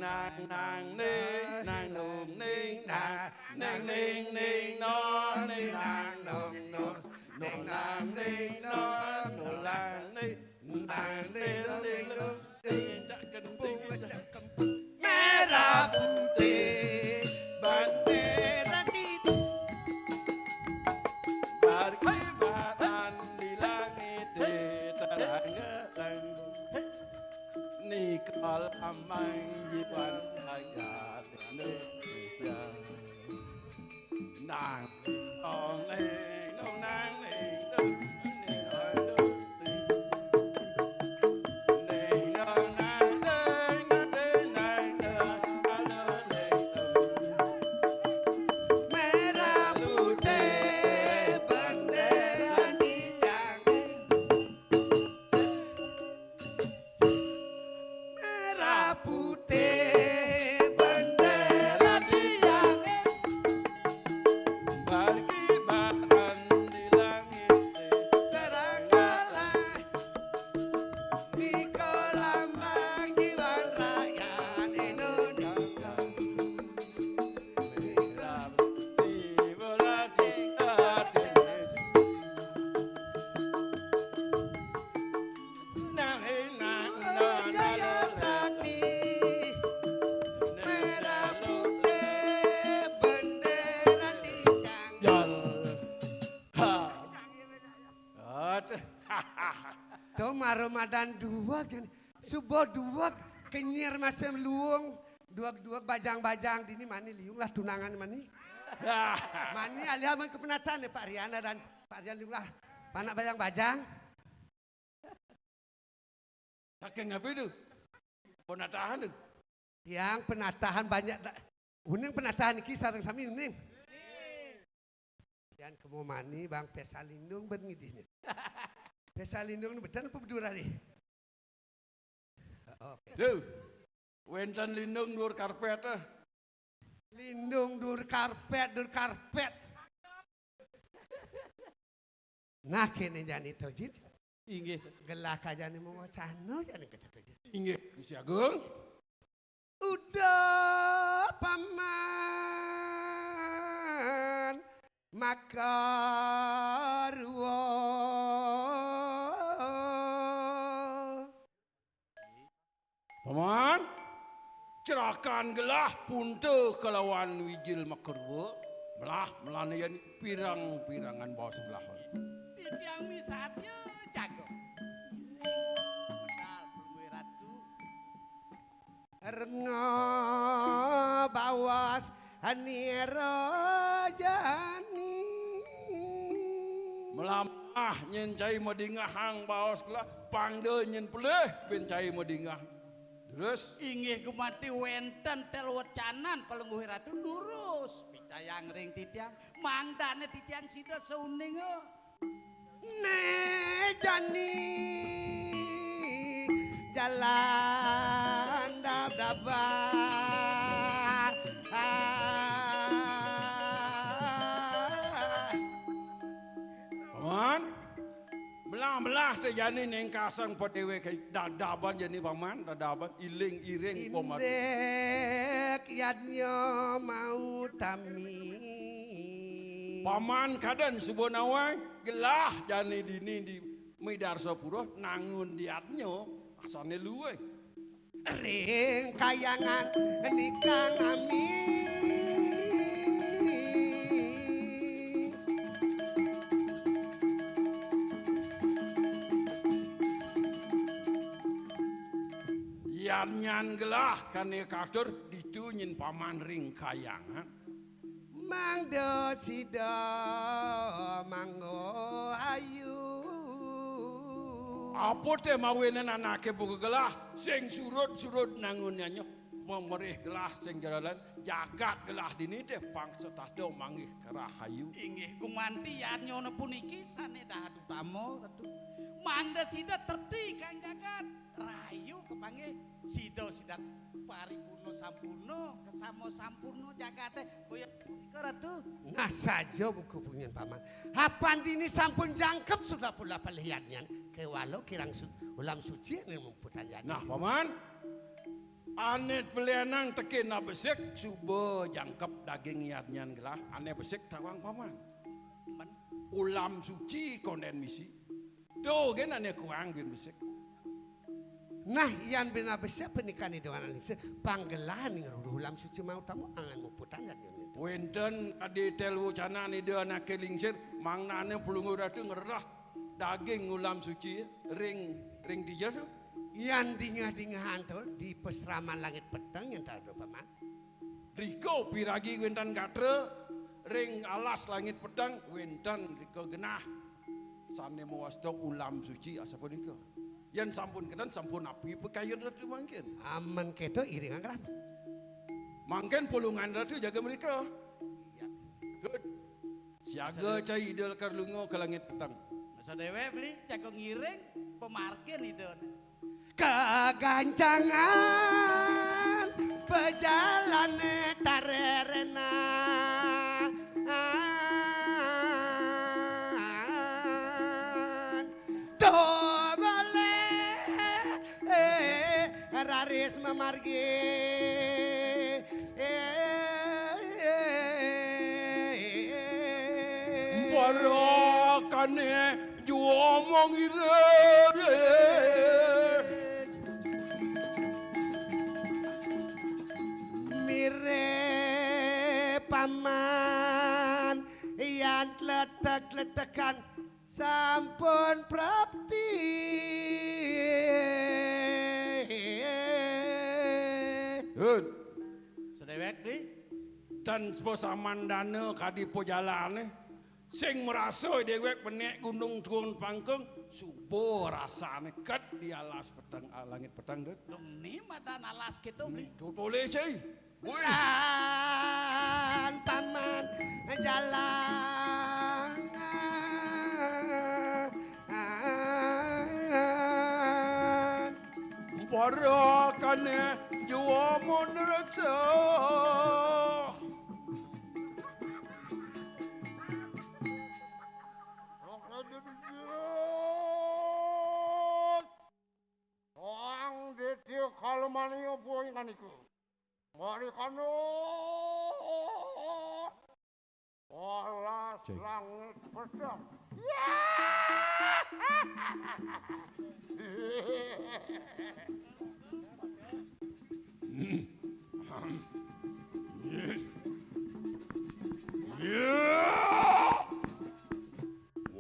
nung ning no ning nang nong no nong nang ning no nong lang ning nang ning no tak kenting cekempung merah putih bendera itu berkibaran di langit terang nikal amang jiwan rakyat Indonesia nang nong ning nong nang ning nong ning merah putih bendera merah putih bendera berkibaran di langit teranglah di kelambang jiwan rakyat Indonesia. Jaya Sakti merah putih bendera tijang. Doma Ramadan dua kan, subuh dua kenyir masam luung, dua bajang-bajang dini mani liung lah tunangan mani. Mani aliaman kepenatan ya Pak Riana dan Pak Riana liung lah panak bajang-bajang. Saking apa itu? Penatahan itu. Yang penatahan banyak tak. Uning penatahan iki sareng sami uning. Yang kemo mani Bang Pesalindung bengidihnya. Pesalindung betul apa berdua nih? Oke. Duh, wenten lindung dur karpet ah. Lindung dur karpet. Nah kene jani tojit. Inggih. Gelak aja nih mau wacana jani kata tojit. Inggih, Gusti Agung. Udah paman makarwo. Paman, cerakan gelah punte kelawan wijil makerwo. Melanayan pirang-pirangan bos gelah. Yang misatnya jago. Benar, Permui Ratu. Rengo bawas aniro jani. Melamah nyen cai madingah hang baos gelah pangde nyen peleh ben cai madingah. Terus Inggih gumati wenten tel wecanan Pelungguh Ratu lurus. Picayang ring titiang, mangdane titiang sida seuning. Ne jani jalan dap belah teh jani neng kasang padewe kai dadaban jani paman dadaban iling iring pomat. Indek yadnya mau tami. Paman kadan subonawai gelah jani dini di Midarsa Pura nangun diatnya asane luwe. Ring kayangan nikah ngami. Nyan gelah kane kadur ditunyin paman ring kayangan. Mangdo sida manggo ayu. Apa teh mawenen anake buku gelah sing surut nangun nyanyo memerih gelah sing jaralan jagat gelah dini teh pangsa tahdo manggih kerahayu. Inggih gumanti yanyo puniki sane dahadu tamo ratu. Mangda sida terti kang jagat rayu kepanggih sida sidat paripurna sampurna kesamo sampurna jagate koyo ratu. Nah saja buku punyen paman. Hapan dini sampun jangkep sudah pula pelihatnya. Kewalo kirang ulam suci yang memputan jadi. Nah paman, anet pelianang tekin na besek subuh jangkep daging iatnyan gelah ane besek tawang paman. Ulam suci konden misi. Tuh gen ane kuang bin besek. Nah yang bina besek pernikahan itu anak lingse panggelahan yang ulam suci mau tamu angan memputan jadi. Wenten adi telu cana ni dia anak kelingser mangnane pulungu ratu ngerah daging ulam suci ring dia tu. Yang dingah-dingahan tu di pesraman langit petang yang tak ada paman. Riko piragi wentan katre ring alas langit pedang wentan riko genah. Sane mewastok ulam suci asapun iko. Yang sampun kedan sampun api pekayun ratu mangkin. Aman keto iringan keram. Mangkin pulungan ratu jaga mereka. Good. Siaga cai idul karlungo ke langit petang. Masa dewe beli jago ngiring pemarkin itu. Kegancangan pejalan tarerena. Raris memargi Barakane juomong ire mire paman yang letek-letekan sampun prapti. Sedewek beli dan posamandana kadipo jalane sing merasa dewek penek gunung turun pangkeng subuh rasane ket di alas petang langit petang det. Ni madan alas gitu beli. Tutole cai. Dan paman jalan barakane juomon reksa. Orang detil kalmania poin aniku. Mari kanu. Alas langit pedang.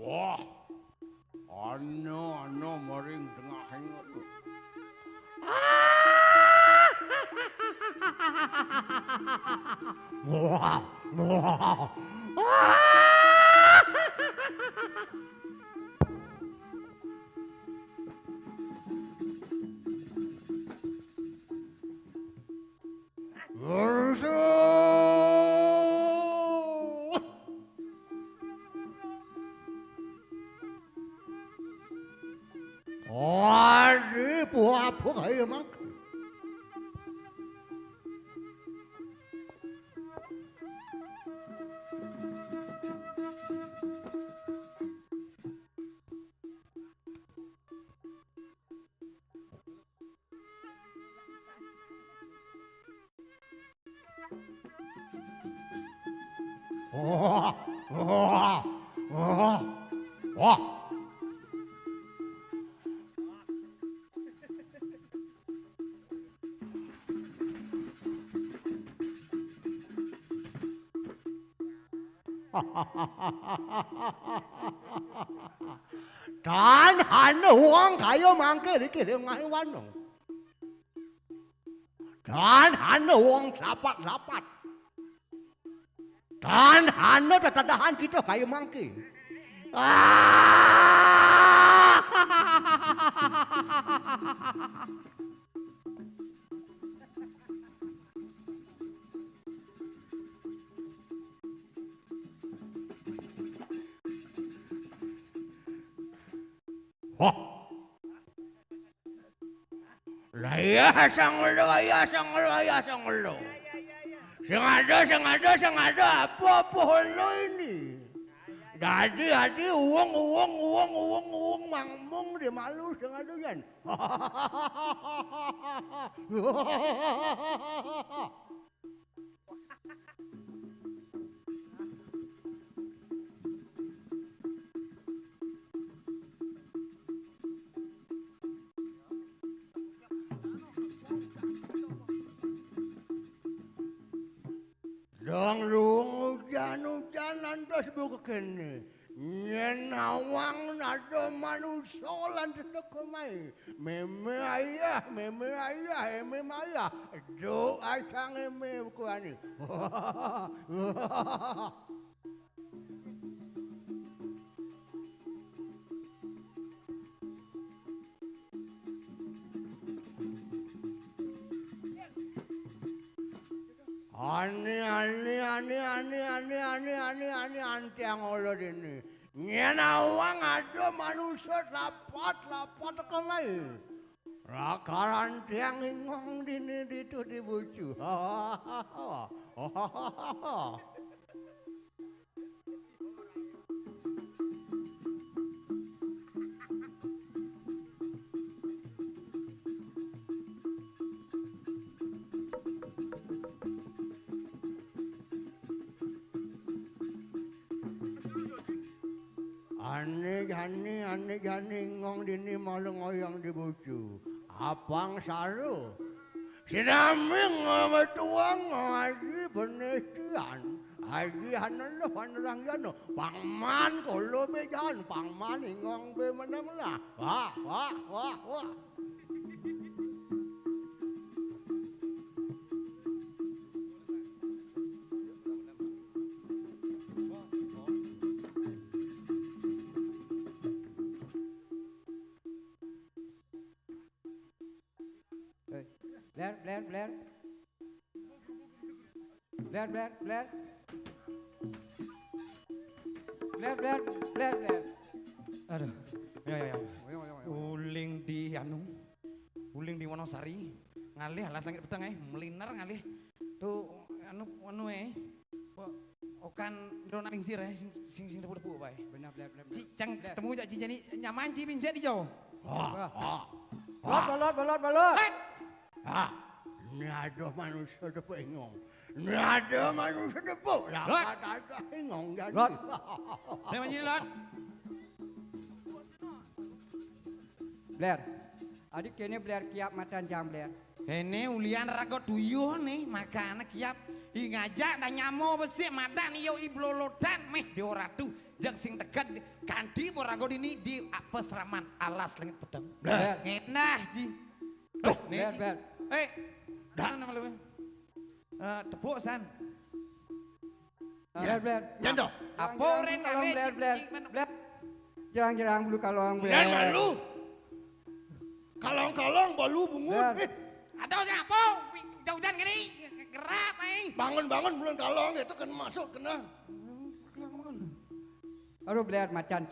Wah, ano maring tengah hangat tu. Aduh, apa kayak mak? Wah, wah, wah, wah. Dan hanya uang kayu mangke dikirim ngaiwan. Dan hanya uang dapat. Dan hanya tetadahan kita kayu mangke. Wah. Laya sanglo. Sing ada apa lo ini? Jadi uang mangmung di malu sing ada yan. Dong lung hujan terus buka kene. Nyenawang nado manusia lan sedekomai. Meme ayah. Do asang eme kuani. Ani anti ang ulo din. Nyenawang ado manusia lapat kamay. Rakaran tiang ingong din dito di bucu. Ani ngong dini malu ngoyong di bucu. Apang saru. Sinaming ngomatuang ngaji penesian. Haji hanalo panrang yano. Pangman kolo bejan. Pangman ingong be mana. Wah. Blair. Aduh, ya. Uling di Wonosari, ngalih alas langit petang meliner ngalih. Tuh anu okan drona lingsir sing depu bae. Benar. Cang ketemu jak cincin nyaman ci pinjat di jauh. Balot. Ini ada manusia depu ingong. Ini ada manusia depu. Ada ingong jadi. Lot. Saya manjini lot. Blair. Adik kene Blair kiap matan jam Blair. Ini ulian ragot tuyuh nih makana kiap ngajak dan nyamo besi madan iyo iblolodan meh dioratu jak sing tegat kanti morago ini di pesraman alas langit pedang. Blair. Ngenah ji. Blair. Dah nama lu. Tepuk san. Blair. Nyando. Apa ren kali Blair. Jarang bulu kalong Blair. Dan malu. Kalong balu bungut. Ada siapa? Jauh-jauh gini. Gerap Bangun bulan kalong itu kan masuk kena. Aduh Blair macan